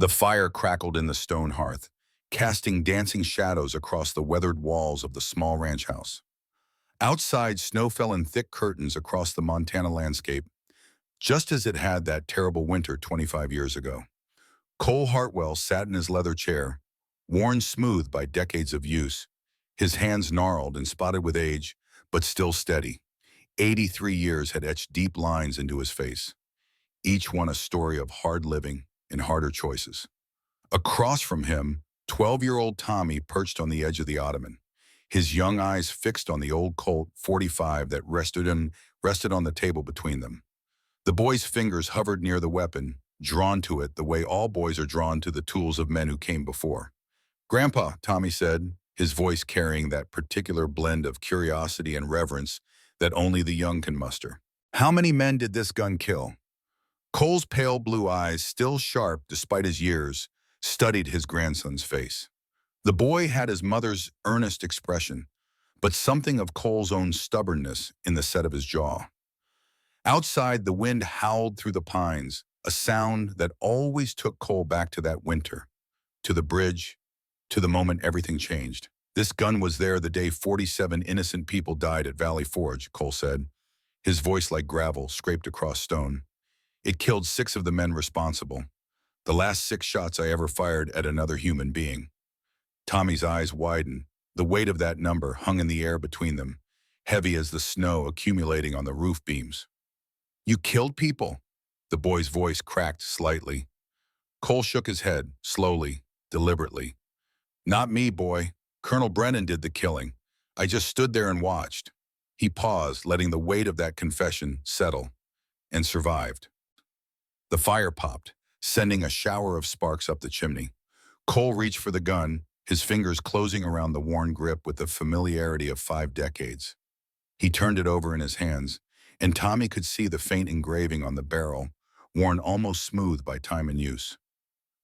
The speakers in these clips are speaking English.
The fire crackled in the stone hearth, casting dancing shadows across the weathered walls of the small ranch house. Outside, snow fell in thick curtains across the Montana landscape, just as it had that terrible winter 25 years ago. Cole Hartwell sat in his leather chair, worn smooth by decades of use, his hands gnarled and spotted with age, but still steady. 83 years had etched deep lines into his face, each one a story of hard living and harder choices. Across from him, 12-year-old Tommy perched on the edge of the ottoman, his young eyes fixed on the old Colt .45 that rested on the table between them. The boy's fingers hovered near the weapon, drawn to it the way all boys are drawn to the tools of men who came before. "Grandpa," Tommy said, his voice carrying that particular blend of curiosity and reverence that only the young can muster. "How many men did this gun kill?" Cole's pale blue eyes, still sharp despite his years, studied his grandson's face. The boy had his mother's earnest expression, but something of Cole's own stubbornness in the set of his jaw. Outside, the wind howled through the pines, a sound that always took Cole back to that winter, to the bridge, to the moment everything changed. "This gun was there the day 47 innocent people died at Valley Forge," Cole said, his voice like gravel scraped across stone. "It killed 6 of the men responsible. The last 6 shots I ever fired at another human being." Tommy's eyes widened. The weight of that number hung in the air between them, heavy as the snow accumulating on the roof beams. "You killed people?" The boy's voice cracked slightly. Cole shook his head, slowly, deliberately. "Not me, boy. Colonel Brennan did the killing. I just stood there and watched." He paused, letting the weight of that confession settle, and survived. The fire popped, sending a shower of sparks up the chimney. Cole reached for the gun, his fingers closing around the worn grip with the familiarity of 5 decades. He turned it over in his hands, and Tommy could see the faint engraving on the barrel, worn almost smooth by time and use.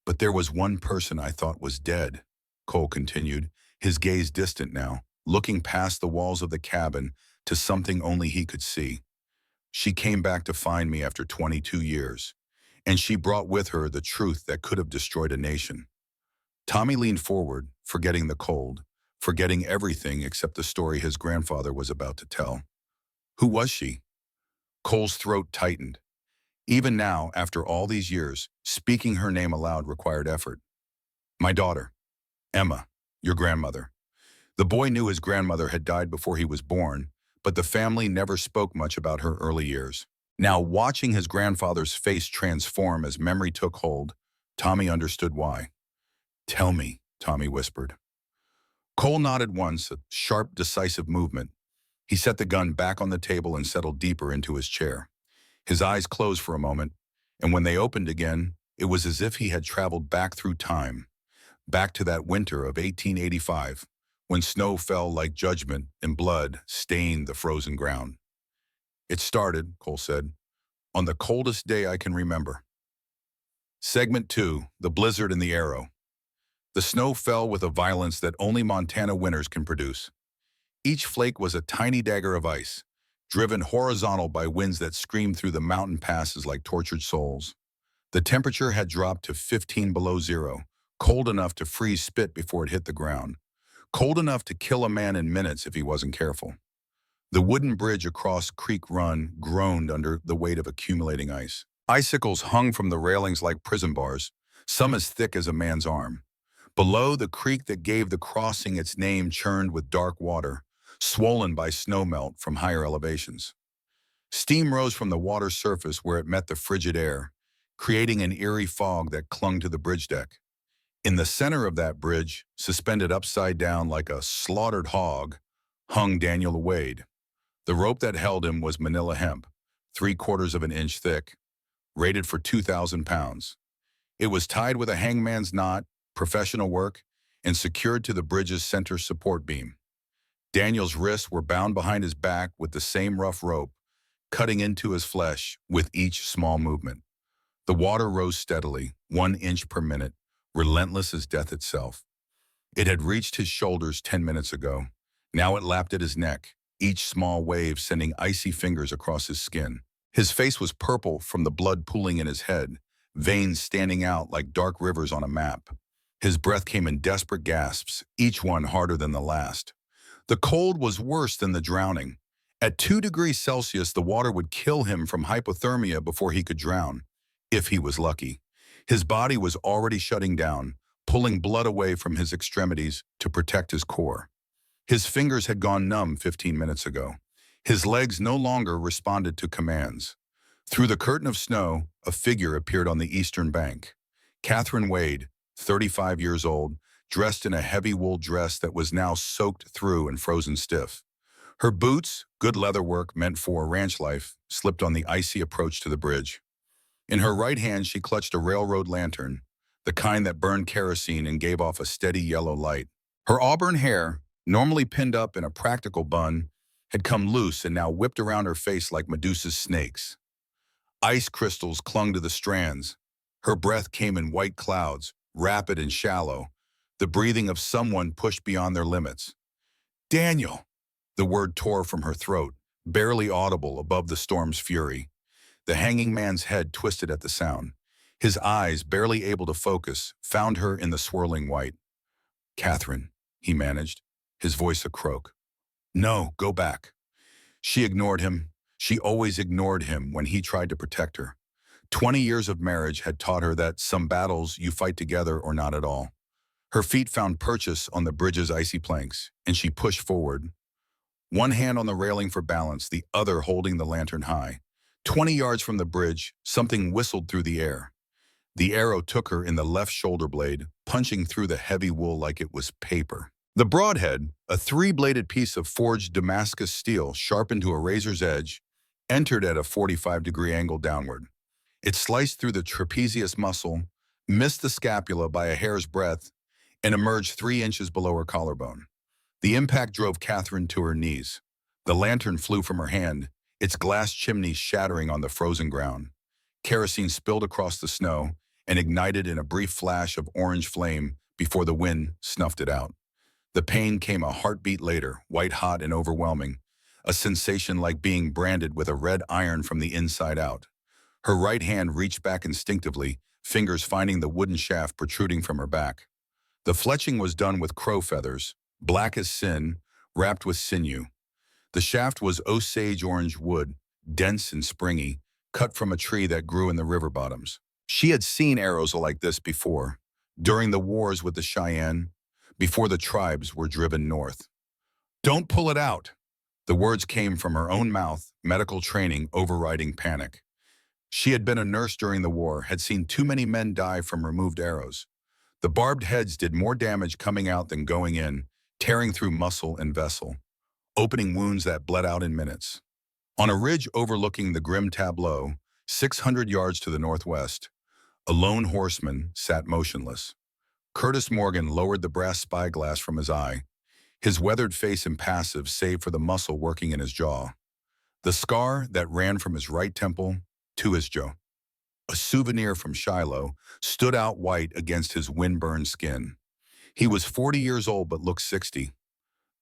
"But there was one person I thought was dead," Cole continued, his gaze distant now, looking past the walls of the cabin to something only he could see. "She came back to find me after 22 years, and she brought with her the truth that could have destroyed a nation." Tommy leaned forward, forgetting the cold, forgetting everything except the story his grandfather was about to tell. "Who was she?" Cole's throat tightened. Even now, after all these years, speaking her name aloud required effort. "My daughter, Emma, your grandmother." The boy knew his grandmother had died before he was born, but the family never spoke much about her early years. Now, watching his grandfather's face transform as memory took hold, Tommy understood why. "Tell me," Tommy whispered. Cole nodded once, a sharp, decisive movement. He set the gun back on the table and settled deeper into his chair. His eyes closed for a moment, and when they opened again, it was as if he had traveled back through time, back to that winter of 1885, when snow fell like judgment and blood stained the frozen ground. "It started," Cole said, "on the coldest day I can remember." Segment 2, The Blizzard and the Arrow. The snow fell with a violence that only Montana winters can produce. Each flake was a tiny dagger of ice, driven horizontal by winds that screamed through the mountain passes like tortured souls. The temperature had dropped to 15 below zero, cold enough to freeze spit before it hit the ground, cold enough to kill a man in minutes if he wasn't careful. The wooden bridge across Creek Run groaned under the weight of accumulating ice. Icicles hung from the railings like prison bars, some as thick as a man's arm. Below, the creek that gave the crossing its name churned with dark water, swollen by snowmelt from higher elevations. Steam rose from the water's surface where it met the frigid air, creating an eerie fog that clung to the bridge deck. In the center of that bridge, suspended upside down like a slaughtered hog, hung Daniel Wade. The rope that held him was manila hemp, 3/4 of an inch thick, rated for 2,000 pounds. It was tied with a hangman's knot, professional work, and secured to the bridge's center support beam. Daniel's wrists were bound behind his back with the same rough rope, cutting into his flesh with each small movement. The water rose steadily, 1 inch per minute, relentless as death itself. It had reached his shoulders 10 minutes ago. Now it lapped at his neck, each small wave sending icy fingers across his skin. His face was purple from the blood pooling in his head, veins standing out like dark rivers on a map. His breath came in desperate gasps, each one harder than the last. The cold was worse than the drowning. At 2 degrees Celsius, the water would kill him from hypothermia before he could drown, if he was lucky. His body was already shutting down, pulling blood away from his extremities to protect his core. His fingers had gone numb 15 minutes ago. His legs no longer responded to commands. Through the curtain of snow, a figure appeared on the eastern bank. Catherine Wade, 35 years old, dressed in a heavy wool dress that was now soaked through and frozen stiff. Her boots, good leather work meant for ranch life, slipped on the icy approach to the bridge. In her right hand, she clutched a railroad lantern, the kind that burned kerosene and gave off a steady yellow light. Her auburn hair, normally pinned up in a practical bun, had come loose and now whipped around her face like Medusa's snakes. Ice crystals clung to the strands. Her breath came in white clouds, rapid and shallow, the breathing of someone pushed beyond their limits. "Daniel!" The word tore from her throat, barely audible above the storm's fury. The hanging man's head twisted at the sound. His eyes, barely able to focus, found her in the swirling white. "Catherine," he managed, his voice a croak. "No, go back." She ignored him. She always ignored him when he tried to protect her. 20 years of marriage had taught her that some battles you fight together or not at all. Her feet found purchase on the bridge's icy planks, and she pushed forward, one hand on the railing for balance, the other holding the lantern high. 20 yards from the bridge, something whistled through the air. The arrow took her in the left shoulder blade, punching through the heavy wool like it was paper. The broadhead, a 3-bladed piece of forged Damascus steel sharpened to a razor's edge, entered at a 45-degree angle downward. It sliced through the trapezius muscle, missed the scapula by a hair's breadth, and emerged 3 inches below her collarbone. The impact drove Catherine to her knees. The lantern flew from her hand, its glass chimney shattering on the frozen ground. Kerosene spilled across the snow and ignited in a brief flash of orange flame before the wind snuffed it out. The pain came a heartbeat later, white-hot and overwhelming, a sensation like being branded with a red iron from the inside out. Her right hand reached back instinctively, fingers finding the wooden shaft protruding from her back. The fletching was done with crow feathers, black as sin, wrapped with sinew. The shaft was Osage orange wood, dense and springy, cut from a tree that grew in the river bottoms. She had seen arrows like this before, during the wars with the Cheyenne, before the tribes were driven north. "Don't pull it out." The words came from her own mouth, medical training overriding panic. She had been a nurse during the war, had seen too many men die from removed arrows. The barbed heads did more damage coming out than going in, tearing through muscle and vessel, opening wounds that bled out in minutes. On a ridge overlooking the grim tableau, 600 yards to the northwest, a lone horseman sat motionless. Curtis Morgan lowered the brass spyglass from his eye, his weathered face impassive save for the muscle working in his jaw. The scar that ran from his right temple to his jaw, a souvenir from Shiloh, stood out white against his wind-burned skin. He was 40 years old but looked 60.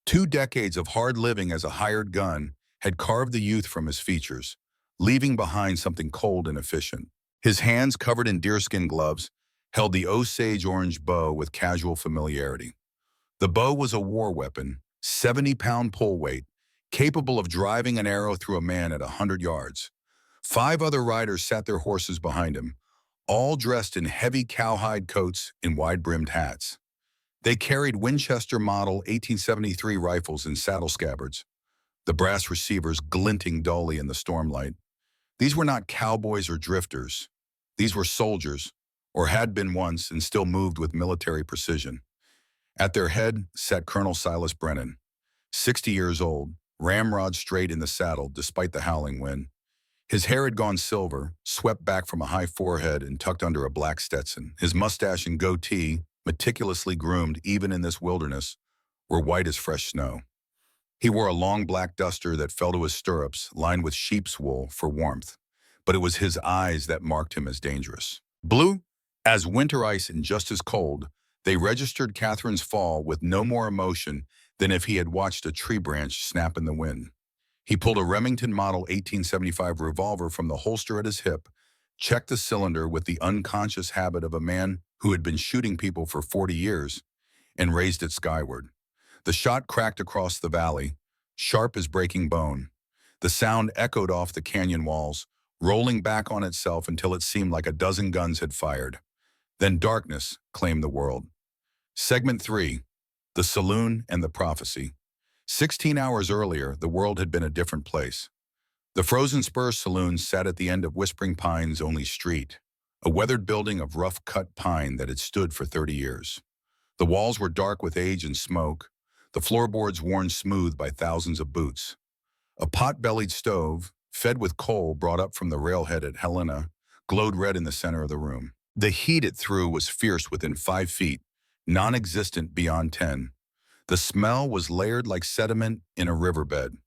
2 decades of hard living as a hired gun had carved the youth from his features, leaving behind something cold and efficient. His hands, covered in deerskin gloves, held the Osage orange bow with casual familiarity. The bow was a war weapon, 70-pound pull weight, capable of driving an arrow through a man at 100 yards. 5 other riders sat their horses behind him, all dressed in heavy cowhide coats and wide-brimmed hats. They carried Winchester Model 1873 rifles in saddle scabbards, the brass receivers glinting dully in the stormlight. These were not cowboys or drifters. These were soldiers, or had been once and still moved with military precision. At their head sat Colonel Silas Brennan, 60 years old, ramrod straight in the saddle despite the howling wind. His hair had gone silver, swept back from a high forehead and tucked under a black Stetson. His mustache and goatee, meticulously groomed even in this wilderness, were white as fresh snow. He wore a long black duster that fell to his stirrups, lined with sheep's wool for warmth, but it was his eyes that marked him as dangerous. Blue as winter ice and just as cold, they registered Catherine's fall with no more emotion than if he had watched a tree branch snap in the wind. He pulled a Remington Model 1875 revolver from the holster at his hip, checked the cylinder with the unconscious habit of a man who had been shooting people for 40 years, and raised it skyward. The shot cracked across the valley, sharp as breaking bone. The sound echoed off the canyon walls, rolling back on itself until it seemed like a dozen guns had fired. Then darkness claimed the world. Segment 3. The Saloon and the Prophecy. 16 hours earlier, the world had been a different place. The Frozen Spur Saloon sat at the end of Whispering Pine's only street, a weathered building of rough-cut pine that had stood for 30 years. The walls were dark with age and smoke, the floorboards worn smooth by thousands of boots. A pot-bellied stove, fed with coal brought up from the railhead at Helena, glowed red in the center of the room. The heat it threw was fierce within 5 feet, non-existent beyond 10. The smell was layered like sediment in a riverbed.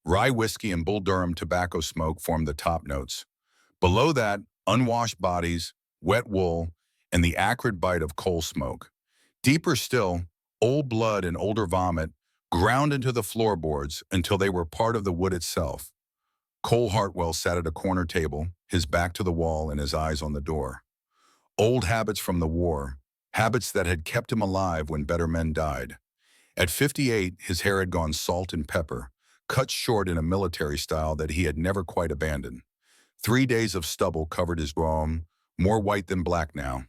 Rye whiskey and Bull Durham tobacco smoke formed the top notes. Below that, unwashed bodies, wet wool, and the acrid bite of coal smoke. Deeper still, old blood and older vomit ground into the floorboards until they were part of the wood itself. Cole Hartwell sat at a corner table, his back to the wall and his eyes on the door. Old habits from the war, habits that had kept him alive when better men died. At 58, his hair had gone salt and pepper, cut short in a military style that he had never quite abandoned. 3 days of stubble covered his arm, more white than black now.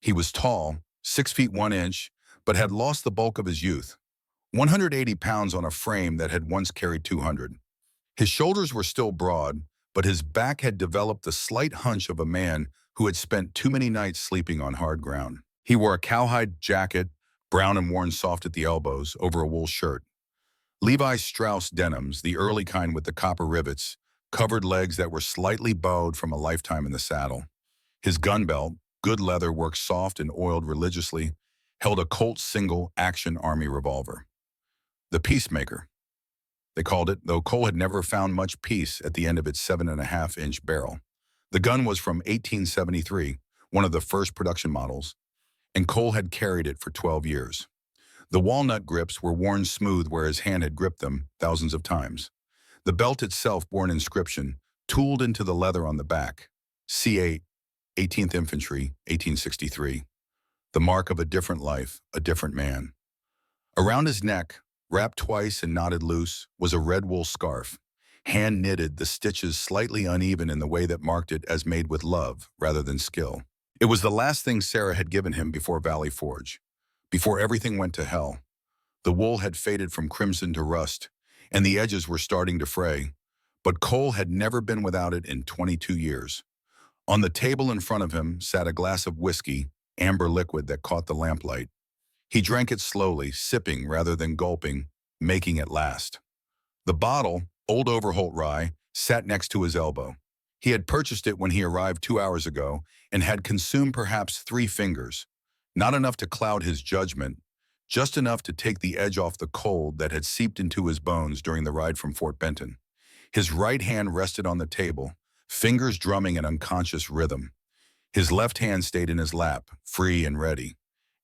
He was tall, 6 feet 1 inch, but had lost the bulk of his youth. 180 pounds on a frame that had once carried 200. His shoulders were still broad, but his back had developed the slight hunch of a man who had spent too many nights sleeping on hard ground. He wore a cowhide jacket, brown and worn soft at the elbows, over a wool shirt. Levi Strauss denims, the early kind with the copper rivets, covered legs that were slightly bowed from a lifetime in the saddle. His gun belt, good leather worked soft and oiled religiously, held a Colt single action army revolver. The Peacemaker, they called it, though Cole had never found much peace at the end of its 7.5-inch barrel. The gun was from 1873, one of the first production models, and Cole had carried it for 12 years. The walnut grips were worn smooth where his hand had gripped them thousands of times. The belt itself bore an inscription, tooled into the leather on the back, C8, 18th Infantry, 1863. The mark of a different life, a different man. Around his neck, wrapped twice and knotted loose, was a red wool scarf, hand-knitted, the stitches slightly uneven in the way that marked it as made with love rather than skill. It was the last thing Sarah had given him before Valley Forge, before everything went to hell. The wool had faded from crimson to rust, and the edges were starting to fray, but Cole had never been without it in 22 years. On the table in front of him sat a glass of whiskey, amber liquid that caught the lamplight. He drank it slowly, sipping rather than gulping, making it last. The bottle, Old Overholt Rye, sat next to his elbow. He had purchased it when he arrived 2 hours ago and had consumed perhaps 3 fingers. Not enough to cloud his judgment, just enough to take the edge off the cold that had seeped into his bones during the ride from Fort Benton. His right hand rested on the table, fingers drumming an unconscious rhythm. His left hand stayed in his lap, free and ready.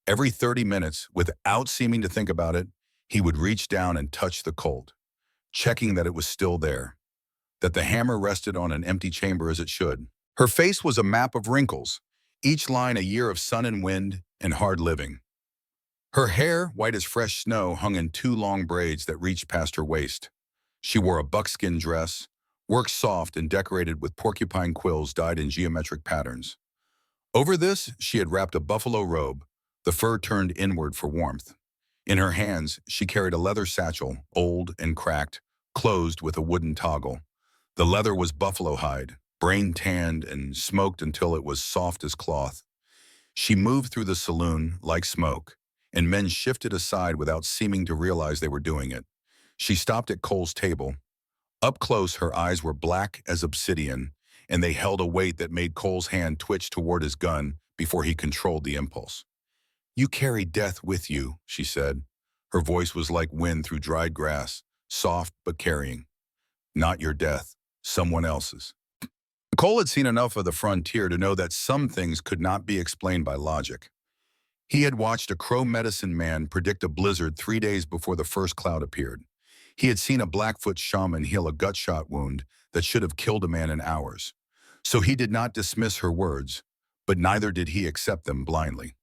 Every 30 minutes, without seeming to think about it, he would reach down and touch the Colt, checking that it was still there, that the hammer rested on an empty chamber as it should. Her face was a map of wrinkles, each line a year of sun and wind and hard living. Her hair, white as fresh snow, hung in 2 long braids that reached past her waist. She wore a buckskin dress, worked soft and decorated with porcupine quills dyed in geometric patterns. Over this, she had wrapped a buffalo robe, the fur turned inward for warmth. In her hands, she carried a leather satchel, old and cracked, closed with a wooden toggle. The leather was buffalo hide, brain-tanned and smoked until it was soft as cloth. She moved through the saloon like smoke, and men shifted aside without seeming to realize they were doing it. She stopped at Cole's table. Up close, her eyes were black as obsidian, and they held a weight that made Cole's hand twitch toward his gun before he controlled the impulse. "You carry death with you," she said. Her voice was like wind through dried grass, soft but carrying. "Not your death, someone else's." Cole had seen enough of the frontier to know that some things could not be explained by logic. He had watched a Crow medicine man predict a blizzard 3 days before the first cloud appeared. He had seen a Blackfoot shaman heal a gut shot wound that should have killed a man in hours. So he did not dismiss her words, but neither did he accept them blindly.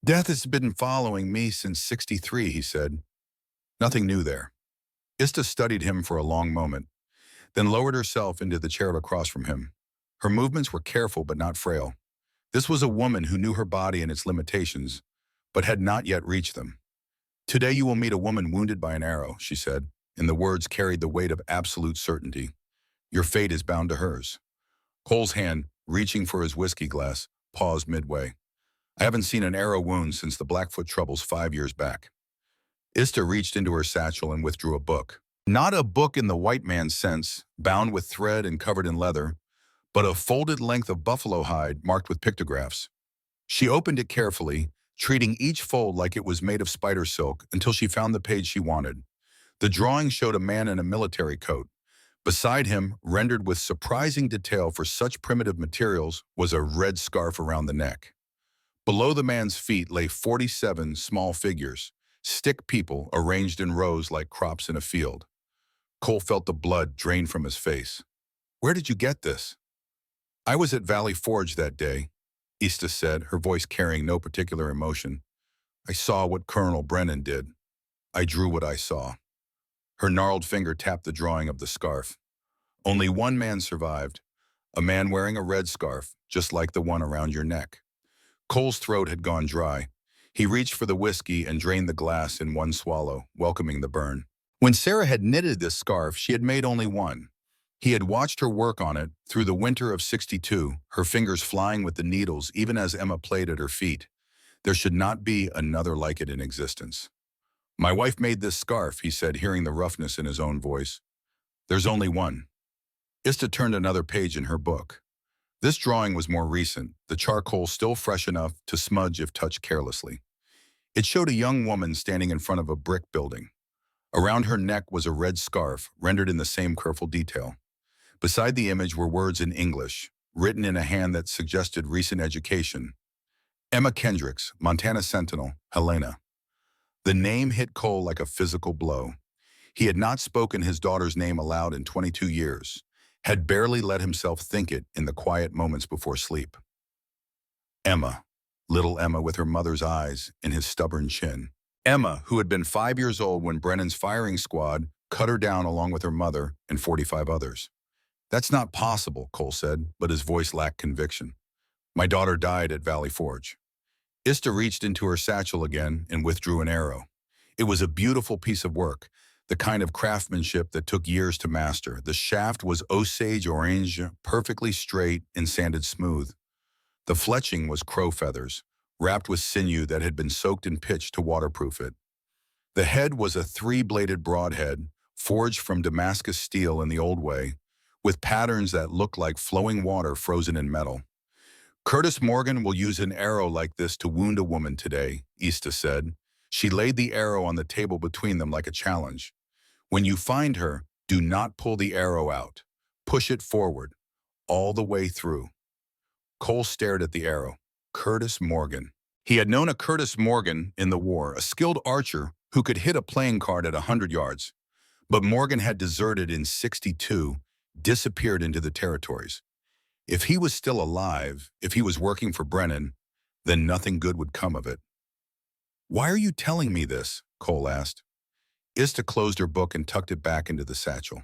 Death has been following me since 63, he said. Nothing new there. Ista studied him for a long moment, then lowered herself into the chair across from him. Her movements were careful but not frail. This was a woman who knew her body and its limitations, but had not yet reached them. Today you will meet a woman wounded by an arrow, she said, and the words carried the weight of absolute certainty. Your fate is bound to hers. Cole's hand, reaching for his whiskey glass, paused midway. I haven't seen an arrow wound since the Blackfoot troubles 5 years back. Ista reached into her satchel and withdrew a book. Not a book in the white man's sense, bound with thread and covered in leather, but a folded length of buffalo hide marked with pictographs. She opened it carefully, treating each fold like it was made of spider silk until she found the page she wanted. The drawing showed a man in a military coat. Beside him, rendered with surprising detail for such primitive materials, was a red scarf around the neck. Below the man's feet lay 47 small figures, stick people arranged in rows like crops in a field. Cole felt the blood drain from his face. Where did you get this? I was at Valley Forge that day, Ista said, her voice carrying no particular emotion. I saw what Colonel Brennan did. I drew what I saw. Her gnarled finger tapped the drawing of the scarf. Only one man survived, a man wearing a red scarf, just like the one around your neck. Cole's throat had gone dry. He reached for the whiskey and drained the glass in one swallow, welcoming the burn. When Sarah had knitted this scarf, she had made only one. He had watched her work on it through the winter of 62, her fingers flying with the needles even as Emma played at her feet. There should not be another like it in existence. My wife made this scarf, he said, hearing the roughness in his own voice. There's only one. Ista turned another page in her book. This drawing was more recent, the charcoal still fresh enough to smudge if touched carelessly. It showed a young woman standing in front of a brick building. Around her neck was a red scarf, rendered in the same careful detail. Beside the image were words in English, written in a hand that suggested recent education. Emma Kendricks, Montana Sentinel, Helena. The name hit Cole like a physical blow. He had not spoken his daughter's name aloud in 22 years, had barely let himself think it in the quiet moments before sleep. Emma, little Emma with her mother's eyes and his stubborn chin. Emma, who had been 5 years old when Brennan's firing squad cut her down along with her mother and 45 others. That's not possible, Cole said, but his voice lacked conviction. My daughter died at Valley Forge. Ista reached into her satchel again and withdrew an arrow. It was a beautiful piece of work, the kind of craftsmanship that took years to master. The shaft was Osage orange, perfectly straight and sanded smooth. The fletching was crow feathers, wrapped with sinew that had been soaked in pitch to waterproof it. The head was a three-bladed broadhead, forged from Damascus steel in the old way, with patterns that looked like flowing water frozen in metal. Curtis Morgan will use an arrow like this to wound a woman today, Ista said. She laid the arrow on the table between them like a challenge. When you find her, do not pull the arrow out. Push it forward, all the way through. Cole stared at the arrow. Curtis Morgan. He had known a Curtis Morgan in the war, a skilled archer who could hit a playing card at 100 yards. But Morgan had deserted in 62, disappeared into the territories. If he was still alive, if he was working for Brennan, then nothing good would come of it. Why are you telling me this? Cole asked. Ista closed her book and tucked it back into the satchel.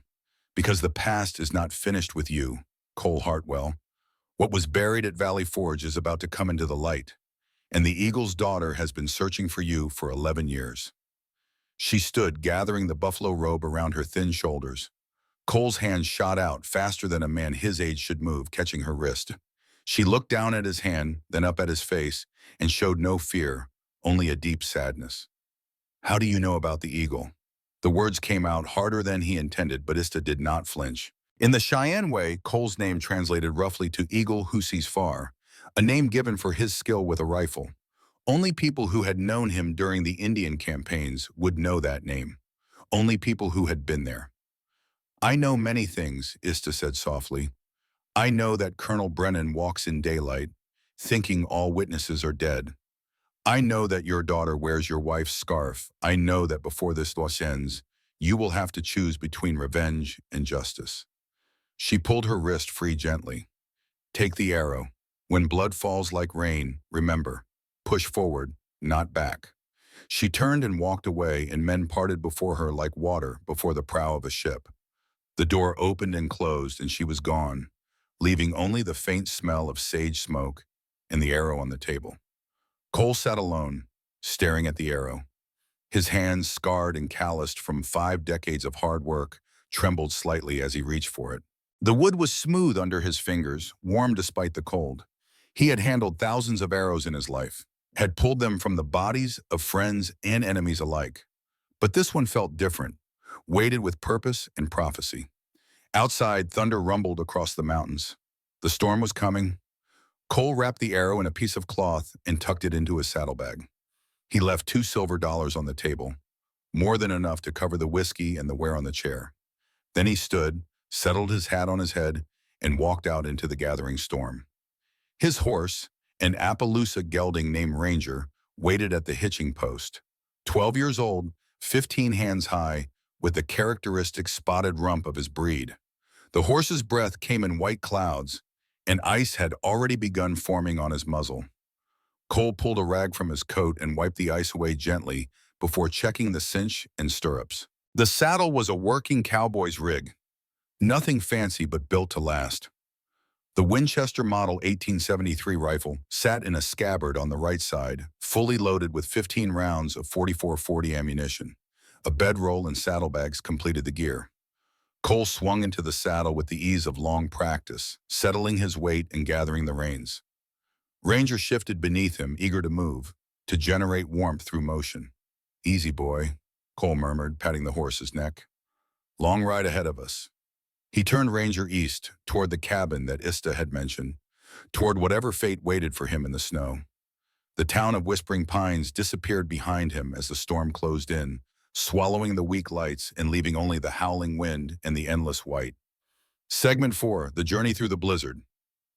Because the past is not finished with you, Cole Hartwell. What was buried at Valley Forge is about to come into the light, and the Eagle's daughter has been searching for you for 11 years. She stood, gathering the buffalo robe around her thin shoulders. Cole's hand shot out faster than a man his age should move, catching her wrist. She looked down at his hand, then up at his face, and showed no fear, only a deep sadness. How do you know about the eagle? The words came out harder than he intended, but Ista did not flinch. In the Cheyenne way, Cole's name translated roughly to Eagle Who Sees Far, a name given for his skill with a rifle. Only people who had known him during the Indian campaigns would know that name. Only people who had been there. I know many things, Ista said softly. I know that Colonel Brennan walks in daylight, thinking all witnesses are dead. I know that your daughter wears your wife's scarf. I know that before this loss ends, you will have to choose between revenge and justice. She pulled her wrist free gently. Take the arrow. When blood falls like rain, remember, push forward, not back. She turned and walked away, and men parted before her like water before the prow of a ship. The door opened and closed, and she was gone, leaving only the faint smell of sage smoke and the arrow on the table. Cole sat alone, staring at the arrow. His hands, scarred and calloused from 5 decades of hard work, trembled slightly as he reached for it. The wood was smooth under his fingers, warm despite the cold. He had handled thousands of arrows in his life, had pulled them from the bodies of friends and enemies alike. But this one felt different, weighted with purpose and prophecy. Outside, thunder rumbled across the mountains. The storm was coming. Cole wrapped the arrow in a piece of cloth and tucked it into his saddlebag. He left $2 silver on the table, more than enough to cover the whiskey and the wear on the chair. Then he stood, settled his hat on his head, and walked out into the gathering storm. His horse, an Appaloosa gelding named Ranger, waited at the hitching post. 12 years old, 15 hands high, with the characteristic spotted rump of his breed. The horse's breath came in white clouds, and ice had already begun forming on his muzzle. Cole pulled a rag from his coat and wiped the ice away gently before checking the cinch and stirrups. The saddle was a working cowboy's rig, nothing fancy but built to last. The Winchester Model 1873 rifle sat in a scabbard on the right side, fully loaded with 15 rounds of 44-40 ammunition. A bedroll and saddlebags completed the gear. Cole swung into the saddle with the ease of long practice, settling his weight and gathering the reins. Ranger shifted beneath him, eager to move, to generate warmth through motion. "Easy, boy," Cole murmured, patting the horse's neck. "Long ride ahead of us." He turned Ranger east, toward the cabin that Ista had mentioned, toward whatever fate waited for him in the snow. The town of Whispering Pines disappeared behind him as the storm closed in, swallowing the weak lights and leaving only the howling wind and the endless white. Segment 4, the journey through the blizzard.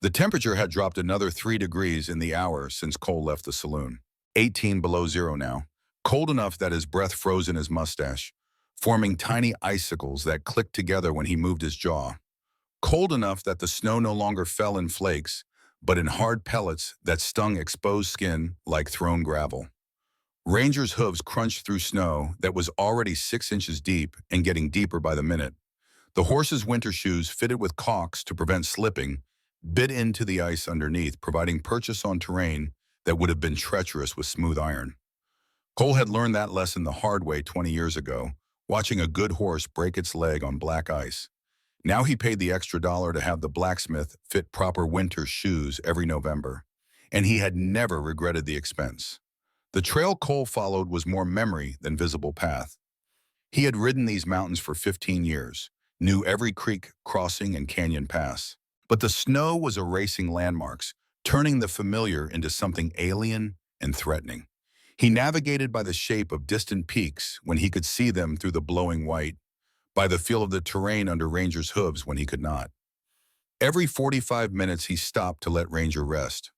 The temperature had dropped another 3 degrees in the hour since Cole left the saloon. 18 below zero now, cold enough that his breath froze in his mustache, forming tiny icicles that clicked together when he moved his jaw. Cold enough that the snow no longer fell in flakes, but in hard pellets that stung exposed skin like thrown gravel. Ranger's hooves crunched through snow that was already 6 inches deep and getting deeper by the minute. The horse's winter shoes, fitted with caulks to prevent slipping, bit into the ice underneath, providing purchase on terrain that would have been treacherous with smooth iron. Cole had learned that lesson the hard way 20 years ago, watching a good horse break its leg on black ice. Now he paid the extra $1 to have the blacksmith fit proper winter shoes every November, and he had never regretted the expense. The trail Cole followed was more memory than visible path. He had ridden these mountains for 15 years, knew every creek crossing and canyon pass. But the snow was erasing landmarks, turning the familiar into something alien and threatening. He navigated by the shape of distant peaks when he could see them through the blowing white, by the feel of the terrain under Ranger's hooves when he could not. Every 45 minutes he stopped to let Ranger rest.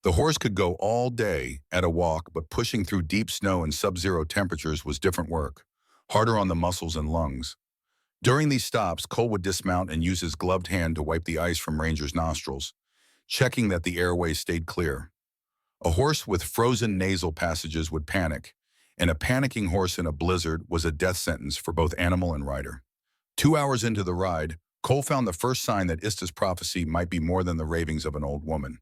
The horse could go all day at a walk, but pushing through deep snow and sub-zero temperatures was different work, harder on the muscles and lungs. During these stops, Cole would dismount and use his gloved hand to wipe the ice from Ranger's nostrils, checking that the airways stayed clear. A horse with frozen nasal passages would panic, and a panicking horse in a blizzard was a death sentence for both animal and rider. 2 hours into the ride, Cole found the first sign that Ista's prophecy might be more than the ravings of an old woman.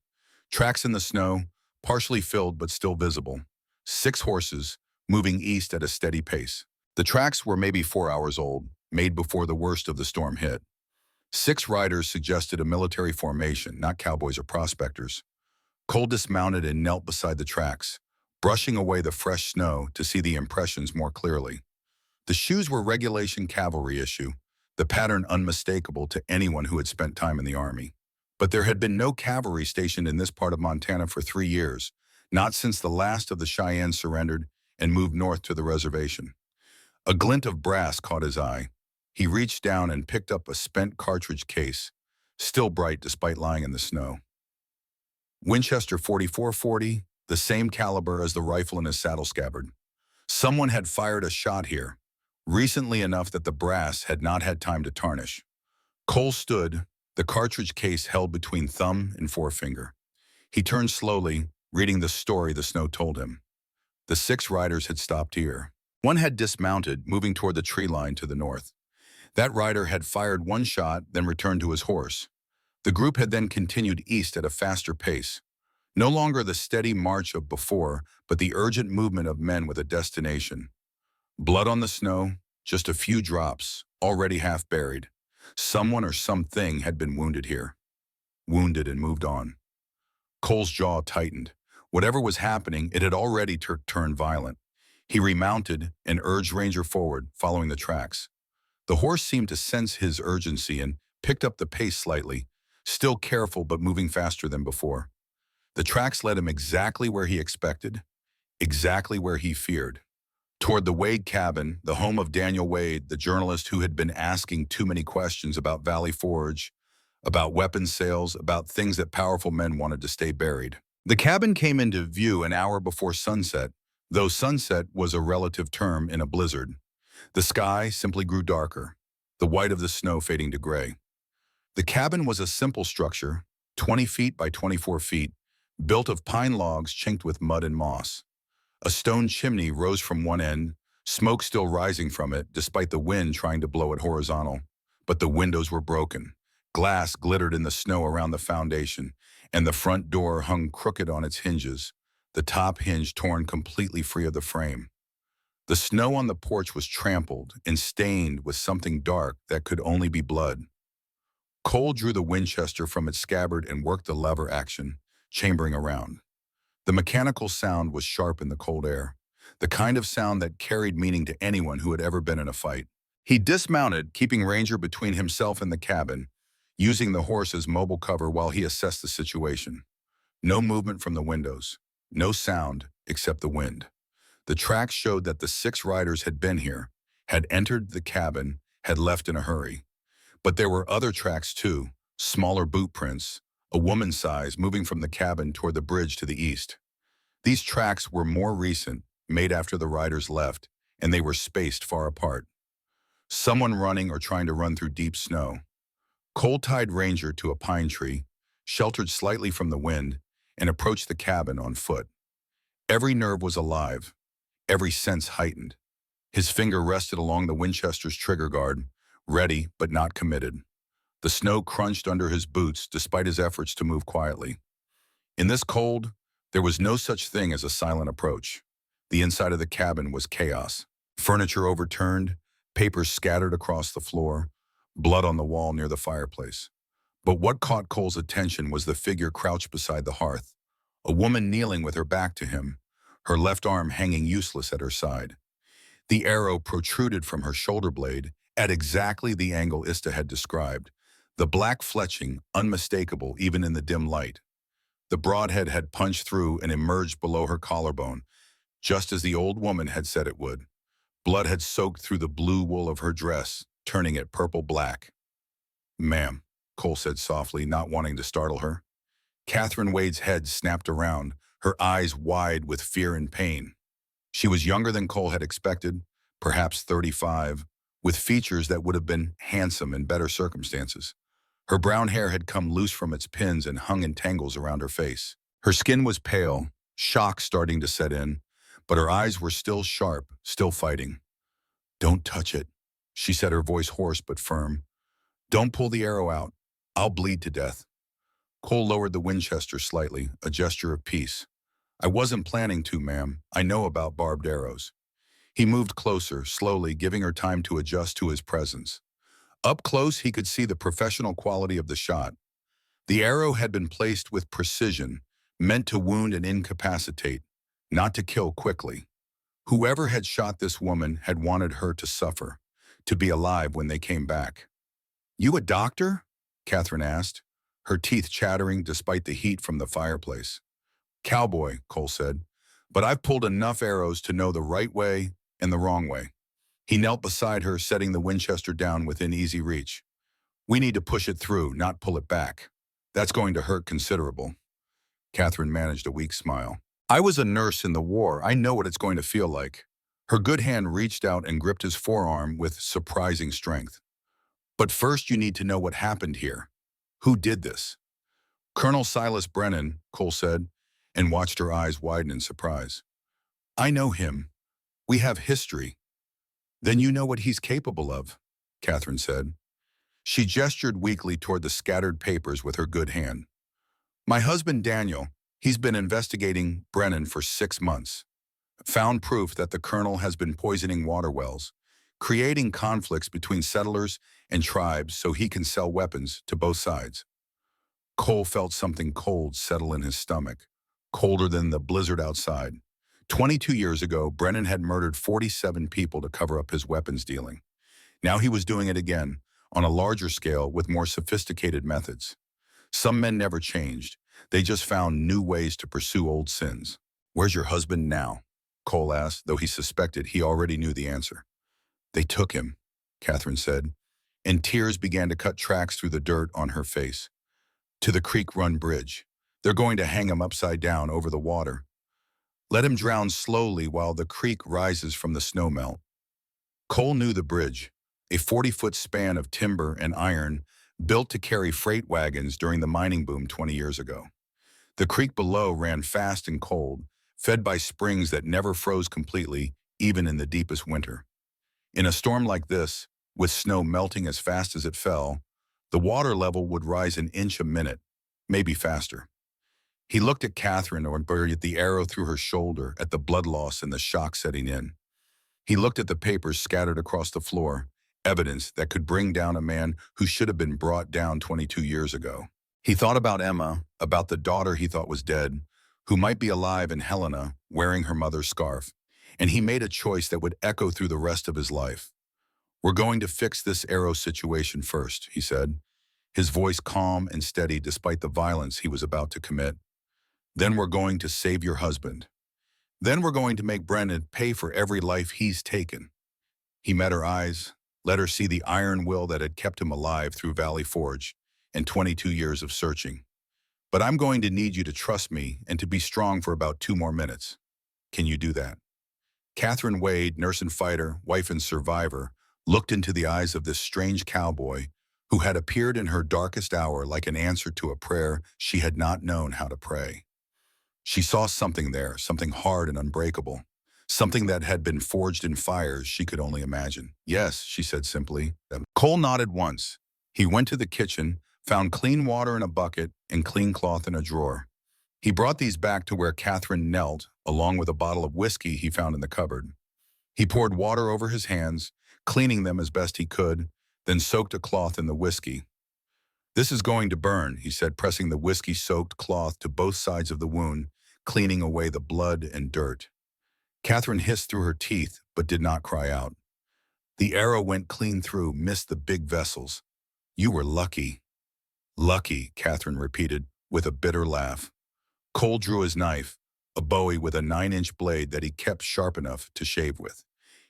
Tracks in the snow, partially filled but still visible. 6 horses, moving east at a steady pace. The tracks were maybe 4 hours old, made before the worst of the storm hit. 6 riders suggested a military formation, not cowboys or prospectors. Cole dismounted and knelt beside the tracks, brushing away the fresh snow to see the impressions more clearly. The shoes were regulation cavalry issue, the pattern unmistakable to anyone who had spent time in the Army. But there had been no cavalry stationed in this part of Montana for 3 years, not since the last of the Cheyenne surrendered and moved north to the reservation. A glint of brass caught his eye. He reached down and picked up a spent cartridge case, still bright despite lying in the snow. Winchester 44-40, the same caliber as the rifle in his saddle scabbard. Someone had fired a shot here, recently enough that the brass had not had time to tarnish. Cole stood, the cartridge case held between thumb and forefinger. He turned slowly, reading the story the snow told him. The 6 riders had stopped here. One had dismounted, moving toward the tree line to the north. That rider had fired one shot, then returned to his horse. The group had then continued east at a faster pace. No longer the steady march of before, but the urgent movement of men with a destination. Blood on the snow, just a few drops, already half buried. Someone or something had been wounded here. Wounded and moved on. Cole's jaw tightened. Whatever was happening, it had already turned violent. He remounted and urged Ranger forward, following the tracks. The horse seemed to sense his urgency and picked up the pace slightly, still careful but moving faster than before. The tracks led him exactly where he expected, exactly where he feared. Toward the Wade cabin, the home of Daniel Wade, the journalist who had been asking too many questions about Valley Forge, about weapons sales, about things that powerful men wanted to stay buried. The cabin came into view an hour before sunset, though sunset was a relative term in a blizzard. The sky simply grew darker, the white of the snow fading to gray. The cabin was a simple structure, 20 feet by 24 feet, built of pine logs chinked with mud and moss. A stone chimney rose from one end, smoke still rising from it despite the wind trying to blow it horizontal. But the windows were broken. Glass glittered in the snow around the foundation, and the front door hung crooked on its hinges, the top hinge torn completely free of the frame. The snow on the porch was trampled and stained with something dark that could only be blood. Cole drew the Winchester from its scabbard and worked the lever action, chambering around. The mechanical sound was sharp in the cold air, the kind of sound that carried meaning to anyone who had ever been in a fight. He dismounted, keeping Ranger between himself and the cabin, using the horse as mobile cover while he assessed the situation. No movement from the windows, no sound except the wind. The tracks showed that the 6 riders had been here, had entered the cabin, had left in a hurry. But there were other tracks too, smaller boot prints, a woman's size moving from the cabin toward the bridge to the east. These tracks were more recent, made after the riders left, and they were spaced far apart. Someone running or trying to run through deep snow. Cole tied Ranger to a pine tree, sheltered slightly from the wind, and approached the cabin on foot. Every nerve was alive, every sense heightened. His finger rested along the Winchester's trigger guard, ready but not committed. The snow crunched under his boots despite his efforts to move quietly. In this cold, there was no such thing as a silent approach. The inside of the cabin was chaos. Furniture overturned, papers scattered across the floor, blood on the wall near the fireplace. But what caught Cole's attention was the figure crouched beside the hearth, a woman kneeling with her back to him, her left arm hanging useless at her side. The arrow protruded from her shoulder blade at exactly the angle Ista had described, the black fletching unmistakable even in the dim light. The broadhead had punched through and emerged below her collarbone, just as the old woman had said it would. Blood had soaked through the blue wool of her dress, turning it purple-black. "Ma'am," Cole said softly, not wanting to startle her. Catherine Wade's head snapped around, her eyes wide with fear and pain. She was younger than Cole had expected, perhaps 35, with features that would have been handsome in better circumstances. Her brown hair had come loose from its pins and hung in tangles around her face. Her skin was pale, shock starting to set in, but her eyes were still sharp, still fighting. "Don't touch it," she said, her voice hoarse but firm. "Don't pull the arrow out. I'll bleed to death." Cole lowered the Winchester slightly, a gesture of peace. "I wasn't planning to, ma'am. I know about barbed arrows." He moved closer, slowly, giving her time to adjust to his presence. Up close, he could see the professional quality of the shot. The arrow had been placed with precision, meant to wound and incapacitate, not to kill quickly. Whoever had shot this woman had wanted her to suffer, to be alive when they came back. "You a doctor?" Catherine asked, her teeth chattering despite the heat from the fireplace. "Cowboy," Cole said, "but I've pulled enough arrows to know the right way and the wrong way." He knelt beside her, setting the Winchester down within easy reach. "We need to push it through, not pull it back. That's going to hurt considerable." Catherine managed a weak smile. "I was a nurse in the war. I know what it's going to feel like." Her good hand reached out and gripped his forearm with surprising strength. "But first you need to know what happened here." Who did this? Colonel Silas Brennan, Cole said, and watched her eyes widen in surprise. I know him. We have history. Then you know what he's capable of, Catherine said. She gestured weakly toward the scattered papers with her good hand. My husband Daniel, he's been investigating Brennan for 6 months. Found proof that the colonel has been poisoning water wells, creating conflicts between settlers and tribes so he can sell weapons to both sides. Cole felt something cold settle in his stomach, colder than the blizzard outside. 22 years ago, Brennan had murdered 47 people to cover up his weapons dealing. Now he was doing it again, on a larger scale with more sophisticated methods. Some men never changed. They just found new ways to pursue old sins. Where's your husband now? Cole asked, though he suspected he already knew the answer. They took him, Catherine said, and tears began to cut tracks through the dirt on her face. To the Creek Run Bridge. They're going to hang him upside down over the water. Let him drown slowly while the creek rises from the snowmelt. Cole knew the bridge, a 40-foot span of timber and iron built to carry freight wagons during the mining boom 20 years ago. The creek below ran fast and cold, fed by springs that never froze completely, even in the deepest winter. In a storm like this, with snow melting as fast as it fell, the water level would rise an inch a minute, maybe faster. He looked at Catherine or buried the arrow through her shoulder at the blood loss and the shock setting in. He looked at the papers scattered across the floor, evidence that could bring down a man who should have been brought down 22 years ago. He thought about Emma, about the daughter he thought was dead, who might be alive in Helena, wearing her mother's scarf, and he made a choice that would echo through the rest of his life. We're going to fix this arrow situation first, he said, his voice calm and steady despite the violence he was about to commit. Then we're going to save your husband. Then we're going to make Brennan pay for every life he's taken. He met her eyes, let her see the iron will that had kept him alive through Valley Forge and 22 years of searching. But I'm going to need you to trust me and to be strong for about 2 more minutes. Can you do that? Catherine Wade, nurse and fighter, wife and survivor, looked into the eyes of this strange cowboy who had appeared in her darkest hour like an answer to a prayer she had not known how to pray. She saw something there, something hard and unbreakable, something that had been forged in fires she could only imagine. Yes, she said simply. Cole nodded once. He went to the kitchen, found clean water in a bucket and clean cloth in a drawer. He brought these back to where Catherine knelt, along with a bottle of whiskey he found in the cupboard. He poured water over his hands, cleaning them as best he could, then soaked a cloth in the whiskey. This is going to burn, he said, pressing the whiskey-soaked cloth to both sides of the wound, cleaning away the blood and dirt. Catherine hissed through her teeth, but did not cry out. The arrow went clean through, missed the big vessels. You were lucky. Lucky, Catherine repeated, with a bitter laugh. Cole drew his knife, a Bowie with a 9-inch blade that he kept sharp enough to shave with.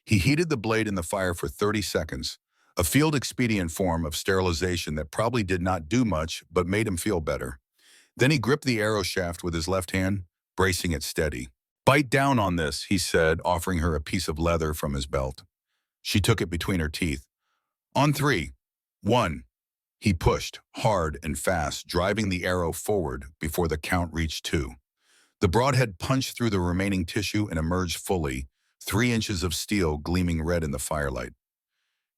He heated the blade in the fire for 30 seconds, a field-expedient form of sterilization that probably did not do much but made him feel better. Then he gripped the arrow shaft with his left hand, bracing it steady. Bite down on this, he said, offering her a piece of leather from his belt. She took it between her teeth. On 3. 1. He pushed, hard and fast, driving the arrow forward before the count reached 2. The broadhead punched through the remaining tissue and emerged fully, 3 inches of steel gleaming red in the firelight.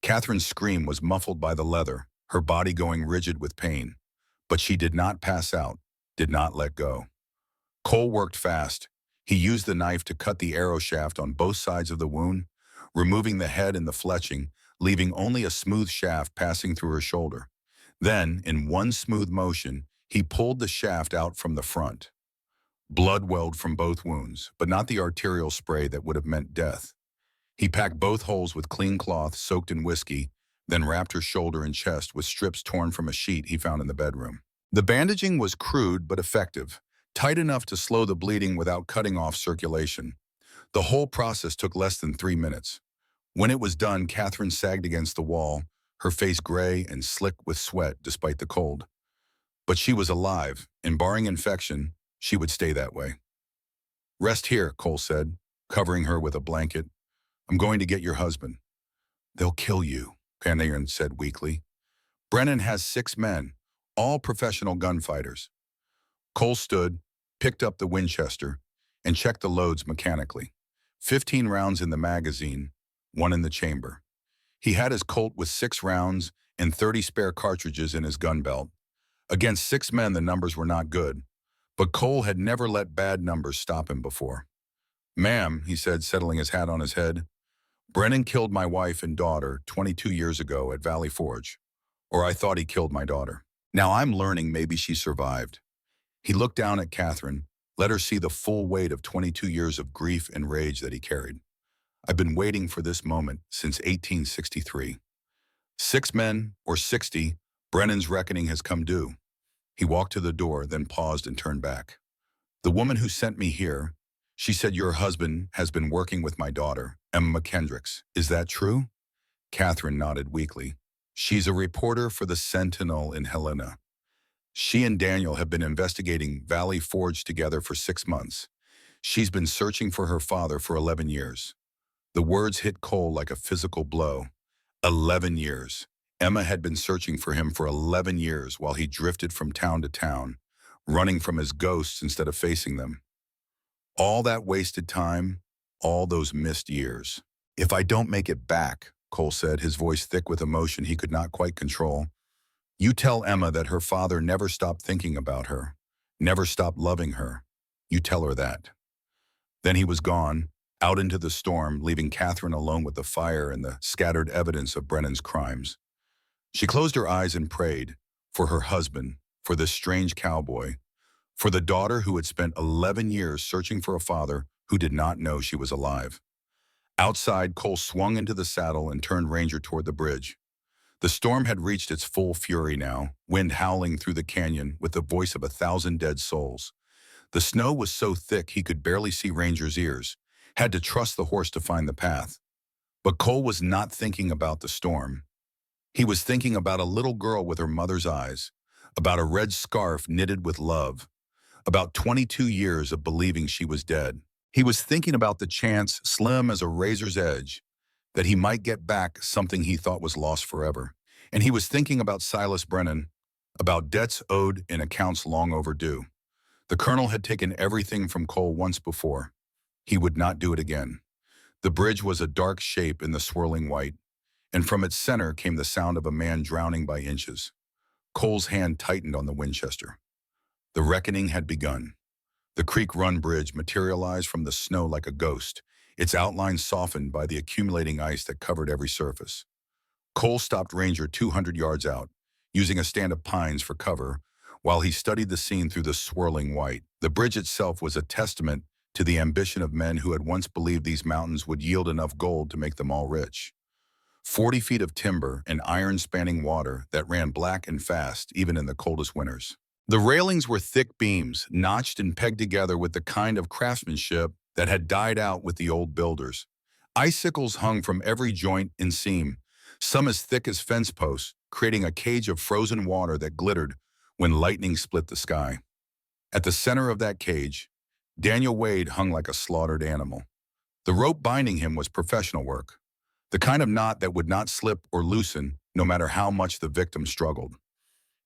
Catherine's scream was muffled by the leather, her body going rigid with pain. But she did not pass out, did not let go. Cole worked fast. He used the knife to cut the arrow shaft on both sides of the wound, removing the head and the fletching, leaving only a smooth shaft passing through her shoulder. Then, in one smooth motion, he pulled the shaft out from the front. Blood welled from both wounds, but not the arterial spray that would have meant death. He packed both holes with clean cloth soaked in whiskey, then wrapped her shoulder and chest with strips torn from a sheet he found in the bedroom. The bandaging was crude but effective, tight enough to slow the bleeding without cutting off circulation. The whole process took less than 3 minutes. When it was done, Catherine sagged against the wall, her face gray and slick with sweat despite the cold. But she was alive, and barring infection, she would stay that way. Rest here, Cole said, covering her with a blanket. I'm going to get your husband. They'll kill you, Catherine said weakly. Brennan has 6 men, all professional gunfighters. Cole stood, picked up the Winchester, and checked the loads mechanically. 15 rounds in the magazine, one in the chamber. He had his Colt with 6 rounds and 30 spare cartridges in his gun belt. Against 6 men, the numbers were not good, but Cole had never let bad numbers stop him before. "Ma'am," he said, settling his hat on his head, "Brennan killed my wife and daughter 22 years ago at Valley Forge. Or I thought he killed my daughter. Now I'm learning maybe she survived." He looked down at Catherine, let her see the full weight of 22 years of grief and rage that he carried. "I've been waiting for this moment since 1863. 6 men, or 60, Brennan's reckoning has come due." He walked to the door, then paused and turned back. "The woman who sent me here, she said your husband has been working with my daughter, Emma McKendricks. Is that true?" Catherine nodded weakly. "She's a reporter for the Sentinel in Helena. She and Daniel have been investigating Valley Forge together for 6 months. She's been searching for her father for 11 years. The words hit Cole like a physical blow. 11 years. Emma had been searching for him for 11 years while he drifted from town to town, running from his ghosts instead of facing them. All that wasted time, all those missed years. "If I don't make it back," Cole said, his voice thick with emotion he could not quite control, "you tell Emma that her father never stopped thinking about her, never stopped loving her. You tell her that." Then he was gone, out into the storm, leaving Catherine alone with the fire and the scattered evidence of Brennan's crimes. She closed her eyes and prayed for her husband, for this strange cowboy, for the daughter who had spent 11 years searching for a father who did not know she was alive. Outside, Cole swung into the saddle and turned Ranger toward the bridge. The storm had reached its full fury now, wind howling through the canyon with the voice of 1,000 dead souls. The snow was so thick he could barely see Ranger's ears, had to trust the horse to find the path. But Cole was not thinking about the storm. He was thinking about a little girl with her mother's eyes, about a red scarf knitted with love, about 22 years of believing she was dead. He was thinking about the chance, slim as a razor's edge, that he might get back something he thought was lost forever. And he was thinking about Silas Brennan, about debts owed and accounts long overdue. The colonel had taken everything from Cole once before. He would not do it again. The bridge was a dark shape in the swirling white, and from its center came the sound of a man drowning by inches. Cole's hand tightened on the Winchester. The reckoning had begun. The Creek Run Bridge materialized from the snow like a ghost, its outline softened by the accumulating ice that covered every surface. Cole stopped Ranger 200 yards out, using a stand of pines for cover, while he studied the scene through the swirling white. The bridge itself was a testament to the ambition of men who had once believed these mountains would yield enough gold to make them all rich. 40 feet of timber and iron-spanning water that ran black and fast, even in the coldest winters. The railings were thick beams, notched and pegged together with the kind of craftsmanship that had died out with the old builders. Icicles hung from every joint and seam, some as thick as fence posts, creating a cage of frozen water that glittered when lightning split the sky. At the center of that cage, Daniel Wade hung like a slaughtered animal. The rope binding him was professional work, the kind of knot that would not slip or loosen no matter how much the victim struggled.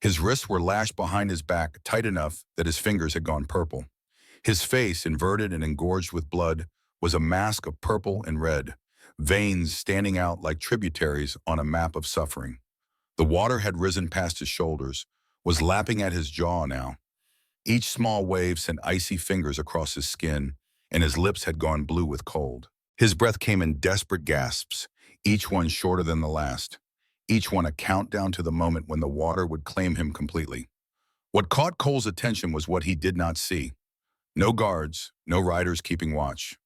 His wrists were lashed behind his back tight enough that his fingers had gone purple. His face, inverted and engorged with blood, was a mask of purple and red, veins standing out like tributaries on a map of suffering. The water had risen past his shoulders, was lapping at his jaw now. Each small wave sent icy fingers across his skin, and his lips had gone blue with cold. His breath came in desperate gasps, each one shorter than the last, each one a countdown to the moment when the water would claim him completely. What caught Cole's attention was what he did not see. No guards, no riders keeping watch.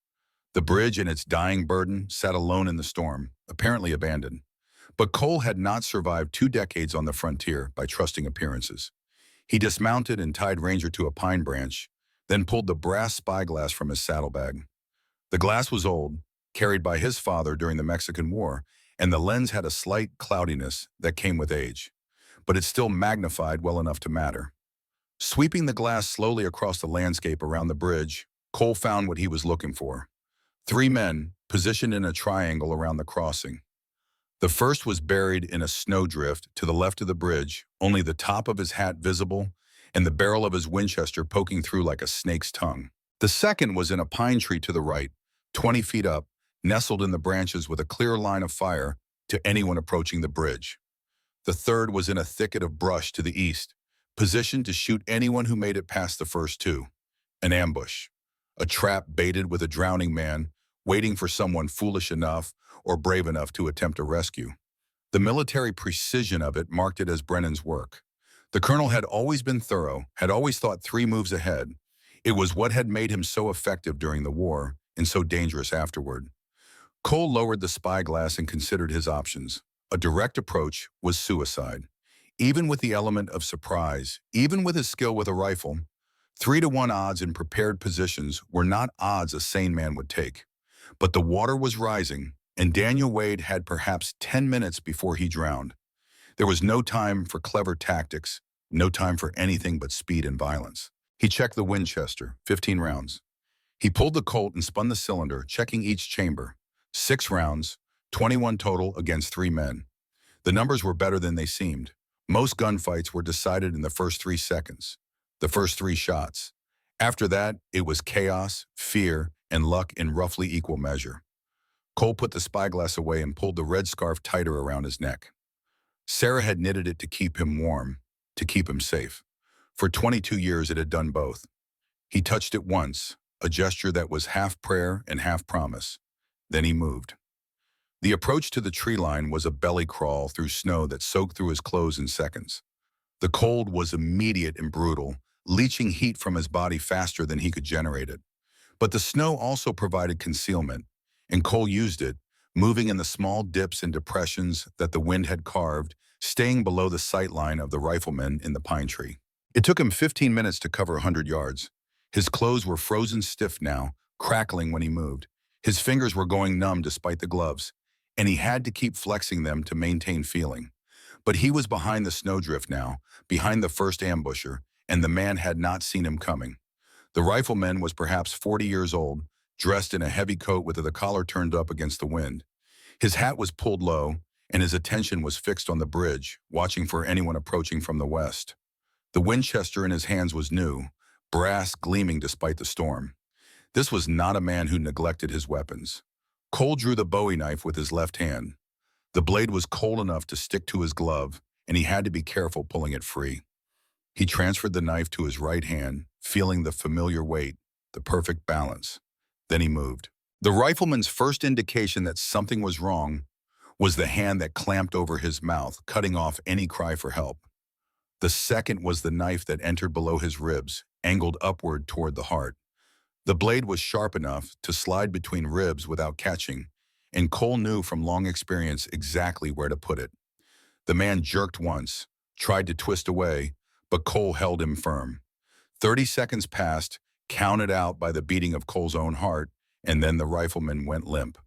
The bridge and its dying burden sat alone in the storm, apparently abandoned. But Cole had not survived 2 decades on the frontier by trusting appearances. He dismounted and tied Ranger to a pine branch, then pulled the brass spyglass from his saddlebag. The glass was old, carried by his father during the Mexican War, and the lens had a slight cloudiness that came with age, but it still magnified well enough to matter. Sweeping the glass slowly across the landscape around the bridge, Cole found what he was looking for. 3 men, positioned in a triangle around the crossing. The first was buried in a snowdrift to the left of the bridge, only the top of his hat visible and the barrel of his Winchester poking through like a snake's tongue. The second was in a pine tree to the right, 20 feet up, nestled in the branches with a clear line of fire to anyone approaching the bridge. The third was in a thicket of brush to the east, positioned to shoot anyone who made it past the first two. An ambush. A trap baited with a drowning man, waiting for someone foolish enough or brave enough to attempt a rescue. The military precision of it marked it as Brennan's work. The colonel had always been thorough, had always thought 3 moves ahead. It was what had made him so effective during the war and so dangerous afterward. Cole lowered the spyglass and considered his options. A direct approach was suicide. Even with the element of surprise, even with his skill with a rifle, 3-to-1 odds in prepared positions were not odds a sane man would take. But the water was rising, and Daniel Wade had perhaps 10 minutes before he drowned. There was no time for clever tactics, no time for anything but speed and violence. He checked the Winchester, 15 rounds. He pulled the Colt and spun the cylinder, checking each chamber. 6 rounds, 21 total against 3 men. The numbers were better than they seemed. Most gunfights were decided in the first 3 seconds, the first 3 shots. After that, it was chaos, fear, and luck in roughly equal measure. Cole put the spyglass away and pulled the red scarf tighter around his neck. Sarah had knitted it to keep him warm, to keep him safe. For 22 years it had done both. He touched it once, a gesture that was half prayer and half promise. Then he moved. The approach to the tree line was a belly crawl through snow that soaked through his clothes in seconds. The cold was immediate and brutal, leaching heat from his body faster than he could generate it. But the snow also provided concealment, and Cole used it, moving in the small dips and depressions that the wind had carved, staying below the sight line of the riflemen in the pine tree. It took him 15 minutes to cover 100 yards. His clothes were frozen stiff now, crackling when he moved. His fingers were going numb despite the gloves, and he had to keep flexing them to maintain feeling. But he was behind the snowdrift now, behind the first ambusher, and the man had not seen him coming. The rifleman was perhaps 40 years old, dressed in a heavy coat with the collar turned up against the wind. His hat was pulled low, and his attention was fixed on the bridge, watching for anyone approaching from the west. The Winchester in his hands was new, brass gleaming despite the storm. This was not a man who neglected his weapons. Cole drew the Bowie knife with his left hand. The blade was cold enough to stick to his glove, and he had to be careful pulling it free. He transferred the knife to his right hand, feeling the familiar weight, the perfect balance. Then he moved. The rifleman's first indication that something was wrong was the hand that clamped over his mouth, cutting off any cry for help. The second was the knife that entered below his ribs, angled upward toward the heart. The blade was sharp enough to slide between ribs without catching, and Cole knew from long experience exactly where to put it. The man jerked once, tried to twist away, but Cole held him firm. 30 seconds passed, counted out by the beating of Cole's own heart, and then the rifleman went limp.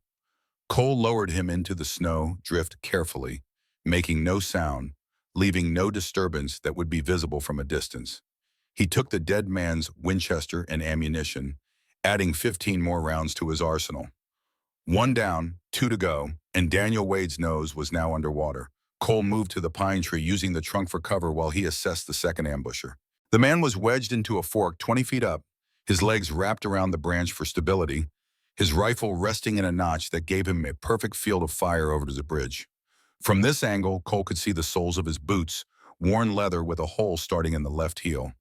Cole lowered him into the snow drift carefully, making no sound, leaving no disturbance that would be visible from a distance. He took the dead man's Winchester and ammunition, adding 15 more rounds to his arsenal. 1 down, 2 to go, and Daniel Wade's nose was now underwater. Cole moved to the pine tree, using the trunk for cover while he assessed the second ambusher. The man was wedged into a fork 20 feet up, his legs wrapped around the branch for stability, his rifle resting in a notch that gave him a perfect field of fire over to the bridge. From this angle, Cole could see the soles of his boots, worn leather with a hole starting in the left heel.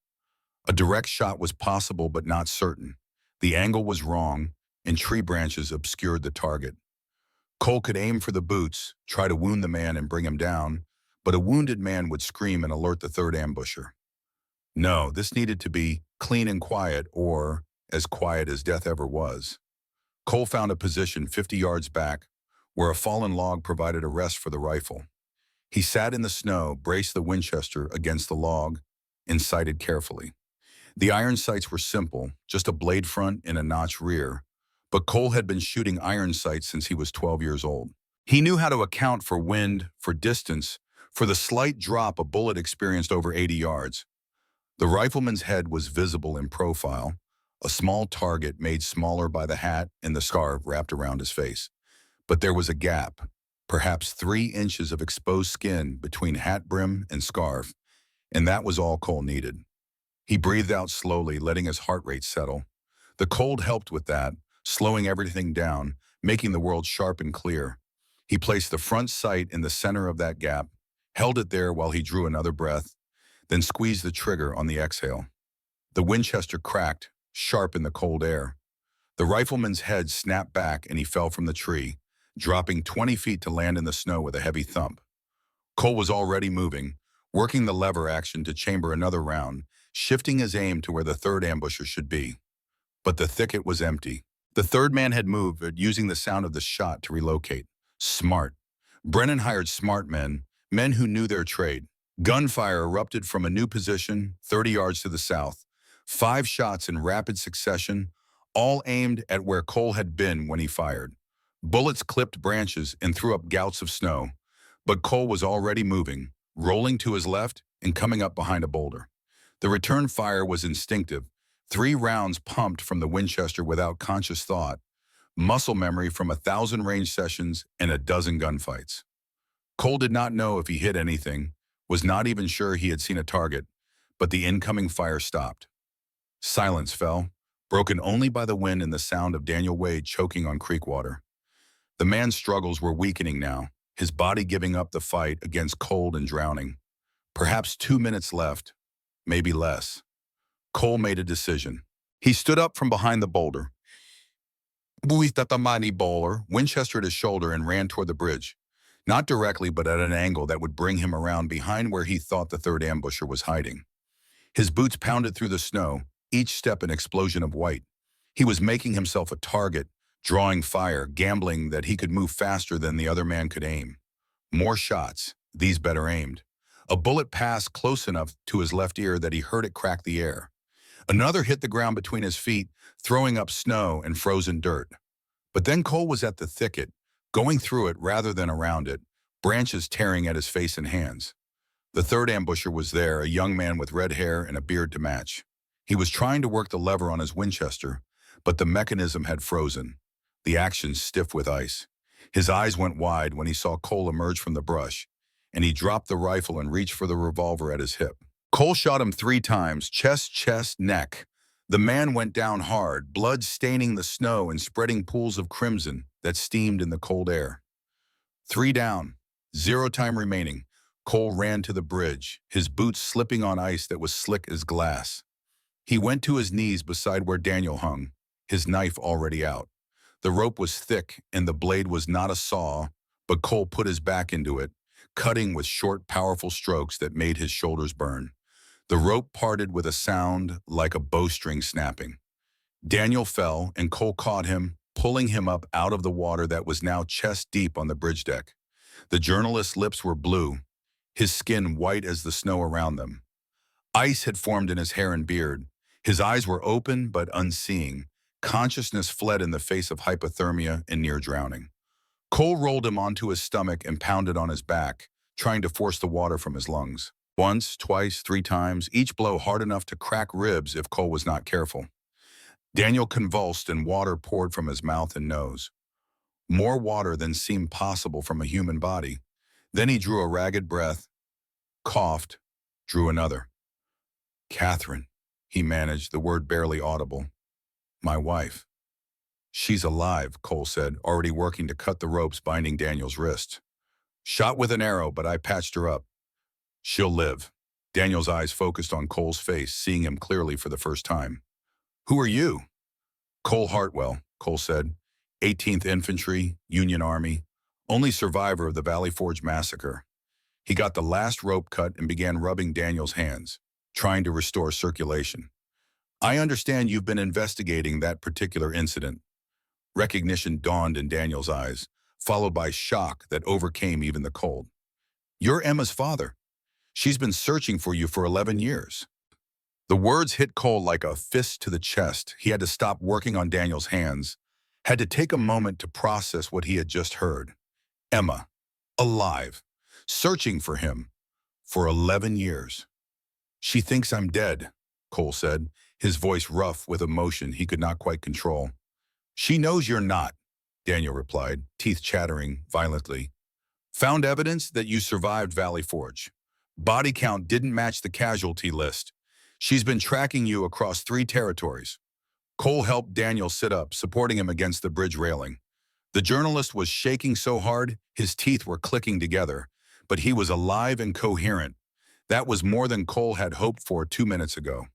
A direct shot was possible but not certain. The angle was wrong, and tree branches obscured the target. Cole could aim for the boots, try to wound the man and bring him down, but a wounded man would scream and alert the third ambusher. No, this needed to be clean and quiet, or as quiet as death ever was. Cole found a position 50 yards back, where a fallen log provided a rest for the rifle. He sat in the snow, braced the Winchester against the log, and sighted carefully. The iron sights were simple, just a blade front and a notch rear, but Cole had been shooting iron sights since he was 12 years old. He knew how to account for wind, for distance, for the slight drop a bullet experienced over 80 yards. The rifleman's head was visible in profile, a small target made smaller by the hat and the scarf wrapped around his face. But there was a gap, perhaps 3 inches of exposed skin between hat brim and scarf, and that was all Cole needed. He breathed out slowly, letting his heart rate settle. The cold helped with that, slowing everything down, making the world sharp and clear. He placed the front sight in the center of that gap, held it there while he drew another breath, then squeezed the trigger on the exhale. The Winchester cracked, sharp in the cold air. The rifleman's head snapped back and he fell from the tree, dropping 20 feet to land in the snow with a heavy thump. Cole was already moving, working the lever action to chamber another round, shifting his aim to where the third ambusher should be. But the thicket was empty. The third man had moved, using the sound of the shot to relocate. Smart. Brennan hired smart men, men who knew their trade. Gunfire erupted from a new position, 30 yards to the south. 5 shots in rapid succession, all aimed at where Cole had been when he fired. Bullets clipped branches and threw up gouts of snow. But Cole was already moving, rolling to his left and coming up behind a boulder. The return fire was instinctive. 3 rounds pumped from the Winchester without conscious thought, muscle memory from 1,000 range sessions and a dozen gunfights. Cole did not know if he hit anything, was not even sure he had seen a target, but the incoming fire stopped. Silence fell, broken only by the wind and the sound of Daniel Wade choking on creek water. The man's struggles were weakening now, his body giving up the fight against cold and drowning. Perhaps 2 minutes left, maybe less. Cole made a decision. He stood up from behind the boulder. Buitatamani bowler, Winchester at his shoulder, and ran toward the bridge. Not directly, but at an angle that would bring him around behind where he thought the third ambusher was hiding. His boots pounded through the snow, each step an explosion of white. He was making himself a target, drawing fire, gambling that he could move faster than the other man could aim. More shots, these better aimed. A bullet passed close enough to his left ear that he heard it crack the air. Another hit the ground between his feet, throwing up snow and frozen dirt. But then Cole was at the thicket, going through it rather than around it, branches tearing at his face and hands. The third ambusher was there, a young man with red hair and a beard to match. He was trying to work the lever on his Winchester, but the mechanism had frozen, the action stiff with ice. His eyes went wide when he saw Cole emerge from the brush, and he dropped the rifle and reached for the revolver at his hip. Cole shot him 3 times, chest, neck. The man went down hard, blood staining the snow and spreading pools of crimson that steamed in the cold air. 3 down, 0 time remaining. Cole ran to the bridge, his boots slipping on ice that was slick as glass. He went to his knees beside where Daniel hung, his knife already out. The rope was thick and the blade was not a saw, but Cole put his back into it, cutting with short, powerful strokes that made his shoulders burn. The rope parted with a sound like a bowstring snapping. Daniel fell, and Cole caught him, pulling him up out of the water that was now chest deep on the bridge deck. The journalist's lips were blue, his skin white as the snow around them. Ice had formed in his hair and beard. His eyes were open but unseeing. Consciousness fled in the face of hypothermia and near drowning. Cole rolled him onto his stomach and pounded on his back, trying to force the water from his lungs. Once, twice, 3 times, each blow hard enough to crack ribs if Cole was not careful. Daniel convulsed and water poured from his mouth and nose. More water than seemed possible from a human body. Then he drew a ragged breath, coughed, drew another. "Catherine," he managed, the word barely audible. "My wife." "She's alive," Cole said, already working to cut the ropes binding Daniel's wrists. "Shot with an arrow, but I patched her up. She'll live." Daniel's eyes focused on Cole's face, seeing him clearly for the first time. "Who are you?" "Cole Hartwell," Cole said. 18th Infantry, Union Army, only survivor of the Valley Forge massacre. He got the last rope cut and began rubbing Daniel's hands, trying to restore circulation. "I understand you've been investigating that particular incident." Recognition dawned in Daniel's eyes, followed by shock that overcame even the cold. "You're Emma's father. She's been searching for you for 11 years. The words hit Cole like a fist to the chest. He had to stop working on Daniel's hands, had to take a moment to process what he had just heard. Emma, alive, searching for him for 11 years. "She thinks I'm dead," Cole said, his voice rough with emotion he could not quite control. "She knows you're not," Daniel replied, teeth chattering violently. Found evidence that you survived Valley Forge. Body count didn't match the casualty list. She's been tracking you across 3 territories. Cole helped Daniel sit up, supporting him against the bridge railing. The journalist was shaking so hard, his teeth were clicking together, but he was alive and coherent. That was more than Cole had hoped for 2 minutes ago.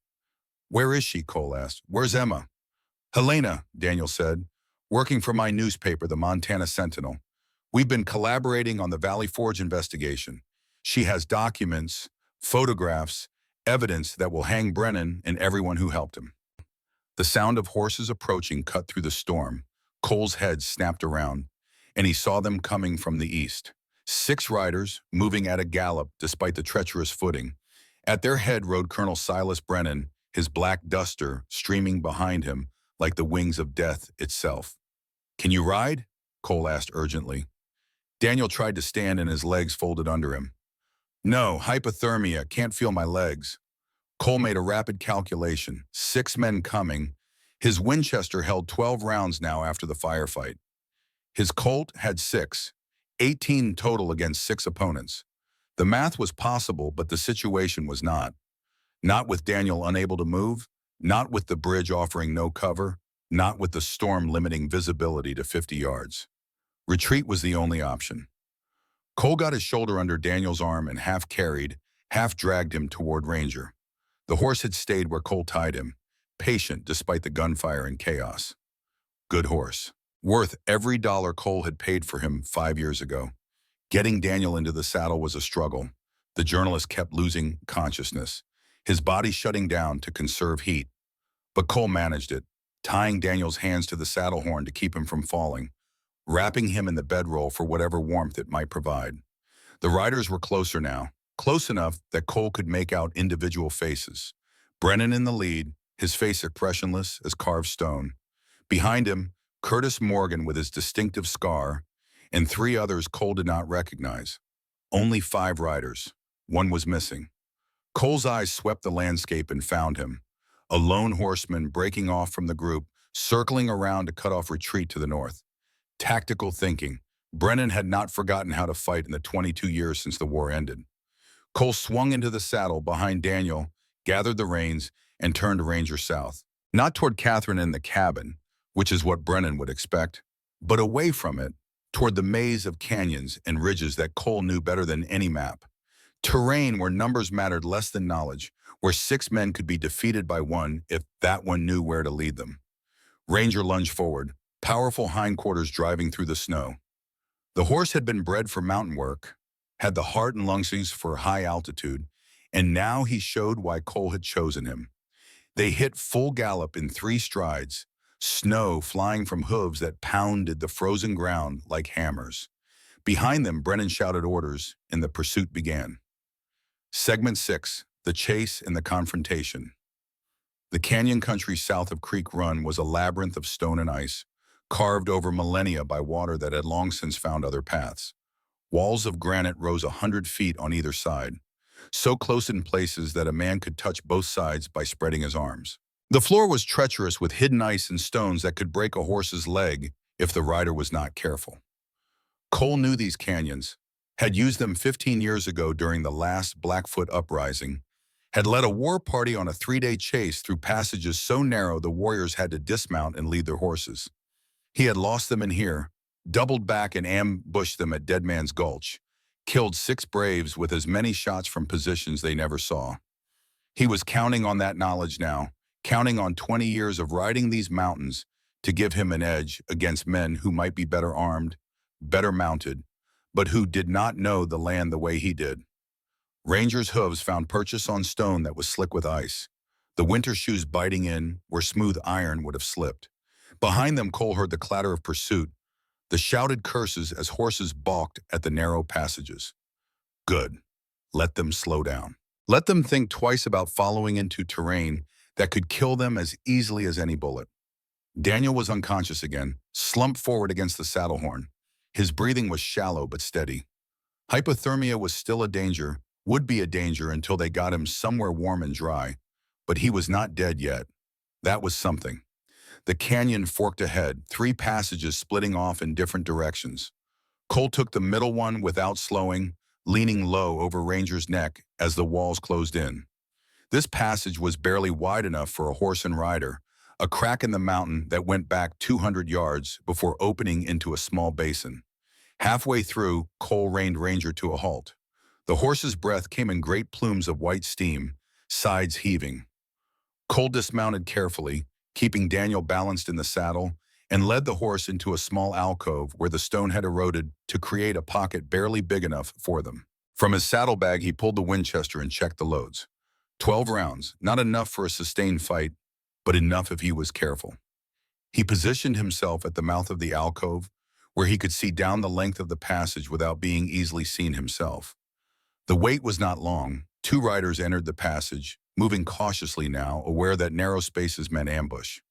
"Where is she?" Cole asked. "Where's Emma?" "Helena," Daniel said, "working for my newspaper, the Montana Sentinel. We've been collaborating on the Valley Forge investigation. She has documents, photographs, evidence that will hang Brennan and everyone who helped him." The sound of horses approaching cut through the storm. Cole's head snapped around, and he saw them coming from the east. 6 riders, moving at a gallop despite the treacherous footing. At their head rode Colonel Silas Brennan, his black duster streaming behind him like the wings of death itself. "Can you ride?" Cole asked urgently. Daniel tried to stand and his legs folded under him. "No, hypothermia, can't feel my legs." Cole made a rapid calculation. 6 men coming. His Winchester held 12 rounds now after the firefight. His Colt had 6, 18 total against 6 opponents. The math was possible, but the situation was not. Not with Daniel unable to move, not with the bridge offering no cover, not with the storm limiting visibility to 50 yards. Retreat was the only option. Cole got his shoulder under Daniel's arm and half carried, half dragged him toward Ranger. The horse had stayed where Cole tied him, patient despite the gunfire and chaos. Good horse. Worth every dollar Cole had paid for him 5 years ago. Getting Daniel into the saddle was a struggle. The journalist kept losing consciousness, his body shutting down to conserve heat. But Cole managed it, tying Daniel's hands to the saddle horn to keep him from falling, wrapping him in the bedroll for whatever warmth it might provide. The riders were closer now, close enough that Cole could make out individual faces. Brennan in the lead, his face expressionless as carved stone. Behind him, Curtis Morgan with his distinctive scar, and 3 others Cole did not recognize. Only 5 riders. One was missing. Cole's eyes swept the landscape and found him, a lone horseman breaking off from the group, circling around to cut off retreat to the north. Tactical thinking. Brennan had not forgotten how to fight in the 22 years since the war ended. Cole swung into the saddle behind Daniel, gathered the reins, and turned to Ranger south. Not toward Catherine in the cabin, which is what Brennan would expect, but away from it, toward the maze of canyons and ridges that Cole knew better than any map. Terrain where numbers mattered less than knowledge, where 6 men could be defeated by one if that one knew where to lead them. Ranger lunged forward, powerful hindquarters driving through the snow. The horse had been bred for mountain work, had the heart and lungings for high altitude, and now he showed why Cole had chosen him. They hit full gallop in 3 strides, snow flying from hooves that pounded the frozen ground like hammers. Behind them, Brennan shouted orders, and the pursuit began. Segment 6, The Chase and the Confrontation. The canyon country south of Creek Run was a labyrinth of stone and ice, carved over millennia by water that had long since found other paths. Walls of granite rose 100 feet on either side, so close in places that a man could touch both sides by spreading his arms. The floor was treacherous with hidden ice and stones that could break a horse's leg if the rider was not careful. Cole knew these canyons, had used them 15 years ago during the last Blackfoot uprising, had led a war party on a 3-day chase through passages so narrow the warriors had to dismount and lead their horses. He had lost them in here, doubled back and ambushed them at Dead Man's Gulch, killed 6 braves with as many shots from positions they never saw. He was counting on that knowledge now, counting on 20 years of riding these mountains to give him an edge against men who might be better armed, better mounted, but who did not know the land the way he did. Ranger's hooves found purchase on stone that was slick with ice, the winter shoes biting in where smooth iron would have slipped. Behind them, Cole heard the clatter of pursuit, the shouted curses as horses balked at the narrow passages. Good. Let them slow down. Let them think twice about following into terrain that could kill them as easily as any bullet. Daniel was unconscious again, slumped forward against the saddle horn. His breathing was shallow but steady. Hypothermia was still a danger, would be a danger until they got him somewhere warm and dry, but he was not dead yet. That was something. The canyon forked ahead, 3 passages splitting off in different directions. Cole took the middle one without slowing, leaning low over Ranger's neck as the walls closed in. This passage was barely wide enough for a horse and rider, a crack in the mountain that went back 200 yards before opening into a small basin. Halfway through, Cole reined Ranger to a halt. The horse's breath came in great plumes of white steam, sides heaving. Cole dismounted carefully, keeping Daniel balanced in the saddle, and led the horse into a small alcove where the stone had eroded to create a pocket barely big enough for them. From his saddlebag, he pulled the Winchester and checked the loads. 12 rounds, not enough for a sustained fight, but enough if he was careful. He positioned himself at the mouth of the alcove, where he could see down the length of the passage without being easily seen himself. The wait was not long. 2 riders entered the passage, moving cautiously now, aware that narrow spaces meant ambush.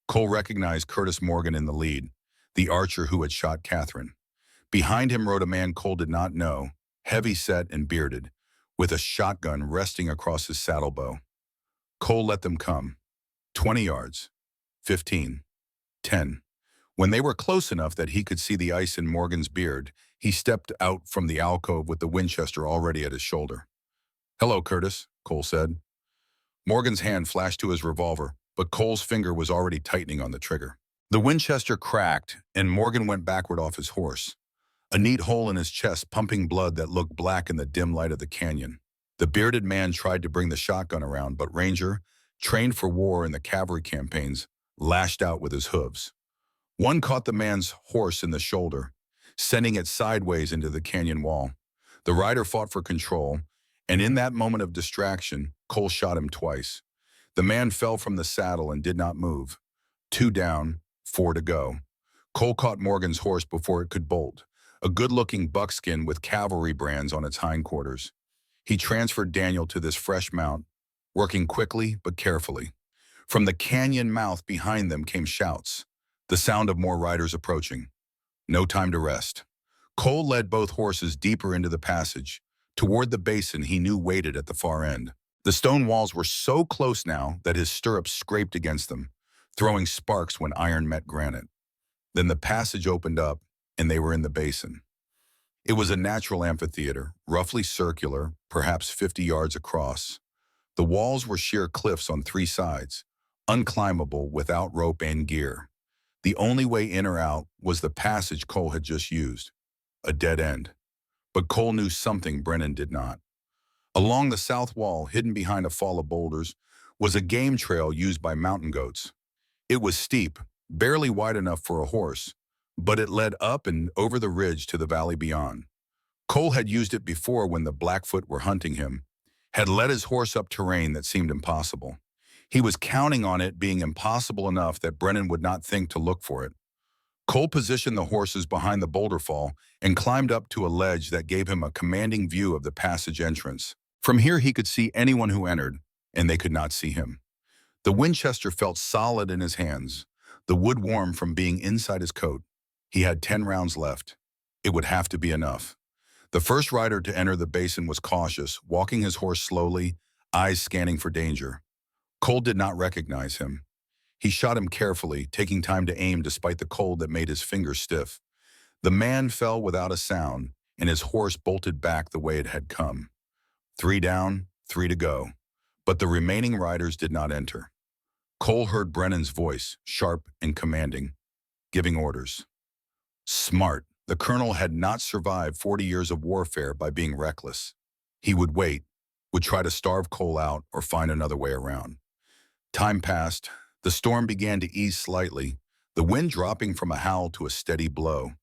Cole recognized Curtis Morgan in the lead, the archer who had shot Catherine. Behind him rode a man Cole did not know, heavy-set and bearded, with a shotgun resting across his saddle bow. Cole let them come. 20 yards. 15. 10. When they were close enough that he could see the ice in Morgan's beard, he stepped out from the alcove with the Winchester already at his shoulder. "Hello, Curtis," Cole said. Morgan's hand flashed to his revolver, but Cole's finger was already tightening on the trigger. The Winchester cracked, and Morgan went backward off his horse, a neat hole in his chest pumping blood that looked black in the dim light of the canyon. The bearded man tried to bring the shotgun around, but Ranger, trained for war in the cavalry campaigns, lashed out with his hooves. One caught the man's horse in the shoulder, sending it sideways into the canyon wall. The rider fought for control, and in that moment of distraction, Cole shot him twice. The man fell from the saddle and did not move. 2 down, 4 to go. Cole caught Morgan's horse before it could bolt, a good-looking buckskin with cavalry brands on its hindquarters. He transferred Daniel to this fresh mount, working quickly but carefully. From the canyon mouth behind them came shouts, the sound of more riders approaching. No time to rest. Cole led both horses deeper into the passage, toward the basin he knew waited at the far end. The stone walls were so close now that his stirrups scraped against them, throwing sparks when iron met granite. Then the passage opened up, and they were in the basin. It was a natural amphitheater, roughly circular, perhaps 50 yards across. The walls were sheer cliffs on 3 sides, unclimbable without rope and gear. The only way in or out was the passage Cole had just used, a dead end. But Cole knew something Brennan did not. Along the south wall, hidden behind a fall of boulders, was a game trail used by mountain goats. It was steep, barely wide enough for a horse, but it led up and over the ridge to the valley beyond. Cole had used it before when the Blackfoot were hunting him, had led his horse up terrain that seemed impossible. He was counting on it being impossible enough that Brennan would not think to look for it. Cole positioned the horses behind the boulder fall and climbed up to a ledge that gave him a commanding view of the passage entrance. From here he could see anyone who entered, and they could not see him. The Winchester felt solid in his hands, the wood warm from being inside his coat. He had 10 rounds left. It would have to be enough. The first rider to enter the basin was cautious, walking his horse slowly, eyes scanning for danger. Cole did not recognize him. He shot him carefully, taking time to aim despite the cold that made his fingers stiff. The man fell without a sound, and his horse bolted back the way it had come. 3 down, 3 to go. But the remaining riders did not enter. Cole heard Brennan's voice, sharp and commanding, giving orders. Smart. The colonel had not survived 40 years of warfare by being reckless. He would wait, would try to starve Cole out or find another way around. Time passed. The storm began to ease slightly, the wind dropping from a howl to a steady blow.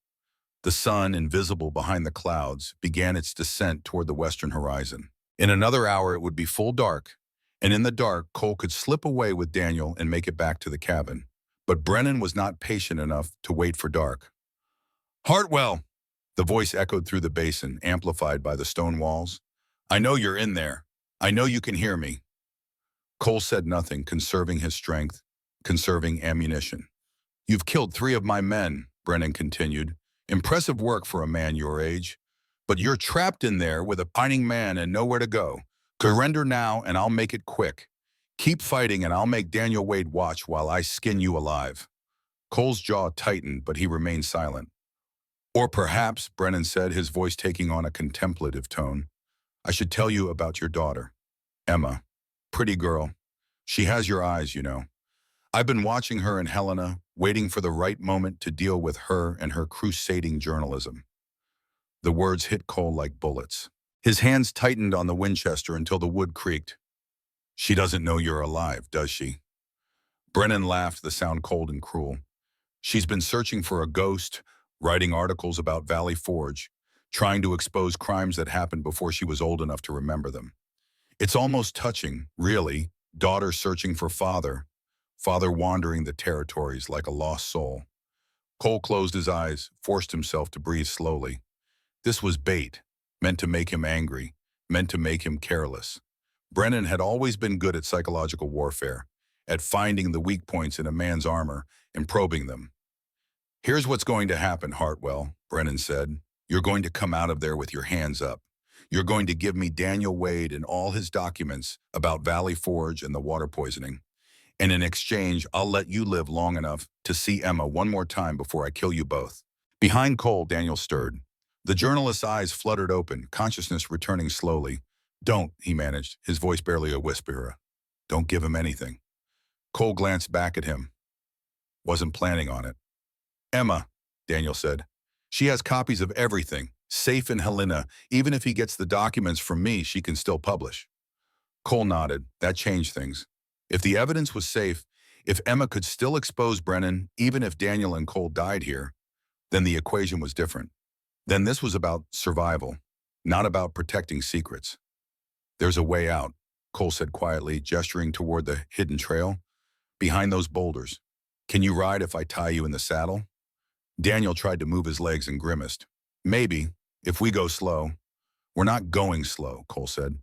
The sun, invisible behind the clouds, began its descent toward the western horizon. In another hour it would be full dark, and in the dark Cole could slip away with Daniel and make it back to the cabin. But Brennan was not patient enough to wait for dark. "Hartwell!" The voice echoed through the basin, amplified by the stone walls. "I know you're in there. I know you can hear me." Cole said nothing, conserving his strength, conserving ammunition. "You've killed 3 of my men," Brennan continued. "Impressive work for a man your age. But you're trapped in there with a pining man and nowhere to go. Surrender now and I'll make it quick. Keep fighting and I'll make Daniel Wade watch while I skin you alive." Cole's jaw tightened, but he remained silent. Or perhaps, Brennan said, his voice taking on a contemplative tone, I should tell you about your daughter, Emma. Pretty girl. She has your eyes, you know. I've been watching her and Helena, waiting for the right moment to deal with her and her crusading journalism. The words hit Cole like bullets. His hands tightened on the Winchester until the wood creaked. She doesn't know you're alive, does she? Brennan laughed, the sound cold and cruel. She's been searching for a ghost, writing articles about Valley Forge, trying to expose crimes that happened before she was old enough to remember them. It's almost touching, really, daughter searching for father, father wandering the territories like a lost soul. Cole closed his eyes, forced himself to breathe slowly. This was bait, meant to make him angry, meant to make him careless. Brennan had always been good at psychological warfare, at finding the weak points in a man's armor and probing them. Here's what's going to happen, Hartwell, Brennan said. You're going to come out of there with your hands up. You're going to give me Daniel Wade and all his documents about Valley Forge and the water poisoning. And in exchange, I'll let you live long enough to see Emma one more time before I kill you both. Behind Cole, Daniel stirred. The journalist's eyes fluttered open, consciousness returning slowly. Don't, he managed, his voice barely a whisper. Don't give him anything. Cole glanced back at him. Wasn't planning on it. Emma, Daniel said. She has copies of everything, safe in Helena. Even if he gets the documents from me, she can still publish. Cole nodded. That changed things. If the evidence was safe, if Emma could still expose Brennan, even if Daniel and Cole died here, then the equation was different. Then this was about survival, not about protecting secrets. There's a way out, Cole said quietly, gesturing toward the hidden trail. Behind those boulders. Can you ride if I tie you in the saddle? Daniel tried to move his legs and grimaced. Maybe, if we go slow. We're not going slow, Cole said.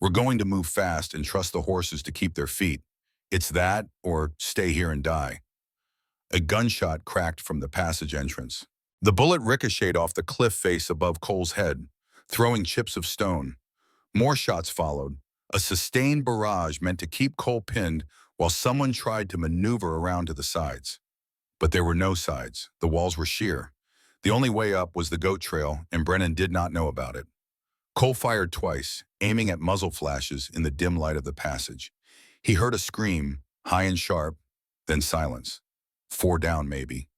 We're going to move fast and trust the horses to keep their feet. It's that, or stay here and die. A gunshot cracked from the passage entrance. The bullet ricocheted off the cliff face above Cole's head, throwing chips of stone. More shots followed, a sustained barrage meant to keep Cole pinned while someone tried to maneuver around to the sides. But there were no sides. The walls were sheer. The only way up was the goat trail, and Brennan did not know about it. Cole fired twice, aiming at muzzle flashes in the dim light of the passage. He heard a scream, high and sharp, then silence. 4 down, maybe.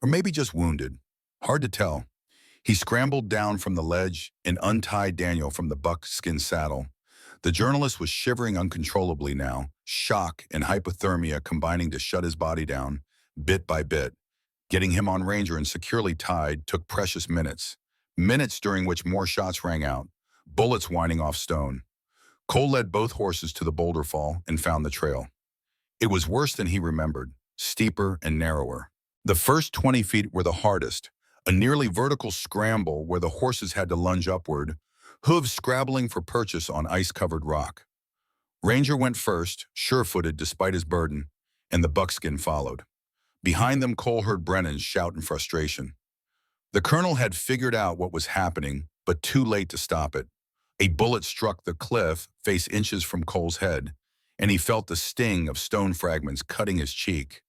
Or maybe just wounded. Hard to tell. He scrambled down from the ledge and untied Daniel from the buckskin saddle. The journalist was shivering uncontrollably now, shock and hypothermia combining to shut his body down, bit by bit. Getting him on Ranger and securely tied took precious minutes. Minutes during which more shots rang out, bullets whining off stone. Cole led both horses to the boulder fall and found the trail. It was worse than he remembered, steeper and narrower. The first 20 feet were the hardest, a nearly vertical scramble where the horses had to lunge upward, hooves scrabbling for purchase on ice-covered rock. Ranger went first, sure-footed despite his burden, and the buckskin followed. Behind them, Cole heard Brennan shout in frustration. The colonel had figured out what was happening, but too late to stop it. A bullet struck the cliff, face inches from Cole's head, and he felt the sting of stone fragments cutting his cheek.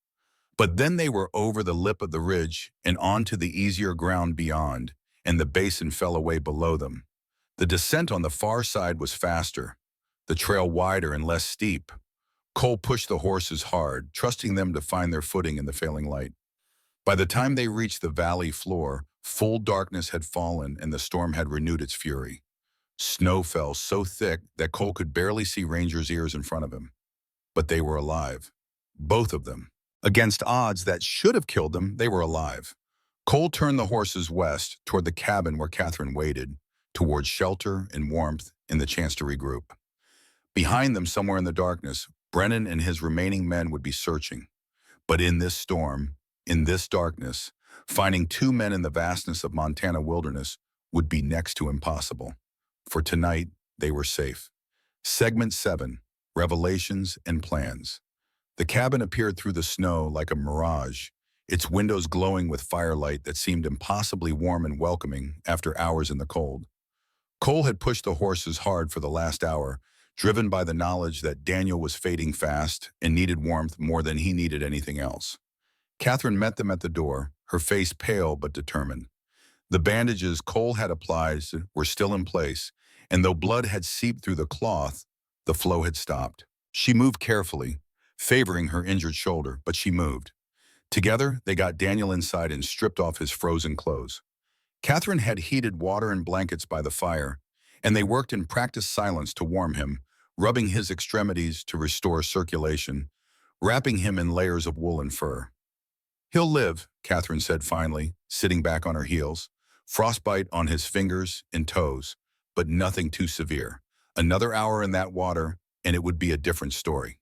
But then they were over the lip of the ridge and onto the easier ground beyond, and the basin fell away below them. The descent on the far side was faster, the trail wider and less steep. Cole pushed the horses hard, trusting them to find their footing in the failing light. By the time they reached the valley floor, full darkness had fallen and the storm had renewed its fury. Snow fell so thick that Cole could barely see Ranger's ears in front of him. But they were alive. Both of them. Against odds that should have killed them, they were alive. Cole turned the horses west, toward the cabin where Catherine waited, towards shelter and warmth and the chance to regroup. Behind them, somewhere in the darkness, Brennan and his remaining men would be searching. But in this storm, in this darkness, finding 2 men in the vastness of Montana wilderness would be next to impossible. For tonight, they were safe. Segment 7, Revelations and Plans. The cabin appeared through the snow like a mirage, its windows glowing with firelight that seemed impossibly warm and welcoming after hours in the cold. Cole had pushed the horses hard for the last hour, driven by the knowledge that Daniel was fading fast and needed warmth more than he needed anything else. Catherine met them at the door, her face pale but determined. The bandages Cole had applied were still in place, and though blood had seeped through the cloth, the flow had stopped. She moved carefully, favoring her injured shoulder, but she moved. Together, they got Daniel inside and stripped off his frozen clothes. Catherine had heated water and blankets by the fire, and they worked in practiced silence to warm him, rubbing his extremities to restore circulation, wrapping him in layers of wool and fur. "He'll live," Catherine said finally, sitting back on her heels. Frostbite on his fingers and toes, but nothing too severe. Another hour in that water, and it would be a different story.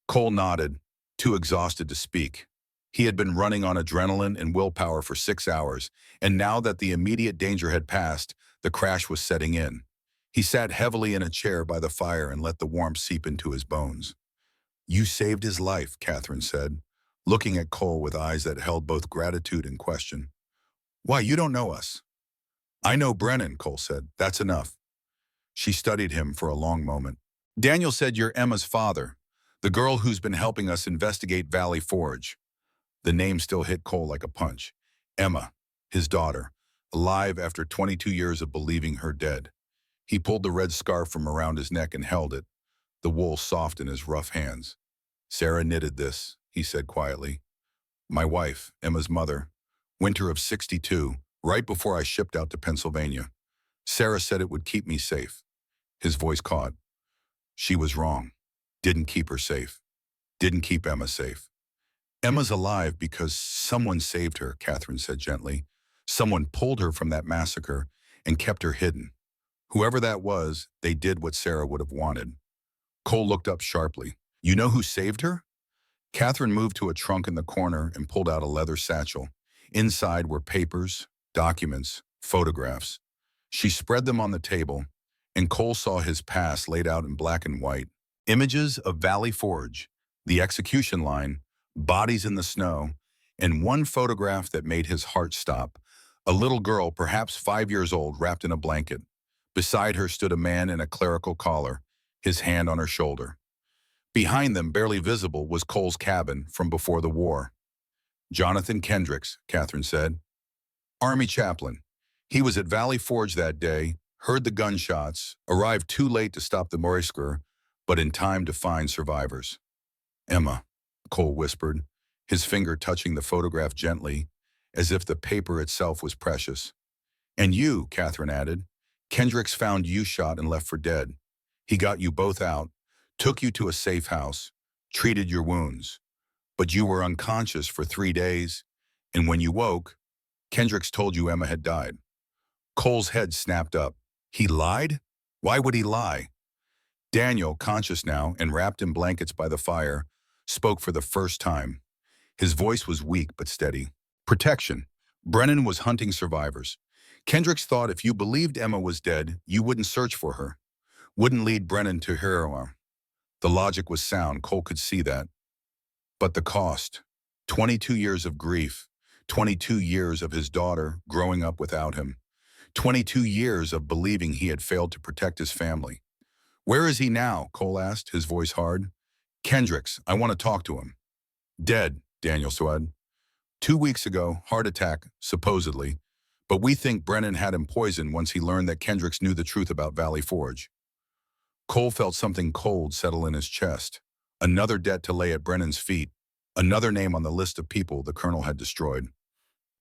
Cole nodded, too exhausted to speak. He had been running on adrenaline and willpower for 6 hours, and now that the immediate danger had passed, the crash was setting in. He sat heavily in a chair by the fire and let the warmth seep into his bones. "You saved his life," Catherine said, looking at Cole with eyes that held both gratitude and question. "Why, you don't know us." "I know Brennan," Cole said. "That's enough." She studied him for a long moment. "Daniel said you're Emma's father, the girl who's been helping us investigate Valley Forge." The name still hit Cole like a punch. Emma, his daughter, alive after 22 years of believing her dead. He pulled the red scarf from around his neck and held it, the wool soft in his rough hands. "Sarah knitted this," he said quietly. "My wife, Emma's mother, winter of '62, right before I shipped out to Pennsylvania. Sarah said it would keep me safe." His voice caught. She was wrong. Didn't keep her safe. Didn't keep Emma safe. "Emma's alive because someone saved her," Catherine said gently. "Someone pulled her from that massacre and kept her hidden. Whoever that was, they did what Sarah would have wanted." Cole looked up sharply. "You know who saved her?" Catherine moved to a trunk in the corner and pulled out a leather satchel. Inside were papers, documents, photographs. She spread them on the table, and Cole saw his past laid out in black and white. Images of Valley Forge, the execution line, bodies in the snow, and one photograph that made his heart stop. A little girl, perhaps 5 years old, wrapped in a blanket. Beside her stood a man in a clerical collar, his hand on her shoulder. Behind them, barely visible, was Cole's cabin from before the war. "Jonathan Kendricks," Catherine said. "Army chaplain. He was at Valley Forge that day, heard the gunshots, arrived too late to stop the Morisqueur, but in time to find survivors." "Emma," Cole whispered, his finger touching the photograph gently, as if the paper itself was precious. "And you," Catherine added. "Kendricks found you shot and left for dead. He got you both out, took you to a safe house, treated your wounds. But you were unconscious for 3 days, and when you woke, Kendricks told you Emma had died." Cole's head snapped up. He lied? Why would he lie? Daniel, conscious now and wrapped in blankets by the fire, spoke for the first time. His voice was weak but steady. "Protection. Brennan was hunting survivors. Kendricks thought if you believed Emma was dead, you wouldn't search for her, wouldn't lead Brennan to her." The logic was sound, Cole could see that. But the cost. 22 years of grief. 22 years of his daughter growing up without him. 22 years of believing he had failed to protect his family. "Where is he now?" Cole asked, his voice hard. "Kendricks, I want to talk to him." "Dead," Daniel said. 2 weeks ago, heart attack, supposedly. But we think Brennan had him poisoned once he learned that Kendricks knew the truth about Valley Forge." Cole felt something cold settle in his chest. Another debt to lay at Brennan's feet. Another name on the list of people the colonel had destroyed.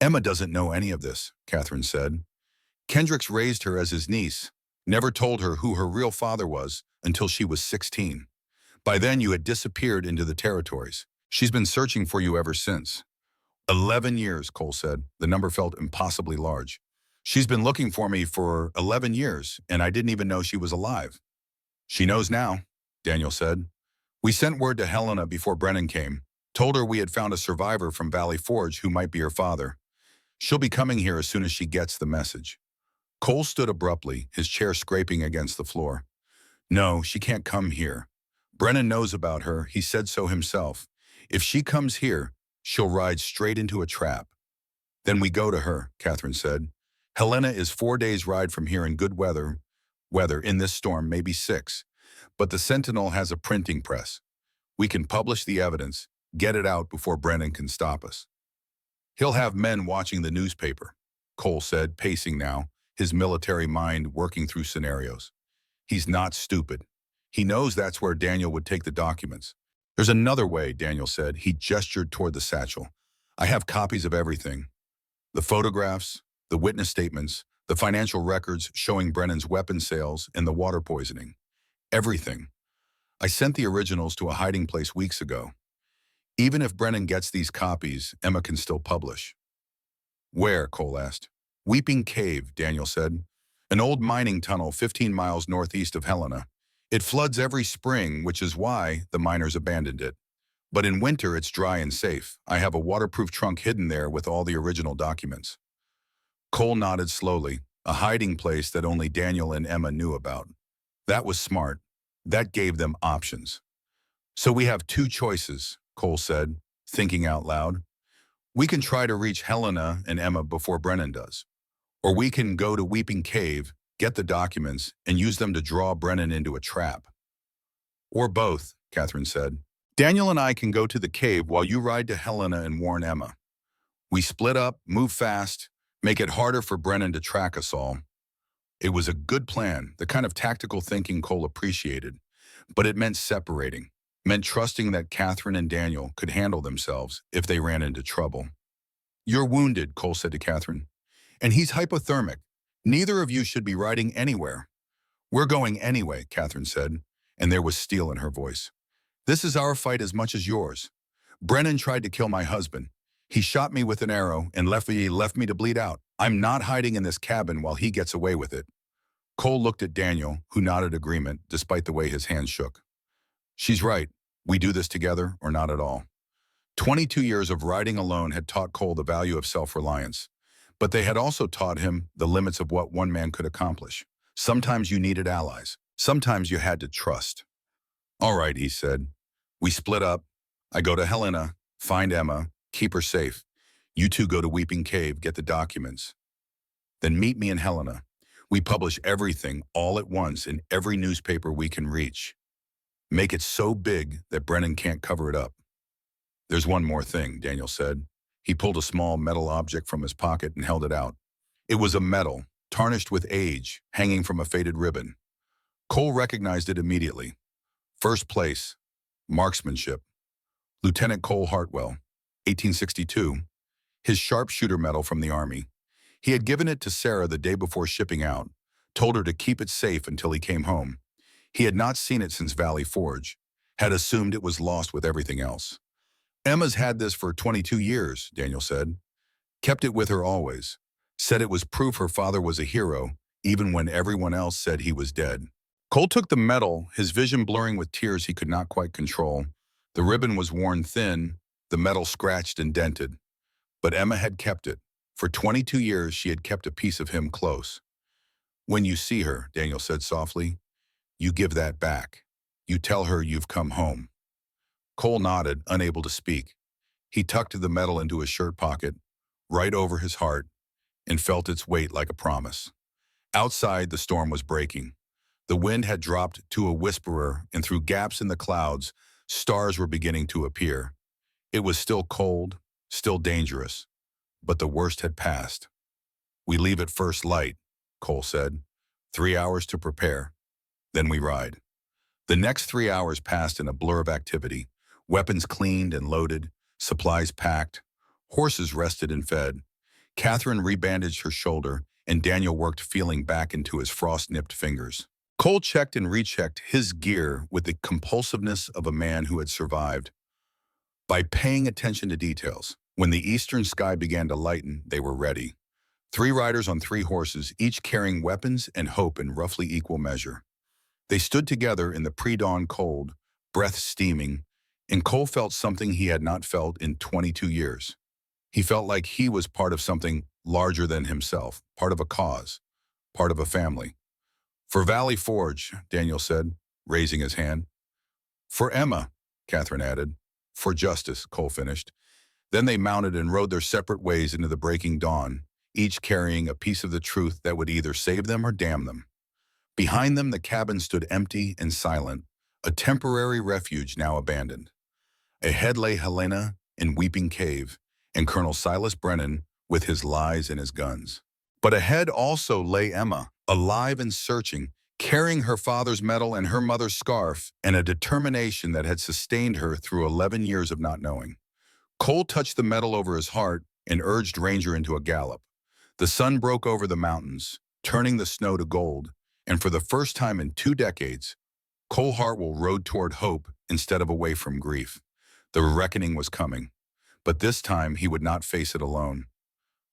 "Emma doesn't know any of this," Catherine said. "Kendricks raised her as his niece, never told her who her real father was until she was 16. By then you had disappeared into the territories. She's been searching for you ever since." 11 years, Cole said. The number felt impossibly large. "She's been looking for me for 11 years, and I didn't even know she was alive." "She knows now," Daniel said. "We sent word to Helena before Brennan came, told her we had found a survivor from Valley Forge who might be her father. She'll be coming here as soon as she gets the message." Cole stood abruptly, his chair scraping against the floor. "No, she can't come here. Brennan knows about her, he said so himself. If she comes here, she'll ride straight into a trap." "Then we go to her," Catherine said. "Helena is 4 days' ride from here in good weather. Weather in this storm, maybe 6. But the Sentinel has a printing press. We can publish the evidence, get it out before Brennan can stop us." He'll have men watching the newspaper, Cole said, pacing now, his military mind working through scenarios. He's not stupid. He knows that's where Daniel would take the documents. There's another way, Daniel said. He gestured toward the satchel. I have copies of everything. The photographs, the witness statements, the financial records showing Brennan's weapon sales and the water poisoning. Everything. I sent the originals to a hiding place weeks ago. Even if Brennan gets these copies, Emma can still publish. Where? Cole asked. Weeping Cave, Daniel said. An old mining tunnel 15 miles northeast of Helena. It floods every spring, which is why the miners abandoned it. But in winter, it's dry and safe. I have a waterproof trunk hidden there with all the original documents. Cole nodded slowly, a hiding place that only Daniel and Emma knew about. That was smart. That gave them options. So we have two choices, Cole said, thinking out loud. We can try to reach Helena and Emma before Brennan does. Or we can go to Weeping Cave, get the documents, and use them to draw Brennan into a trap. Or both, Catherine said. Daniel and I can go to the cave while you ride to Helena and warn Emma. We split up, move fast, make it harder for Brennan to track us all. It was a good plan, the kind of tactical thinking Cole appreciated, but it meant separating, meant trusting that Catherine and Daniel could handle themselves if they ran into trouble. You're wounded, Cole said to Catherine, and he's hypothermic. Neither of you should be riding anywhere. We're going anyway, Catherine said, and there was steel in her voice. This is our fight as much as yours. Brennan tried to kill my husband. He shot me with an arrow and left me to bleed out. I'm not hiding in this cabin while he gets away with it. Cole looked at Daniel, who nodded agreement despite the way his hands shook. She's right. We do this together or not at all. 22 years of riding alone had taught Cole the value of self-reliance, but they had also taught him the limits of what one man could accomplish. Sometimes you needed allies. Sometimes you had to trust. All right, he said. We split up. I go to Helena, find Emma, keep her safe. You two go to Weeping Cave, get the documents. Then meet me in Helena. We publish everything all at once in every newspaper we can reach. Make it so big that Brennan can't cover it up. There's one more thing, Daniel said. He pulled a small metal object from his pocket and held it out. It was a medal, tarnished with age, hanging from a faded ribbon. Cole recognized it immediately. First place, marksmanship. Lieutenant Cole Hartwell, 1862. His sharpshooter medal from the Army. He had given it to Sarah the day before shipping out, told her to keep it safe until he came home. He had not seen it since Valley Forge, had assumed it was lost with everything else. Emma's had this for 22 years, Daniel said. Kept it with her always. Said it was proof her father was a hero, even when everyone else said he was dead. Cole took the medal, his vision blurring with tears he could not quite control. The ribbon was worn thin, the metal scratched and dented. But Emma had kept it. For 22 years, she had kept a piece of him close. When you see her, Daniel said softly, you give that back. You tell her you've come home. Cole nodded, unable to speak. He tucked the medal into his shirt pocket, right over his heart, and felt its weight like a promise. Outside, the storm was breaking. The wind had dropped to a whisperer, and through gaps in the clouds, stars were beginning to appear. It was still cold, still dangerous, but the worst had passed. We leave at first light, Cole said. 3 hours to prepare. Then we ride. The next 3 hours passed in a blur of activity. Weapons cleaned and loaded, supplies packed, horses rested and fed. Catherine rebandaged her shoulder, and Daniel worked feeling back into his frost-nipped fingers. Cole checked and rechecked his gear with the compulsiveness of a man who had survived. By paying attention to details, when the eastern sky began to lighten, they were ready. 3 riders on 3 horses, each carrying weapons and hope in roughly equal measure. They stood together in the pre-dawn cold, breath steaming, and Cole felt something he had not felt in 22 years. He felt like he was part of something larger than himself, part of a cause, part of a family. For Valley Forge, Daniel said, raising his hand. For Emma, Catherine added. For justice, Cole finished. Then they mounted and rode their separate ways into the breaking dawn, each carrying a piece of the truth that would either save them or damn them. Behind them, the cabin stood empty and silent, a temporary refuge now abandoned. Ahead lay Helena and Weeping Cave, and Colonel Silas Brennan with his lies and his guns. But ahead also lay Emma, alive and searching, carrying her father's medal and her mother's scarf, and a determination that had sustained her through 11 years of not knowing. Cole touched the medal over his heart and urged Ranger into a gallop. The sun broke over the mountains, turning the snow to gold, and for the first time in 2 decades, Cole Hartwell rode toward hope instead of away from grief. The reckoning was coming, but this time he would not face it alone.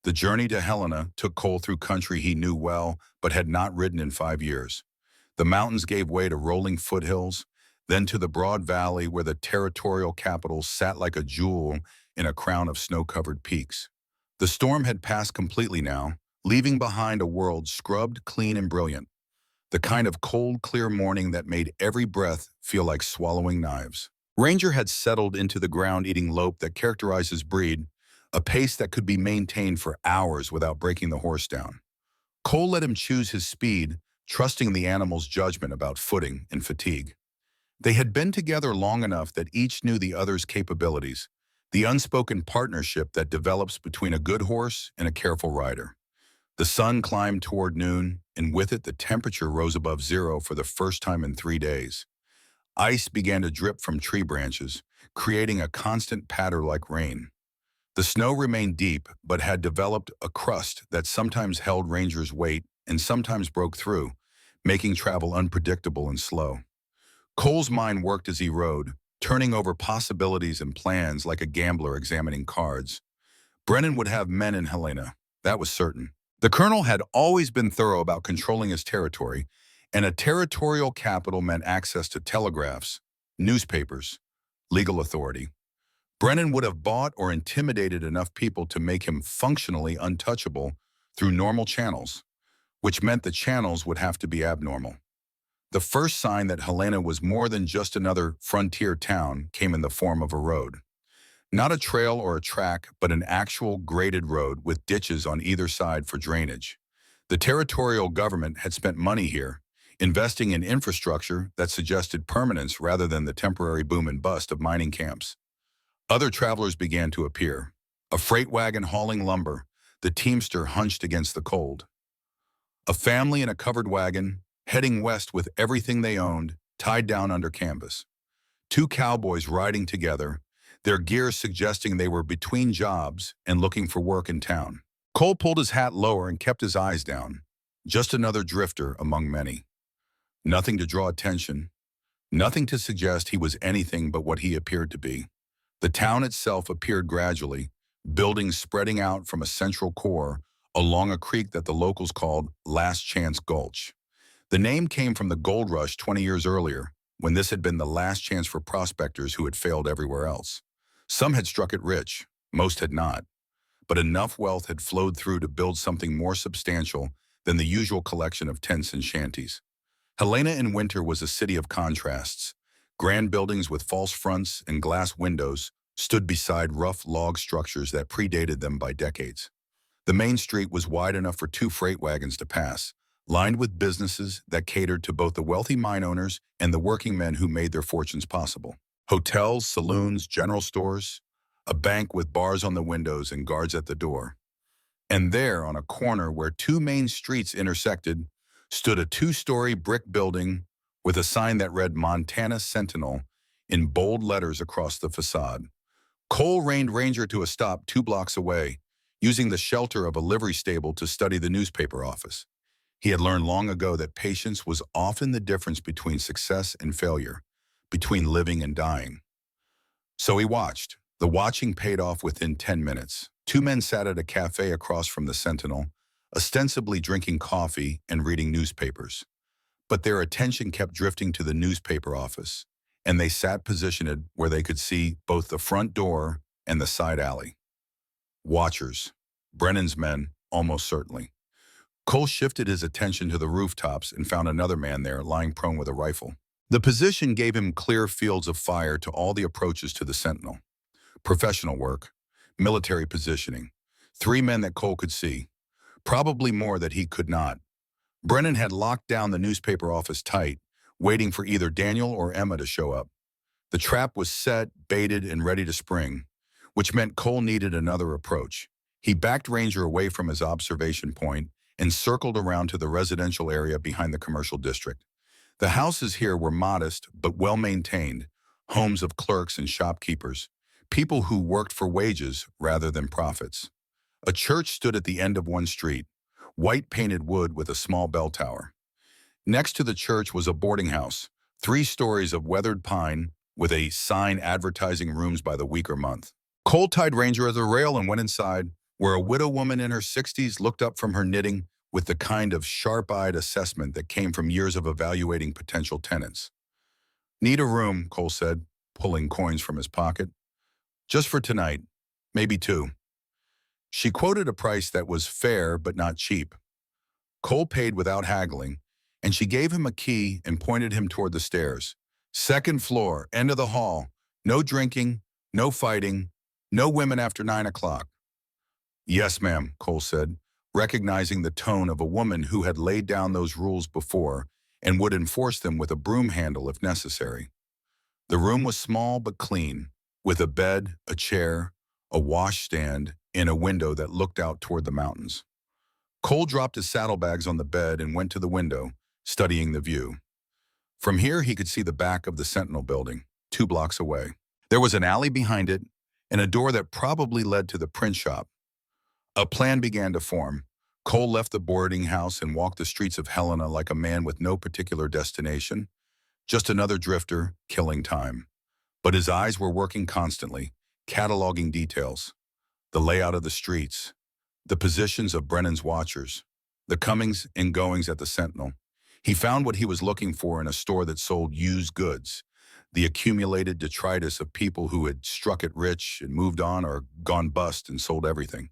The journey to Helena took Cole through country he knew well but had not ridden in 5 years. The mountains gave way to rolling foothills, then to the broad valley where the territorial capital sat like a jewel in a crown of snow-covered peaks. The storm had passed completely now, leaving behind a world scrubbed, clean, and brilliant. The kind of cold, clear morning that made every breath feel like swallowing knives. Ranger had settled into the ground-eating lope that characterized his breed, a pace that could be maintained for hours without breaking the horse down. Cole let him choose his speed, trusting the animal's judgment about footing and fatigue. They had been together long enough that each knew the other's capabilities, the unspoken partnership that develops between a good horse and a careful rider. The sun climbed toward noon, and with it the temperature rose above zero for the first time in 3 days. Ice began to drip from tree branches, creating a constant patter like rain. The snow remained deep, but had developed a crust that sometimes held Ranger's weight and sometimes broke through, making travel unpredictable and slow. Cole's mind worked as he rode, turning over possibilities and plans like a gambler examining cards. Brennan would have men in Helena, that was certain. The colonel had always been thorough about controlling his territory, and a territorial capital meant access to telegraphs, newspapers, legal authority. Brennan would have bought or intimidated enough people to make him functionally untouchable through normal channels, which meant the channels would have to be abnormal. The first sign that Helena was more than just another frontier town came in the form of a road. Not a trail or a track, but an actual graded road with ditches on either side for drainage. The territorial government had spent money here, investing in infrastructure that suggested permanence rather than the temporary boom and bust of mining camps. Other travelers began to appear. A freight wagon hauling lumber, the teamster hunched against the cold. A family in a covered wagon, heading west with everything they owned, tied down under canvas. Two cowboys riding together, their gear suggesting they were between jobs and looking for work in town. Cole pulled his hat lower and kept his eyes down. Just another drifter among many. Nothing to draw attention, nothing to suggest he was anything but what he appeared to be. The town itself appeared gradually, buildings spreading out from a central core along a creek that the locals called Last Chance Gulch. The name came from the gold rush 20 years earlier, when this had been the last chance for prospectors who had failed everywhere else. Some had struck it rich, most had not, but enough wealth had flowed through to build something more substantial than the usual collection of tents and shanties. Helena in winter was a city of contrasts. Grand buildings with false fronts and glass windows stood beside rough log structures that predated them by decades. The main street was wide enough for 2 freight wagons to pass, lined with businesses that catered to both the wealthy mine owners and the working men who made their fortunes possible. Hotels, saloons, general stores, a bank with bars on the windows and guards at the door. And there, on a corner where 2 main streets intersected, stood a 2-story brick building with a sign that read Montana Sentinel in bold letters across the facade. Cole reined Ranger to a stop 2 blocks away, using the shelter of a livery stable to study the newspaper office. He had learned long ago that patience was often the difference between success and failure, between living and dying. So he watched. The watching paid off within 10 minutes. 2 men sat at a cafe across from the Sentinel, ostensibly drinking coffee and reading newspapers. But their attention kept drifting to the newspaper office, and they sat positioned where they could see both the front door and the side alley. Watchers. Brennan's men, almost certainly. Cole shifted his attention to the rooftops and found another man there lying prone with a rifle. The position gave him clear fields of fire to all the approaches to the Sentinel. Professional work, military positioning, 3 men that Cole could see, probably more that he could not. Brennan had locked down the newspaper office tight, waiting for either Daniel or Emma to show up. The trap was set, baited, and ready to spring. which meant Cole needed another approach. He backed Ranger away from his observation point and circled around to the residential area behind the commercial district. The houses here were modest but well-maintained, homes of clerks and shopkeepers, people who worked for wages rather than profits. A church stood at the end of one street, white painted wood with a small bell tower. Next to the church was a boarding house, 3 stories of weathered pine with a sign advertising rooms by the week or month. Cole tied Ranger at the rail and went inside, where a widow woman in her 60s looked up from her knitting with the kind of sharp-eyed assessment that came from years of evaluating potential tenants. "Need a room," Cole said, pulling coins from his pocket. "Just for tonight, maybe 2. She quoted a price that was fair but not cheap. Cole paid without haggling, and she gave him a key and pointed him toward the stairs. "Second floor, end of the hall. No drinking, no fighting, no women after 9 o'clock. "Yes, ma'am," Cole said, recognizing the tone of a woman who had laid down those rules before and would enforce them with a broom handle if necessary. The room was small but clean, with a bed, a chair, a washstand, and a window that looked out toward the mountains. Cole dropped his saddlebags on the bed and went to the window, studying the view. From here, he could see the back of the Sentinel building, 2 blocks away. There was an alley behind it and a door that probably led to the print shop. A plan began to form. Cole left the boarding house and walked the streets of Helena like a man with no particular destination, just another drifter, killing time. But his eyes were working constantly, cataloging details. The layout of the streets, the positions of Brennan's watchers, the comings and goings at the Sentinel. He found what he was looking for in a store that sold used goods, the accumulated detritus of people who had struck it rich and moved on or gone bust and sold everything.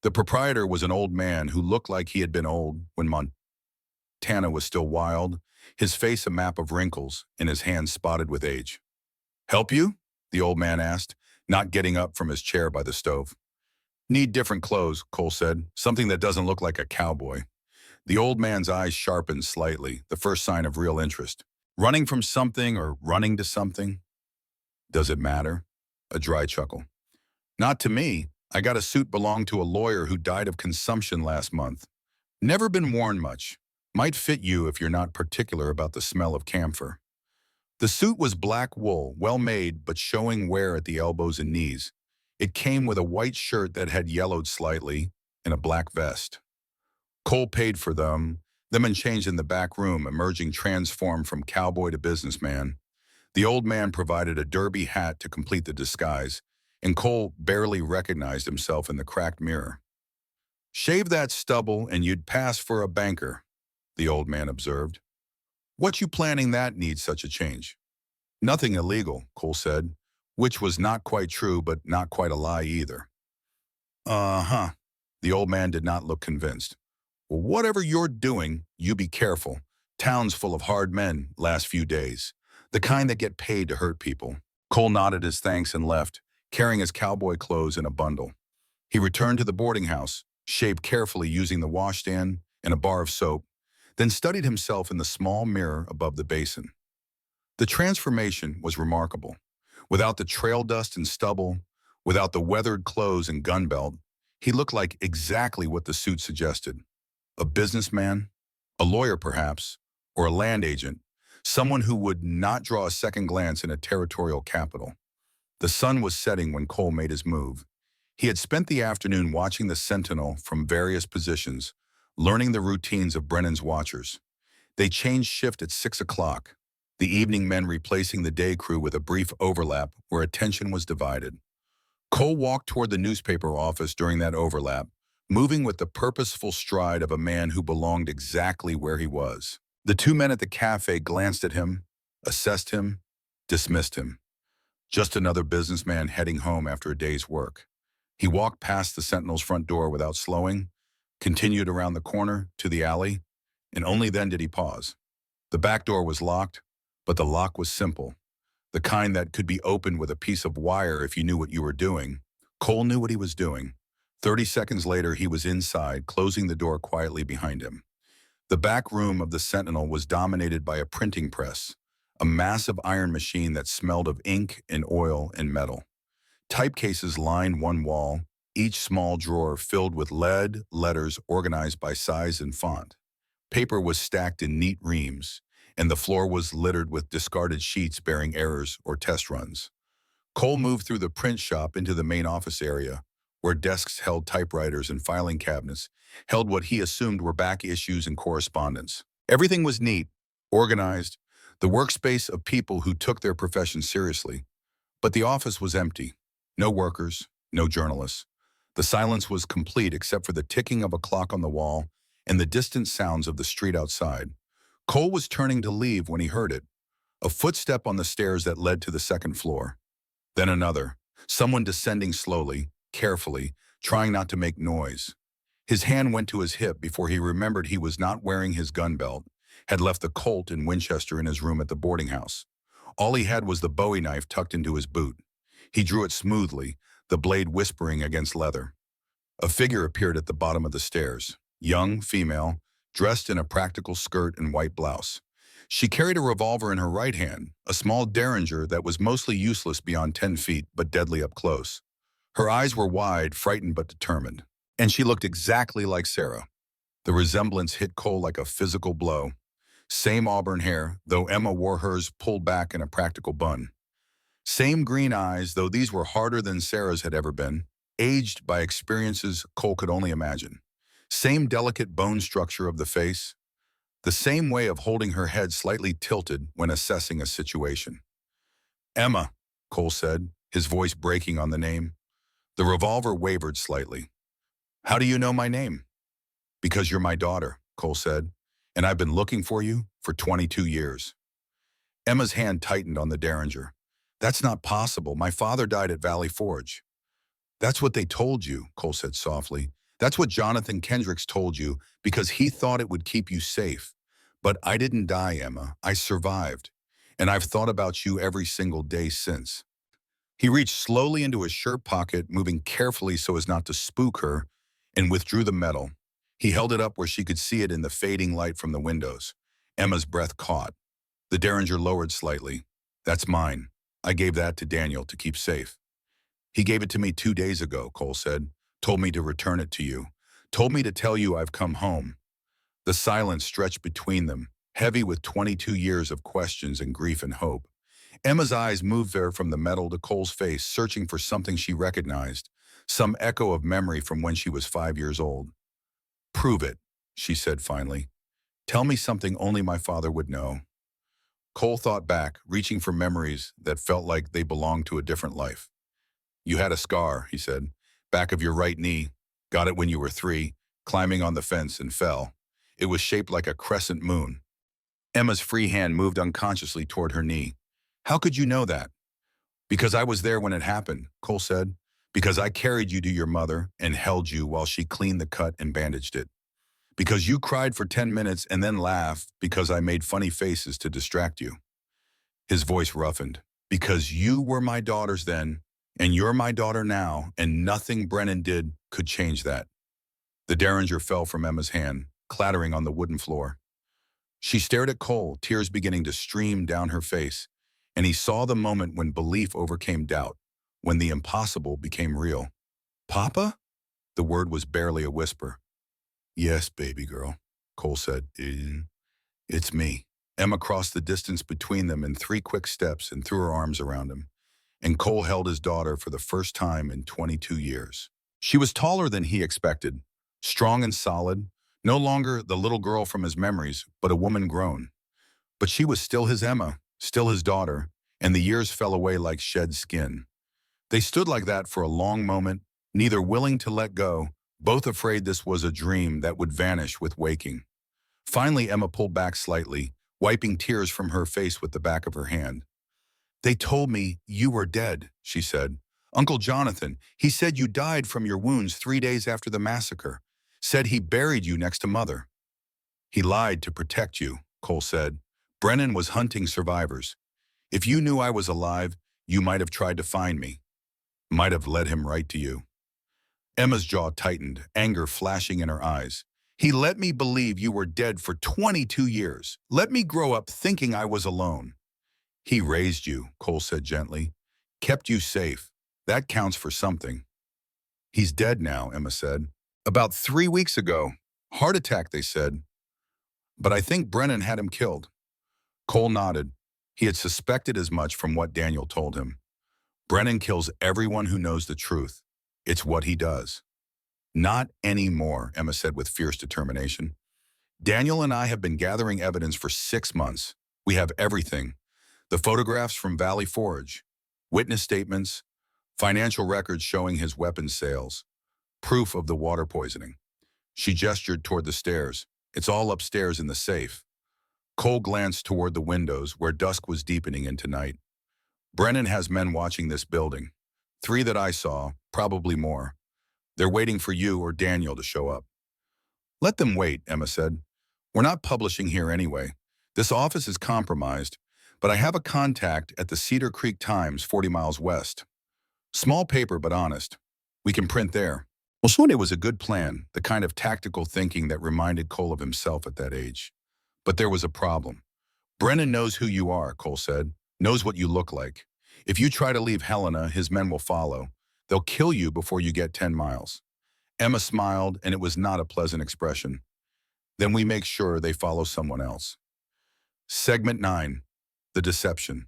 The proprietor was an old man who looked like he had been old when Montana was still wild, his face a map of wrinkles and his hands spotted with age. "Help you?" the old man asked, not getting up from his chair by the stove. "Need different clothes," Cole said, "something that doesn't look like a cowboy." The old man's eyes sharpened slightly, the first sign of real interest. "Running from something or running to something?" "Does it matter?" A dry chuckle. "Not to me. I got a suit belonged to a lawyer who died of consumption last month. Never been worn much. Might fit you if you're not particular about the smell of camphor." The suit was black wool, well made but showing wear at the elbows and knees. It came with a white shirt that had yellowed slightly and a black vest. Cole paid for them and changed in the back room, emerging transformed from cowboy to businessman. The old man provided a derby hat to complete the disguise, and Cole barely recognized himself in the cracked mirror. "Shave that stubble and you'd pass for a banker," the old man observed. "What you planning that needs such a change?" "Nothing illegal," Cole said, which was not quite true but not quite a lie either. "Uh-huh." The old man did not look convinced. "Well, whatever you're doing, you be careful. Town's full of hard men last few days, the kind that get paid to hurt people." Cole nodded his thanks and left, carrying his cowboy clothes in a bundle. He returned to the boarding house, shaved carefully using the washstand and a bar of soap, then studied himself in the small mirror above the basin. The transformation was remarkable. Without the trail dust and stubble, without the weathered clothes and gun belt, he looked like exactly what the suit suggested. A businessman, a lawyer perhaps, or a land agent, someone who would not draw a second glance in a territorial capital. The sun was setting when Cole made his move. He had spent the afternoon watching the Sentinel from various positions, learning the routines of Brennan's watchers. They changed shift at 6 o'clock, the evening men replacing the day crew with a brief overlap where attention was divided. Cole walked toward the newspaper office during that overlap, moving with the purposeful stride of a man who belonged exactly where he was. The 2 men at the cafe glanced at him, assessed him, dismissed him. Just another businessman heading home after a day's work. He walked past the Sentinel's front door without slowing, continued around the corner to the alley, and only then did he pause. The back door was locked, but the lock was simple, the kind that could be opened with a piece of wire if you knew what you were doing. Cole knew what he was doing. 30 seconds later, he was inside, closing the door quietly behind him. The back room of the Sentinel was dominated by a printing press, a massive iron machine that smelled of ink and oil and metal. Type cases lined one wall, each small drawer filled with lead letters organized by size and font. Paper was stacked in neat reams, and the floor was littered with discarded sheets bearing errors or test runs. Cole moved through the print shop into the main office area, where desks held typewriters and filing cabinets held what he assumed were back issues and correspondence. Everything was neat, organized, the workspace of people who took their profession seriously. But the office was empty. No workers, no journalists. The silence was complete except for the ticking of a clock on the wall and the distant sounds of the street outside. Cole was turning to leave when he heard it, a footstep on the stairs that led to the second floor. Then another, someone descending slowly, carefully, trying not to make noise. His hand went to his hip before he remembered he was not wearing his gun belt, had left the Colt and Winchester in his room at the boarding house. All he had was the Bowie knife tucked into his boot. He drew it smoothly, the blade whispering against leather. A figure appeared at the bottom of the stairs, young, female, dressed in a practical skirt and white blouse. She carried a revolver in her right hand, a small derringer that was mostly useless beyond 10 feet but deadly up close. Her eyes were wide, frightened but determined. And she looked exactly like Sarah. The resemblance hit Cole like a physical blow. Same auburn hair, though Emma wore hers pulled back in a practical bun. Same green eyes, though these were harder than Sarah's had ever been, aged by experiences Cole could only imagine. Same delicate bone structure of the face, the same way of holding her head slightly tilted when assessing a situation. Emma, Cole said, his voice breaking on the name. The revolver wavered slightly. How do you know my name? Because you're my daughter, Cole said, and I've been looking for you for 22 years. Emma's hand tightened on the derringer. That's not possible. My father died at Valley Forge. That's what they told you, Cole said softly. That's what Jonathan Kendricks told you because he thought it would keep you safe. But I didn't die, Emma. I survived. And I've thought about you every single day since. He reached slowly into his shirt pocket, moving carefully so as not to spook her, and withdrew the metal. He held it up where she could see it in the fading light from the windows. Emma's breath caught. The derringer lowered slightly. That's mine. I gave that to Daniel to keep safe. He gave it to me 2 days ago, Cole said. Told me to return it to you. Told me to tell you I've come home. The silence stretched between them, heavy with 22 years of questions and grief and hope. Emma's eyes moved there from the metal to Cole's face, searching for something she recognized, some echo of memory from when she was 5 years old. Prove it, she said finally. Tell me something only my father would know. Cole thought back, reaching for memories that felt like they belonged to a different life. You had a scar, he said, back of your right knee. Got it when you were 3, climbing on the fence and fell. It was shaped like a crescent moon. Emma's free hand moved unconsciously toward her knee. How could you know that? Because I was there when it happened, Cole said. Because I carried you to your mother and held you while she cleaned the cut and bandaged it. Because you cried for 10 minutes and then laughed because I made funny faces to distract you. His voice roughened. Because you were my daughters then, and you're my daughter now, and nothing Brennan did could change that. The derringer fell from Emma's hand, clattering on the wooden floor. She stared at Cole, tears beginning to stream down her face, and he saw the moment when belief overcame doubt, when the impossible became real. Papa? The word was barely a whisper. Yes, baby girl, Cole said. It's me. Emma crossed the distance between them in 3 quick steps and threw her arms around him, and Cole held his daughter for the first time in 22 years. She was taller than he expected, strong and solid, no longer the little girl from his memories, but a woman grown. But she was still his Emma, still his daughter, and the years fell away like shed skin. They stood like that for a long moment, neither willing to let go, both afraid this was a dream that would vanish with waking. Finally, Emma pulled back slightly, wiping tears from her face with the back of her hand. They told me you were dead, she said. Uncle Jonathan, he said you died from your wounds 3 days after the massacre. Said he buried you next to Mother. He lied to protect you, Cole said. Brennan was hunting survivors. If you knew I was alive, you might have tried to find me. Might have led him right to you. Emma's jaw tightened, anger flashing in her eyes. He let me believe you were dead for 22 years. Let me grow up thinking I was alone. He raised you, Cole said gently. Kept you safe. That counts for something. He's dead now, Emma said. About 3 weeks ago. Heart attack, they said. But I think Brennan had him killed. Cole nodded. He had suspected as much from what Daniel told him. Brennan kills everyone who knows the truth. It's what he does. Not anymore, Emma said with fierce determination. Daniel and I have been gathering evidence for 6 months. We have everything. The photographs from Valley Forge, witness statements, financial records showing his weapons sales, proof of the water poisoning. She gestured toward the stairs. It's all upstairs in the safe. Cole glanced toward the windows where dusk was deepening into night. Brennan has men watching this building. 3 that I saw, probably more. They're waiting for you or Daniel to show up. Let them wait, Emma said. We're not publishing here anyway. This office is compromised, but I have a contact at the Cedar Creek Times 40 miles west. Small paper, but honest. We can print there. Well, soon it was a good plan, the kind of tactical thinking that reminded Cole of himself at that age. But there was a problem. Brennan knows who you are, Cole said, knows what you look like. If you try to leave Helena, his men will follow. They'll kill you before you get 10 miles. Emma smiled, and it was not a pleasant expression. Then we make sure they follow someone else. Segment 9. The Deception.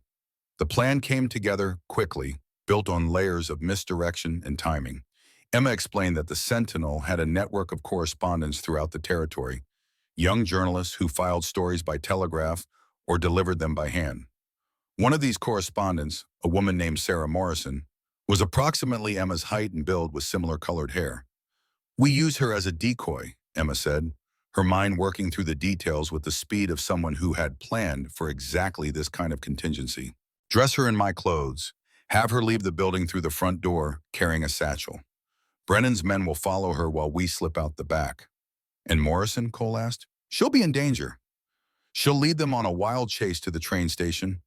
The plan came together quickly, built on layers of misdirection and timing. Emma explained that the Sentinel had a network of correspondents throughout the territory, young journalists who filed stories by telegraph or delivered them by hand. One of these correspondents, a woman named Sarah Morrison, was approximately Emma's height and build with similar colored hair. We use her as a decoy, Emma said, her mind working through the details with the speed of someone who had planned for exactly this kind of contingency. Dress her in my clothes. Have her leave the building through the front door, carrying a satchel. Brennan's men will follow her while we slip out the back. And Morrison, Cole asked? She'll be in danger. She'll lead them on a wild chase to the train station,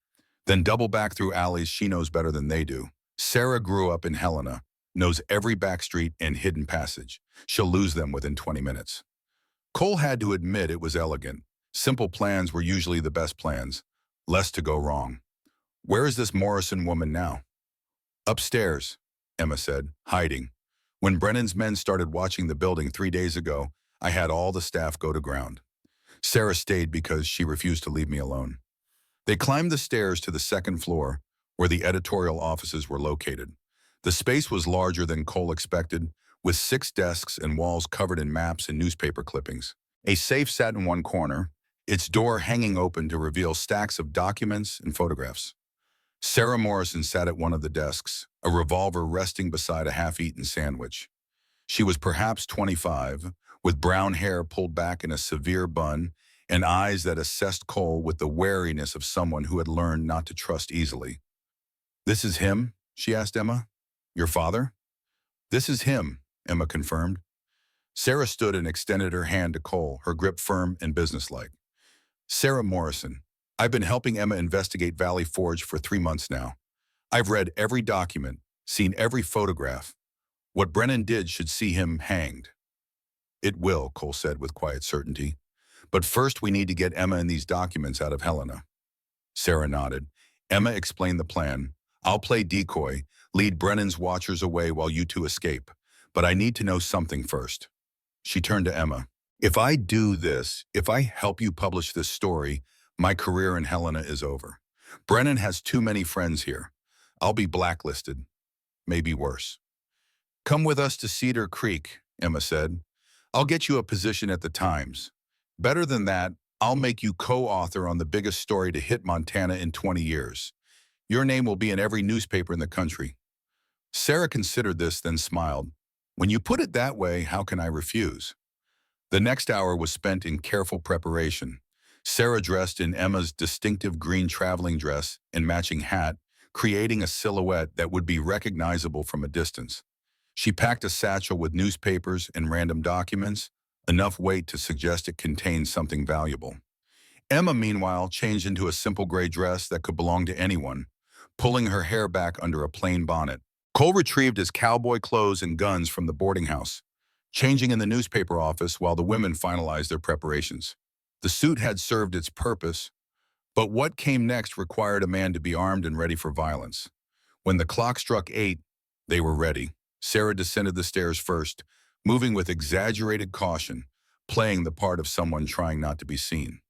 then double back through alleys she knows better than they do. Sarah grew up in Helena, knows every back street and hidden passage. She'll lose them within 20 minutes. Cole had to admit it was elegant. Simple plans were usually the best plans. Less to go wrong. Where is this Morrison woman now? Upstairs, Emma said, hiding. When Brennan's men started watching the building 3 days ago, I had all the staff go to ground. Sarah stayed because she refused to leave me alone. They climbed the stairs to the second floor, where the editorial offices were located. The space was larger than Cole expected, with 6 desks and walls covered in maps and newspaper clippings. A safe sat in one corner, its door hanging open to reveal stacks of documents and photographs. Sarah Morrison sat at one of the desks, a revolver resting beside a half-eaten sandwich. She was perhaps 25, with brown hair pulled back in a severe bun and eyes that assessed Cole with the wariness of someone who had learned not to trust easily. This is him? She asked Emma. Your father? This is him, Emma confirmed. Sarah stood and extended her hand to Cole, her grip firm and businesslike. Sarah Morrison. I've been helping Emma investigate Valley Forge for 3 months now. I've read every document, seen every photograph. What Brennan did should see him hanged. It will, Cole said with quiet certainty. But first we need to get Emma and these documents out of Helena. Sarah nodded. Emma explained the plan. I'll play decoy, lead Brennan's watchers away while you two escape. But I need to know something first. She turned to Emma. If I do this, if I help you publish this story, my career in Helena is over. Brennan has too many friends here. I'll be blacklisted. Maybe worse. Come with us to Cedar Creek, Emma said. I'll get you a position at the Times. Better than that, I'll make you co-author on the biggest story to hit Montana in 20 years. Your name will be in every newspaper in the country. Sarah considered this, then smiled. When you put it that way, how can I refuse? The next hour was spent in careful preparation. Sarah dressed in Emma's distinctive green traveling dress and matching hat, creating a silhouette that would be recognizable from a distance. She packed a satchel with newspapers and random documents, enough weight to suggest it contained something valuable. Emma, meanwhile, changed into a simple gray dress that could belong to anyone, pulling her hair back under a plain bonnet. Cole retrieved his cowboy clothes and guns from the boarding house, changing in the newspaper office while the women finalized their preparations. The suit had served its purpose, but what came next required a man to be armed and ready for violence. When the clock struck 8, They were ready. Sarah descended the stairs first, moving with exaggerated caution, playing the part of someone trying not to be seen.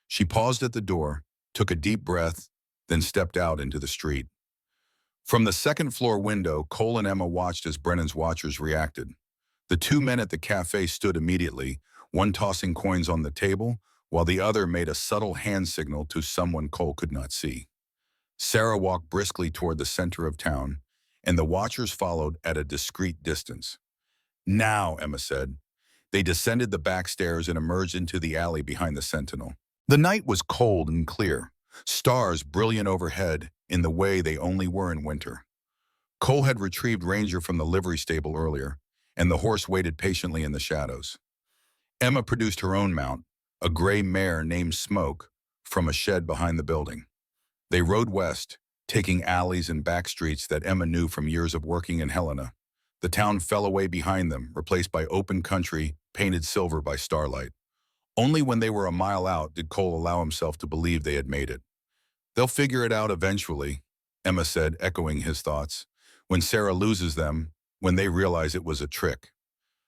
She paused at the door, took a deep breath, then stepped out into the street. From the second-floor window, Cole and Emma watched as Brennan's watchers reacted. The two men at the cafe stood immediately, one tossing coins on the table, while the other made a subtle hand signal to someone Cole could not see. Sarah walked briskly toward the center of town, and the watchers followed at a discreet distance. "Now," Emma said. They descended the back stairs and emerged into the alley behind the Sentinel. The night was cold and clear, stars brilliant overhead in the way they only were in winter. Cole had retrieved Ranger from the livery stable earlier, and the horse waited patiently in the shadows. Emma produced her own mount, a gray mare named Smoke, from a shed behind the building. They rode west, taking alleys and back streets that Emma knew from years of working in Helena. The town fell away behind them, replaced by open country, painted silver by starlight. Only when they were a mile out did Cole allow himself to believe they had made it. "They'll figure it out eventually," Emma said, echoing his thoughts. "When Sarah loses them, when they realize it was a trick.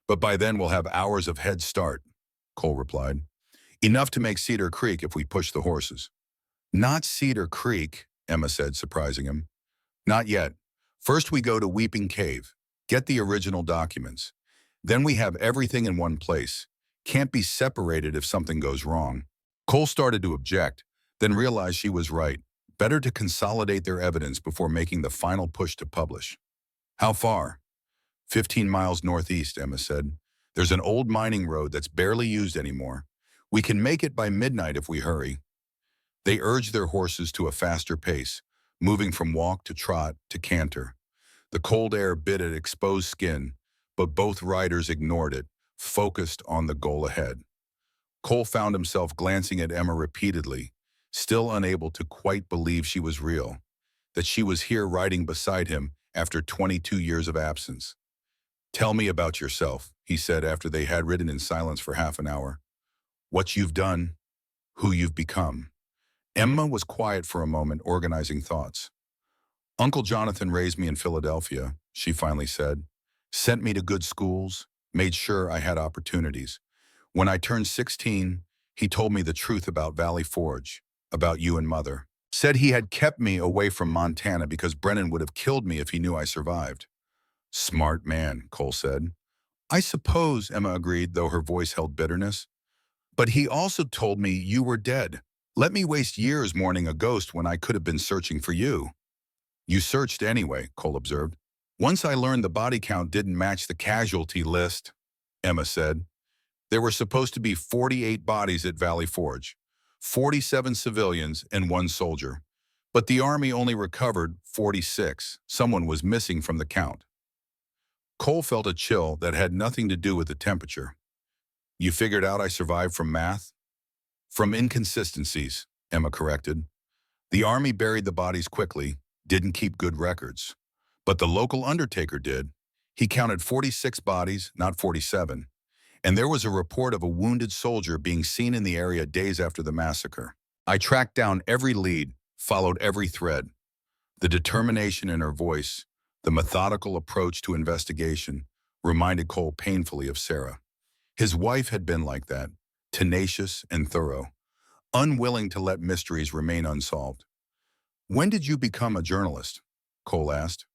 But by then we'll have hours of head start," Cole replied. "Enough to make Cedar Creek if we push the horses." "Not Cedar Creek," Emma said, surprising him. "Not yet. First we go to Weeping Cave, get the original documents. Then we have everything in one place. Can't be separated if something goes wrong." Cole started to object, then realized she was right. Better to consolidate their evidence before making the final push to publish. "How far?" 15 miles northeast, Emma said. "There's an old mining road that's barely used anymore. We can make it by midnight if we hurry." They urged their horses to a faster pace, moving from walk to trot to canter. The cold air bit at exposed skin, but both riders ignored it, focused on the goal ahead. Cole found himself glancing at Emma repeatedly, still unable to quite believe she was real, that she was here riding beside him after 22 years of absence. "Tell me about yourself," he said after they had ridden in silence for half an hour. "What you've done, who you've become." Emma was quiet for a moment, organizing thoughts. "Uncle Jonathan raised me in Philadelphia," she finally said. "Sent me to good schools, made sure I had opportunities. When I turned 16, he told me the truth about Valley Forge, about you and Mother. Said he had kept me away from Montana because Brennan would have killed me if he knew I survived." "Smart man," Cole said. "I suppose," Emma agreed, though her voice held bitterness. "But he also told me you were dead. Let me waste years mourning a ghost when I could have been searching for you." "You searched anyway," Cole observed. "Once I learned the body count didn't match the casualty list," Emma said. "There were supposed to be 48 bodies at Valley Forge, 47 civilians and one soldier. But the Army only recovered 46. Someone was missing from the count." Cole felt a chill that had nothing to do with the temperature. "You figured out I survived from math?" "From inconsistencies," Emma corrected. "The Army buried the bodies quickly, didn't keep good records. But the local undertaker did. He counted 46 bodies, not 47. And there was a report of a wounded soldier being seen in the area days after the massacre. I tracked down every lead, followed every thread." The determination in her voice, the methodical approach to investigation, reminded Cole painfully of Sarah. His wife had been like that, tenacious and thorough, unwilling to let mysteries remain unsolved. "When did you become a journalist?" Cole asked.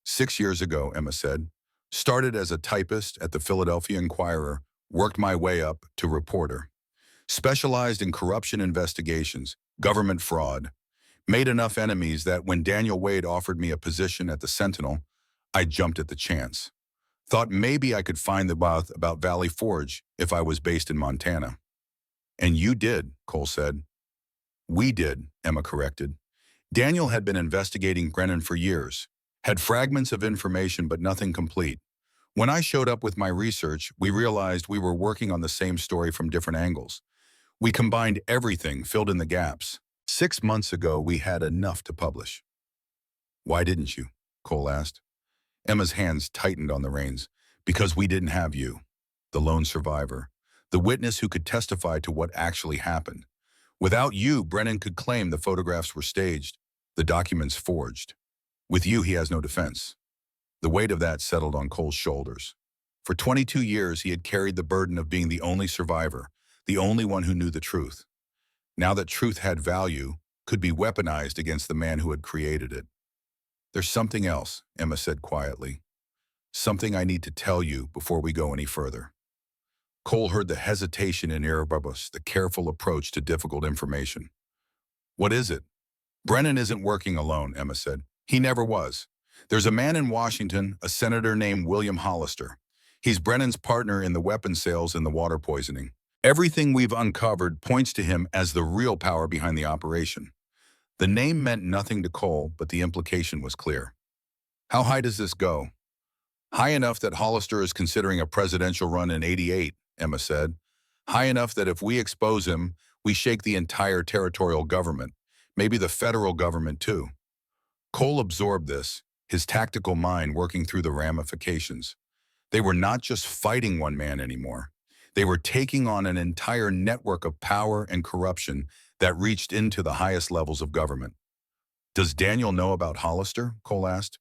6 years ago, Emma said. "Started as a typist at the Philadelphia Inquirer, worked my way up to reporter. Specialized in corruption investigations, government fraud. Made enough enemies that when Daniel Wade offered me a position at the Sentinel, I jumped at the chance. Thought maybe I could find the truth about Valley Forge if I was based in Montana." "And you did," Cole said. "We did," Emma corrected. Daniel had been investigating Brennan for years, had fragments of information but nothing complete. When I showed up with my research, we realized we were working on the same story from different angles. We combined everything, filled in the gaps. 6 months ago, we had enough to publish." "Why didn't you?" Cole asked. Emma's hands tightened on the reins. "Because we didn't have you, the lone survivor, the witness who could testify to what actually happened. Without you, Brennan could claim the photographs were staged, the documents forged. With you, he has no defense." The weight of that settled on Cole's shoulders. For 22 years, he had carried the burden of being the only survivor, the only one who knew the truth. Now that truth had value, could be weaponized against the man who had created it. "There's something else," Emma said quietly. "Something I need to tell you before we go any further." Cole heard the hesitation in Erebus, the careful approach to difficult information. "What is it?" "Brennan isn't working alone," Emma said. "He never was. There's a man in Washington, a senator named William Hollister. He's Brennan's partner in the weapons sales and the water poisoning. Everything we've uncovered points to him as the real power behind the operation." The name meant nothing to Cole, but the implication was clear. "How high does this go?" "High enough that Hollister is considering a presidential run in '88, Emma said. "High enough that if we expose him, we shake the entire territorial government, maybe the federal government too." Cole absorbed this, his tactical mind working through the ramifications. They were not just fighting one man anymore. They were taking on an entire network of power and corruption that reached into the highest levels of government. "Does Daniel know about Hollister?" Cole asked.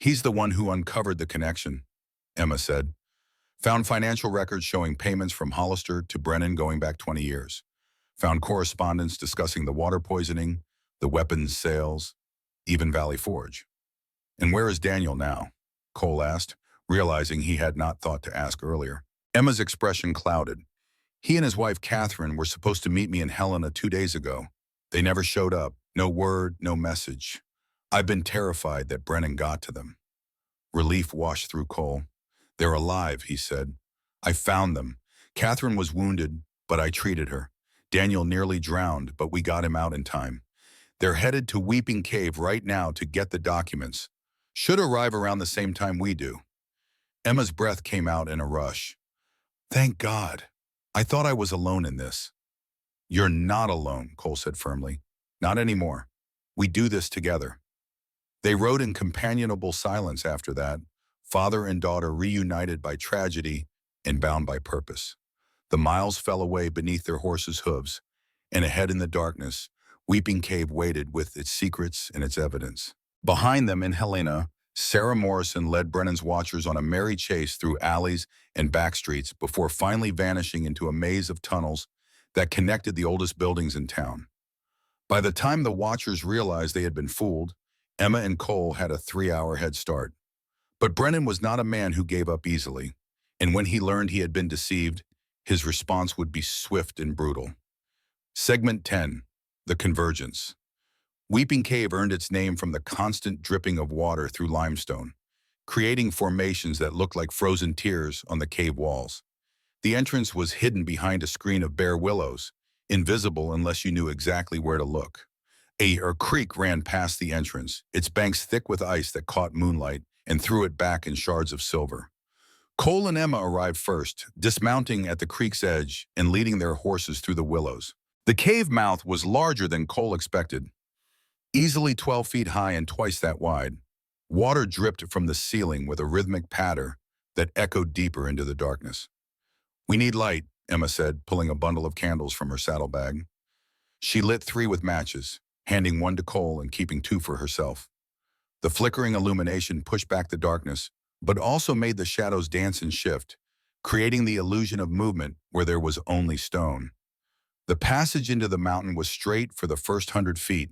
"He's the one who uncovered the connection," Emma said. "Found financial records showing payments from Hollister to Brennan going back 20 years. Found correspondence discussing the water poisoning, the weapons sales, even Valley Forge." "And where is Daniel now?" Cole asked, realizing he had not thought to ask earlier. Emma's expression clouded. "He and his wife Catherine were supposed to meet me in Helena 2 days ago. They never showed up. No word, no message. I've been terrified that Brennan got to them." Relief washed through Cole. "They're alive," he said. "I found them. Catherine was wounded, but I treated her. Daniel nearly drowned, but we got him out in time. They're headed to Weeping Cave right now to get the documents. Should arrive around the same time we do." Emma's breath came out in a rush. "Thank God. I thought I was alone in this." "You're not alone," Cole said firmly. "Not anymore. We do this together." They rode in companionable silence after that, father and daughter reunited by tragedy and bound by purpose. The miles fell away beneath their horses' hooves, and ahead in the darkness, Weeping Cave waited with its secrets and its evidence. Behind them in Helena, Sarah Morrison led Brennan's watchers on a merry chase through alleys and back streets before finally vanishing into a maze of tunnels that connected the oldest buildings in town. By the time the watchers realized they had been fooled, Emma and Cole had a 3-hour head start. But Brennan was not a man who gave up easily, and when he learned he had been deceived, his response would be swift and brutal. Segment 10. The Convergence. Weeping Cave earned its name from the constant dripping of water through limestone, creating formations that looked like frozen tears on the cave walls. The entrance was hidden behind a screen of bare willows, invisible unless you knew exactly where to look. A creek ran past the entrance, its banks thick with ice that caught moonlight and threw it back in shards of silver. Cole and Emma arrived first, dismounting at the creek's edge and leading their horses through the willows. The cave mouth was larger than Cole expected, easily 12 feet high and twice that wide. Water dripped from the ceiling with a rhythmic patter that echoed deeper into the darkness. "We need light," Emma said, pulling a bundle of candles from her saddlebag. She lit 3 with matches, handing 1 to Cole and keeping 2 for herself. The flickering illumination pushed back the darkness, but also made the shadows dance and shift, creating the illusion of movement where there was only stone. The passage into the mountain was straight for the first 100 feet,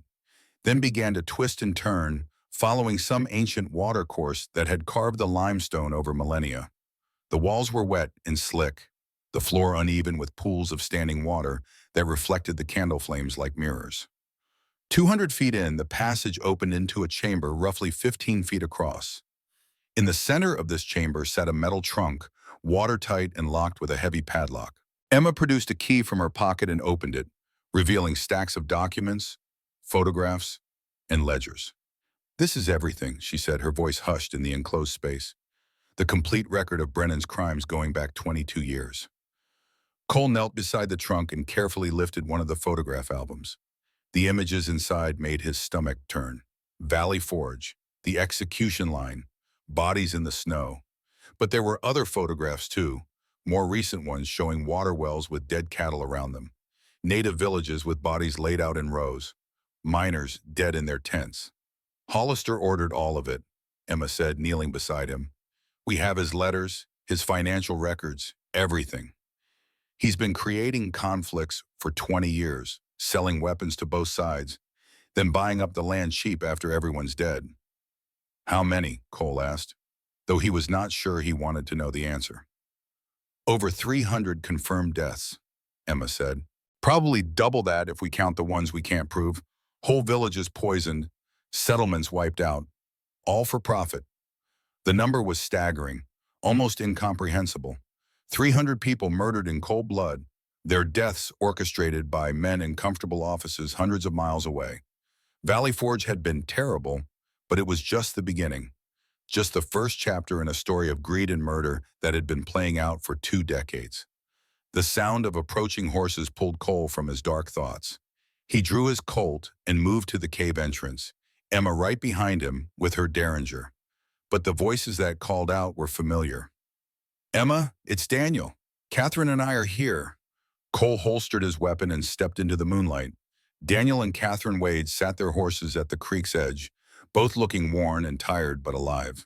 then began to twist and turn, following some ancient watercourse that had carved the limestone over millennia. The walls were wet and slick, the floor uneven with pools of standing water that reflected the candle flames like mirrors. 200 feet in, the passage opened into a chamber roughly 15 feet across. In the center of this chamber sat a metal trunk, watertight and locked with a heavy padlock. Emma produced a key from her pocket and opened it, revealing stacks of documents, photographs, and ledgers. "This is everything," she said, her voice hushed in the enclosed space. "The complete record of Brennan's crimes going back 22 years. Cole knelt beside the trunk and carefully lifted one of the photograph albums. The images inside made his stomach turn. Valley Forge, the execution line, bodies in the snow. But there were other photographs too, more recent ones showing water wells with dead cattle around them, native villages with bodies laid out in rows, miners dead in their tents. Hollister ordered all of it, Emma said, kneeling beside him. We have his letters, his financial records, everything. He's been creating conflicts for 20 years, selling weapons to both sides, then buying up the land cheap after everyone's dead. How many? Cole asked, though he was not sure he wanted to know the answer. Over 300 confirmed deaths, Emma said. Probably double that if we count the ones we can't prove. Whole villages poisoned, settlements wiped out, all for profit. The number was staggering, almost incomprehensible. 300 people murdered in cold blood, their deaths orchestrated by men in comfortable offices hundreds of miles away. Valley Forge had been terrible, but it was just the beginning. Just the first chapter in a story of greed and murder that had been playing out for 2 decades. The sound of approaching horses pulled Cole from his dark thoughts. He drew his Colt and moved to the cave entrance, Emma right behind him with her Derringer. But the voices that called out were familiar. Emma, it's Daniel. Catherine and I are here. Cole holstered his weapon and stepped into the moonlight. Daniel and Catherine Wade sat their horses at the creek's edge, both looking worn and tired but alive.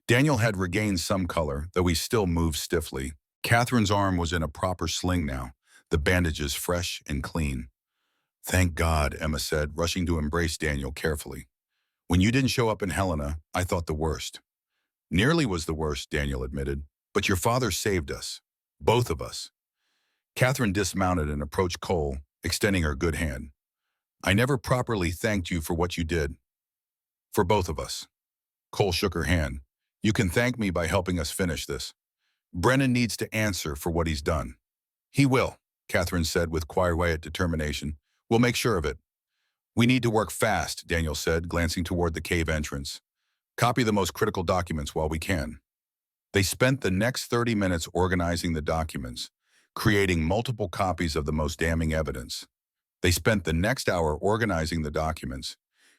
Daniel had regained some color, though he still moved stiffly. Catherine's arm was in a proper sling now, the bandages fresh and clean. Thank God, Emma said, rushing to embrace Daniel carefully. When you didn't show up in Helena, I thought the worst. Nearly was the worst, Daniel admitted, but your father saved us. Both of us. Catherine dismounted and approached Cole, extending her good hand. I never properly thanked you for what you did. For both of us. Cole shook her hand. You can thank me by helping us finish this. Brennan needs to answer for what he's done. He will, Catherine said with quiet determination. We'll make sure of it. We need to work fast, Daniel said, glancing toward the cave entrance. Copy the most critical documents while we can. They spent the next 30 minutes organizing the documents, creating multiple copies of the most damning evidence. They spent the next hour organizing the documents,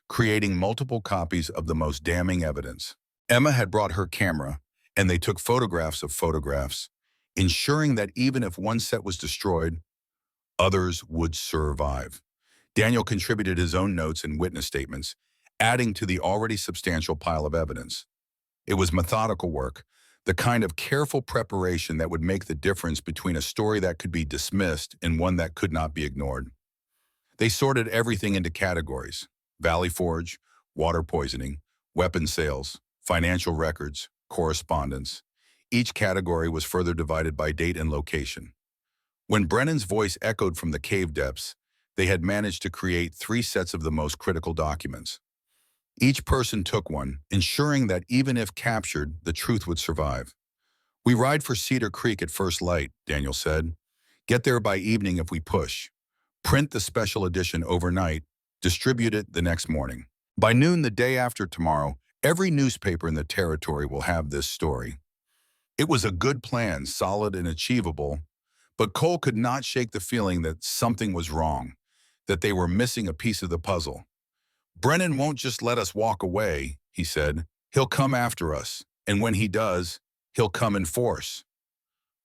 creating multiple copies of the most damning evidence. Emma had brought her camera, and they took photographs of photographs, ensuring that even if one set was destroyed, others would survive. Daniel contributed his own notes and witness statements, adding to the already substantial pile of evidence. It was methodical work, the kind of careful preparation that would make the difference between a story that could be dismissed and one that could not be ignored. They sorted everything into categories: Valley Forge, water poisoning, weapon sales, financial records, correspondence. Each category was further divided by date and location. When Brennan's voice echoed from the cave depths, they had managed to create 3 sets of the most critical documents. Each person took one, ensuring that even if captured, the truth would survive. We ride for Cedar Creek at first light, Daniel said. Get there by evening if we push. Print the special edition overnight, distribute it the next morning. By noon the day after tomorrow, every newspaper in the territory will have this story. It was a good plan, solid and achievable, but Cole could not shake the feeling that something was wrong, that they were missing a piece of the puzzle. Brennan won't just let us walk away, he said. He'll come after us, and when he does, he'll come in force.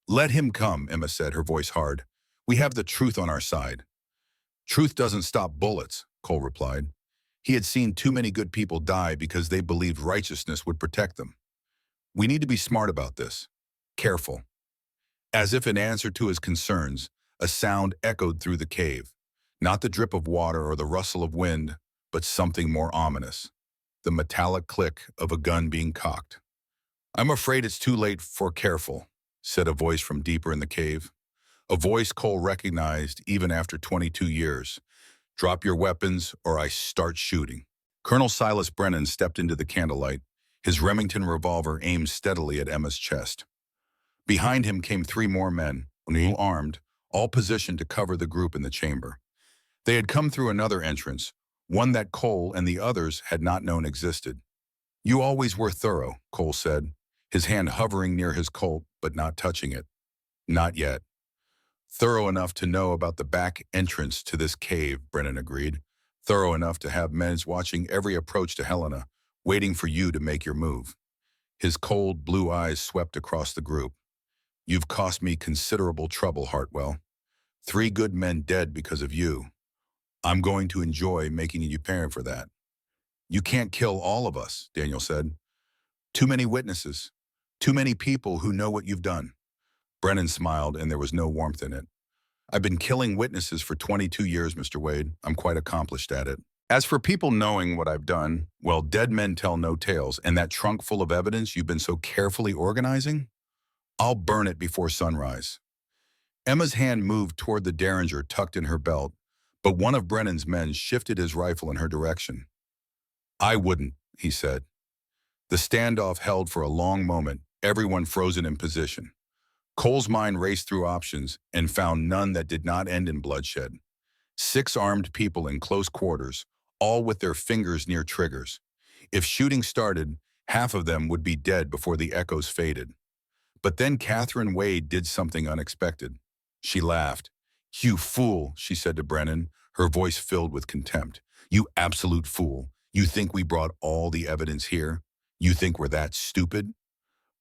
Let him come, Emma said, her voice hard. We have the truth on our side. Truth doesn't stop bullets, Cole replied. He had seen too many good people die because they believed righteousness would protect them. We need to be smart about this. Careful. As if in answer to his concerns, a sound echoed through the cave. Not the drip of water or the rustle of wind, but something more ominous. The metallic click of a gun being cocked. I'm afraid it's too late for careful, said a voice from deeper in the cave. A voice Cole recognized even after 22 years. Drop your weapons or I start shooting. Colonel Silas Brennan stepped into the candlelight, his Remington revolver aimed steadily at Emma's chest. Behind him came 3 more men, armed, all positioned to cover the group in the chamber. They had come through another entrance, one that Cole and the others had not known existed. You always were thorough, Cole said, his hand hovering near his Colt but not touching it. Not yet. Thorough enough to know about the back entrance to this cave, Brennan agreed. Thorough enough to have men watching every approach to Helena, waiting for you to make your move. His cold blue eyes swept across the group. You've cost me considerable trouble, Hartwell. 3 good men dead because of you. I'm going to enjoy making you pay for that. You can't kill all of us, Daniel said. Too many witnesses. Too many people who know what you've done. Brennan smiled, and there was no warmth in it. I've been killing witnesses for 22 years, Mr. Wade. I'm quite accomplished at it. As for people knowing what I've done, well, dead men tell no tales, and that trunk full of evidence you've been so carefully organizing, I'll burn it before sunrise. Emma's hand moved toward the derringer tucked in her belt, but one of Brennan's men shifted his rifle in her direction. I wouldn't, he said. The standoff held for a long moment, everyone frozen in position. Cole's mind raced through options and found none that did not end in bloodshed. 6 armed people in close quarters, all with their fingers near triggers. If shooting started, half of them would be dead before the echoes faded. But then Catherine Wade did something unexpected. She laughed. You fool, she said to Brennan, her voice filled with contempt. You absolute fool. You think we brought all the evidence here? You think we're that stupid?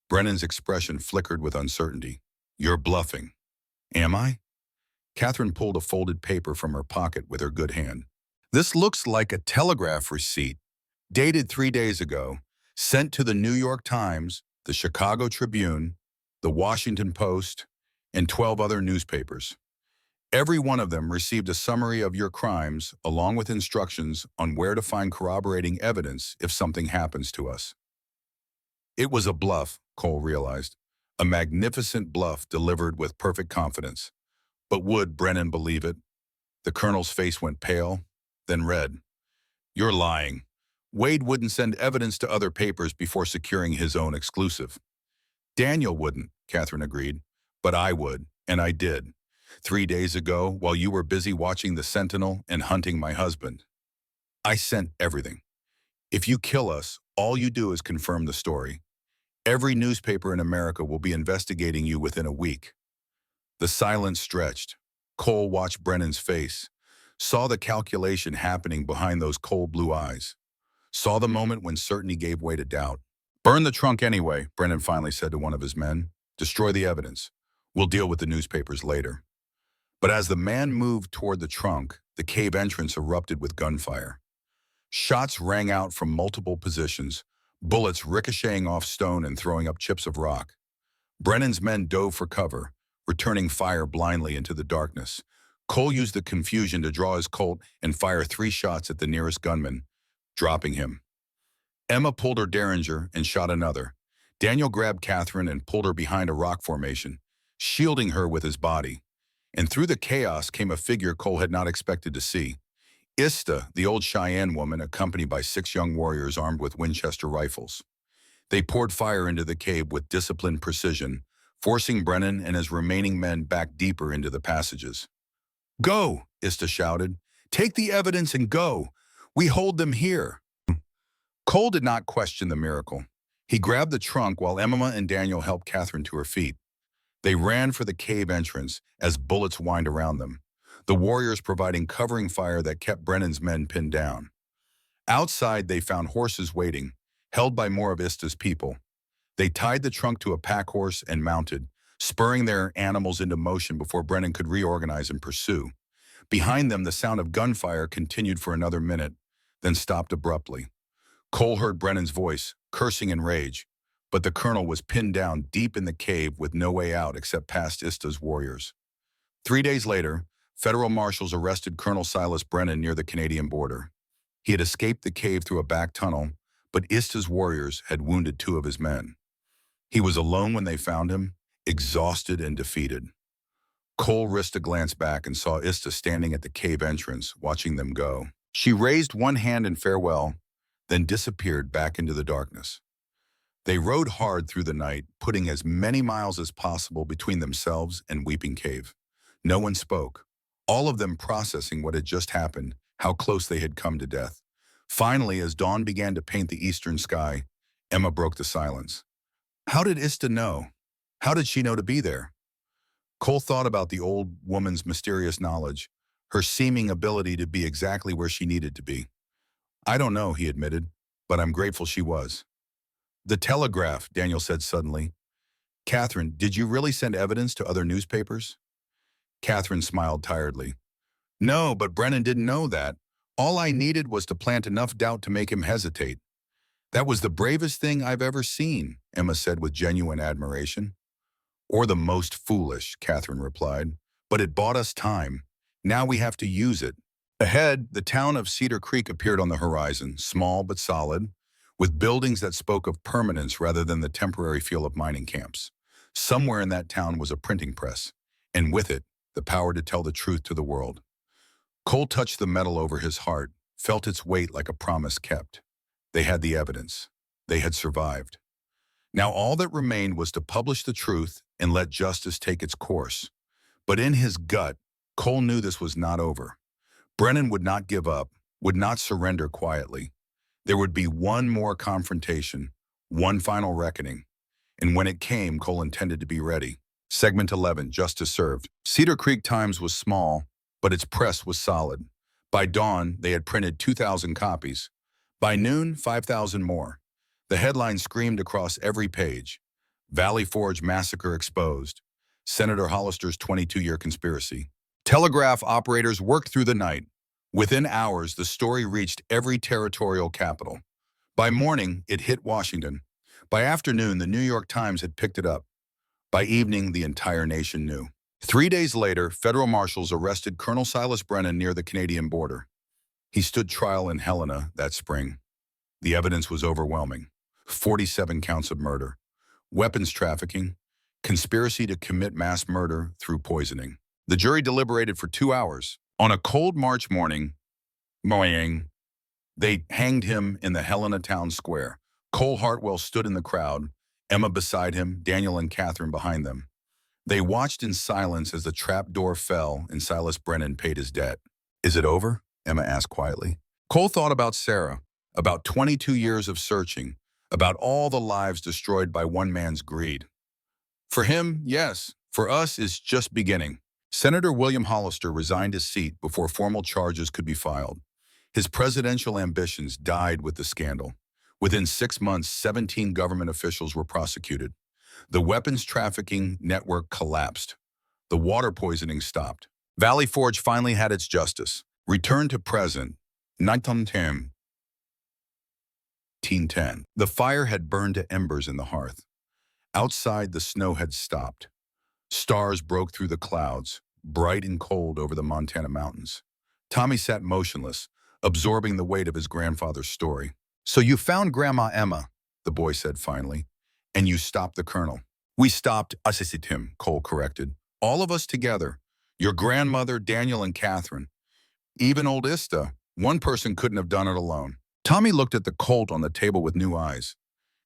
Brennan's expression flickered with uncertainty. You're bluffing. Am I? Catherine pulled a folded paper from her pocket with her good hand. This looks like a telegraph receipt, dated 3 days ago, sent to the New York Times, the Chicago Tribune, the Washington Post, and 12 other newspapers. Every one of them received a summary of your crimes, along with instructions on where to find corroborating evidence if something happens to us. It was a bluff, Cole realized. A magnificent bluff delivered with perfect confidence. But would Brennan believe it? The colonel's face went pale, then red. You're lying. Wade wouldn't send evidence to other papers before securing his own exclusive. Daniel wouldn't, Catherine agreed. But I would, and I did. 3 days ago, while you were busy watching the Sentinel and hunting my husband. I sent everything. If you kill us, all you do is confirm the story. Every newspaper in America will be investigating you within a week. The silence stretched. Cole watched Brennan's face, saw the calculation happening behind those cold blue eyes, saw the moment when certainty gave way to doubt. Burn the trunk anyway, Brennan finally said to one of his men. Destroy the evidence. We'll deal with the newspapers later. But as the man moved toward the trunk, the cave entrance erupted with gunfire. Shots rang out from multiple positions, bullets ricocheting off stone and throwing up chips of rock. Brennan's men dove for cover, returning fire blindly into the darkness. Cole used the confusion to draw his Colt and fire 3 shots at the nearest gunman, dropping him. Emma pulled her derringer and shot another. Daniel grabbed Catherine and pulled her behind a rock formation, shielding her with his body. And through the chaos came a figure Cole had not expected to see. Ista, the old Cheyenne woman, accompanied by 6 young warriors armed with Winchester rifles. They poured fire into the cave with disciplined precision, forcing Brennan and his remaining men back deeper into the passages. Go, Ista shouted. Take the evidence and go. We hold them here. Cole did not question the miracle. He grabbed the trunk while Emma and Daniel helped Catherine to her feet. They ran for the cave entrance as bullets whined around them, the warriors providing covering fire that kept Brennan's men pinned down. Outside, they found horses waiting, held by more of Ista's people. They tied the trunk to a pack horse and mounted, spurring their animals into motion before Brennan could reorganize and pursue. Behind them, the sound of gunfire continued for another minute, then stopped abruptly. Cole heard Brennan's voice, cursing in rage, but the colonel was pinned down deep in the cave with no way out except past Ista's warriors. 3 days later, federal marshals arrested Colonel Silas Brennan near the Canadian border. He had escaped the cave through a back tunnel, but Ista's warriors had wounded 2 of his men. He was alone when they found him, exhausted and defeated. Cole risked a glance back and saw Ista standing at the cave entrance, watching them go. She raised one hand in farewell, then disappeared back into the darkness. They rode hard through the night, putting as many miles as possible between themselves and Weeping Cave. No one spoke, all of them processing what had just happened, how close they had come to death. Finally, as dawn began to paint the eastern sky, Emma broke the silence. How did Ista know? How did she know to be there? Cole thought about the old woman's mysterious knowledge, her seeming ability to be exactly where she needed to be. I don't know, he admitted, but I'm grateful she was. The Telegraph, Daniel said suddenly. Catherine, did you really send evidence to other newspapers? Catherine smiled tiredly. No, but Brennan didn't know that. All I needed was to plant enough doubt to make him hesitate. That was the bravest thing I've ever seen, Emma said with genuine admiration. Or the most foolish, Catherine replied. But it bought us time. Now we have to use it. Ahead, the town of Cedar Creek appeared on the horizon, small but solid, with buildings that spoke of permanence rather than the temporary feel of mining camps. Somewhere in that town was a printing press, and with it, the power to tell the truth to the world. Cole touched the metal over his heart, felt its weight like a promise kept. They had the evidence. They had survived. Now all that remained was to publish the truth and let justice take its course. But in his gut, Cole knew this was not over. Brennan would not give up, would not surrender quietly. There would be one more confrontation, one final reckoning. And when it came, Cole intended to be ready. Segment 11, Justice Served. Cedar Creek Times was small, but its press was solid. By dawn, they had printed 2,000 copies. By noon, 5,000 more. The headline screamed across every page. Valley Forge Massacre Exposed. Senator Hollister's 22-year conspiracy. Telegraph operators worked through the night. Within hours, the story reached every territorial capital. By morning, it hit Washington. By afternoon, the New York Times had picked it up. By evening, the entire nation knew. 3 days later, federal marshals arrested Colonel Silas Brennan near the Canadian border. He stood trial in Helena that spring. The evidence was overwhelming. 47 counts of murder, weapons trafficking, conspiracy to commit mass murder through poisoning. The jury deliberated for 2 hours. On a cold March morning, they hanged him in the Helena town square. Cole Hartwell stood in the crowd, Emma beside him, Daniel and Catherine behind them. They watched in silence as the trap door fell and Silas Brennan paid his debt. Is it over? Emma asked quietly. Cole thought about Sarah, about 22 years of searching, about all the lives destroyed by one man's greed. For him, yes. For us, it's just beginning. Senator William Hollister resigned his seat before formal charges could be filed. His presidential ambitions died with the scandal. Within 6 months, 17 government officials were prosecuted. The weapons trafficking network collapsed. The water poisoning stopped. Valley Forge finally had its justice. Returned to present, 1910. The fire had burned to embers in the hearth. Outside, the snow had stopped. Stars broke through the clouds, bright and cold over the Montana mountains. Tommy sat motionless, absorbing the weight of his grandfather's story. So you found Grandma Emma, the boy said finally, and you stopped the colonel. We stopped, assisted him, Cole corrected. All of us together. Your grandmother, Daniel, and Catherine. Even old Ista. One person couldn't have done it alone. Tommy looked at the Colt on the table with new eyes.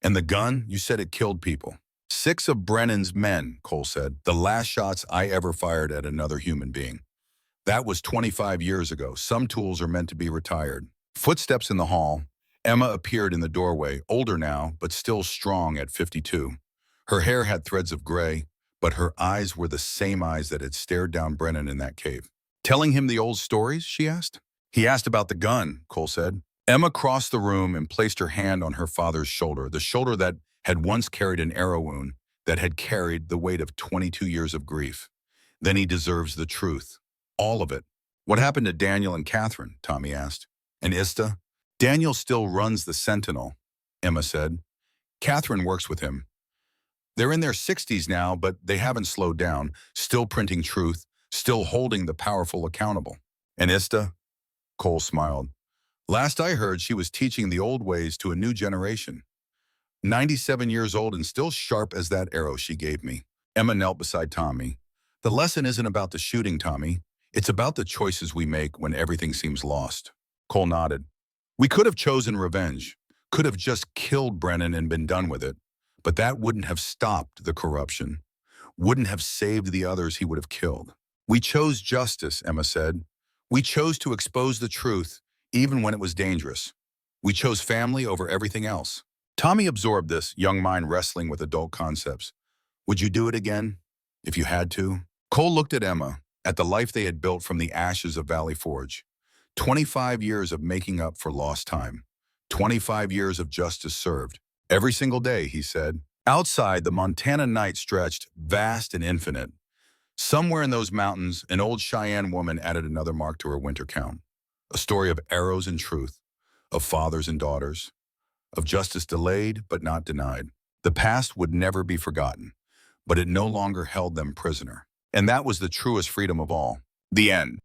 And the gun, you said it killed people. 6 of Brennan's men, Cole said. The last shots I ever fired at another human being. That was 25 years ago. Some tools are meant to be retired. Footsteps in the hall. Emma appeared in the doorway, older now, but still strong at 52. Her hair had threads of gray, but her eyes were the same eyes that had stared down Brennan in that cave. Telling him the old stories, she asked. He asked about the gun, Cole said. Emma crossed the room and placed her hand on her father's shoulder, the shoulder that had once carried an arrow wound, that had carried the weight of 22 years of grief. Then he deserves the truth. All of it. What happened to Daniel and Catherine? Tommy asked. And Ista? Daniel still runs the Sentinel, Emma said. Catherine works with him. They're in their 60s now, but they haven't slowed down, still printing truth, still holding the powerful accountable. And Ista? Cole smiled. Last I heard, she was teaching the old ways to a new generation. 97 years old and still sharp as that arrow she gave me. Emma knelt beside Tommy. The lesson isn't about the shooting, Tommy. It's about the choices we make when everything seems lost. Cole nodded. We could have chosen revenge, could have just killed Brennan and been done with it, but that wouldn't have stopped the corruption, wouldn't have saved the others he would have killed. We chose justice, Emma said. We chose to expose the truth, even when it was dangerous. We chose family over everything else. Tommy absorbed this, young mind wrestling with adult concepts. Would you do it again, if you had to? Cole looked at Emma, at the life they had built from the ashes of Valley Forge. 25 years of making up for lost time. 25 years of justice served. Every single day, he said. Outside, the Montana night stretched, vast and infinite. Somewhere in those mountains, an old Cheyenne woman added another mark to her winter count. A story of arrows and truth, of fathers and daughters, of justice delayed but not denied. The past would never be forgotten, but it no longer held them prisoner. And that was the truest freedom of all. The end.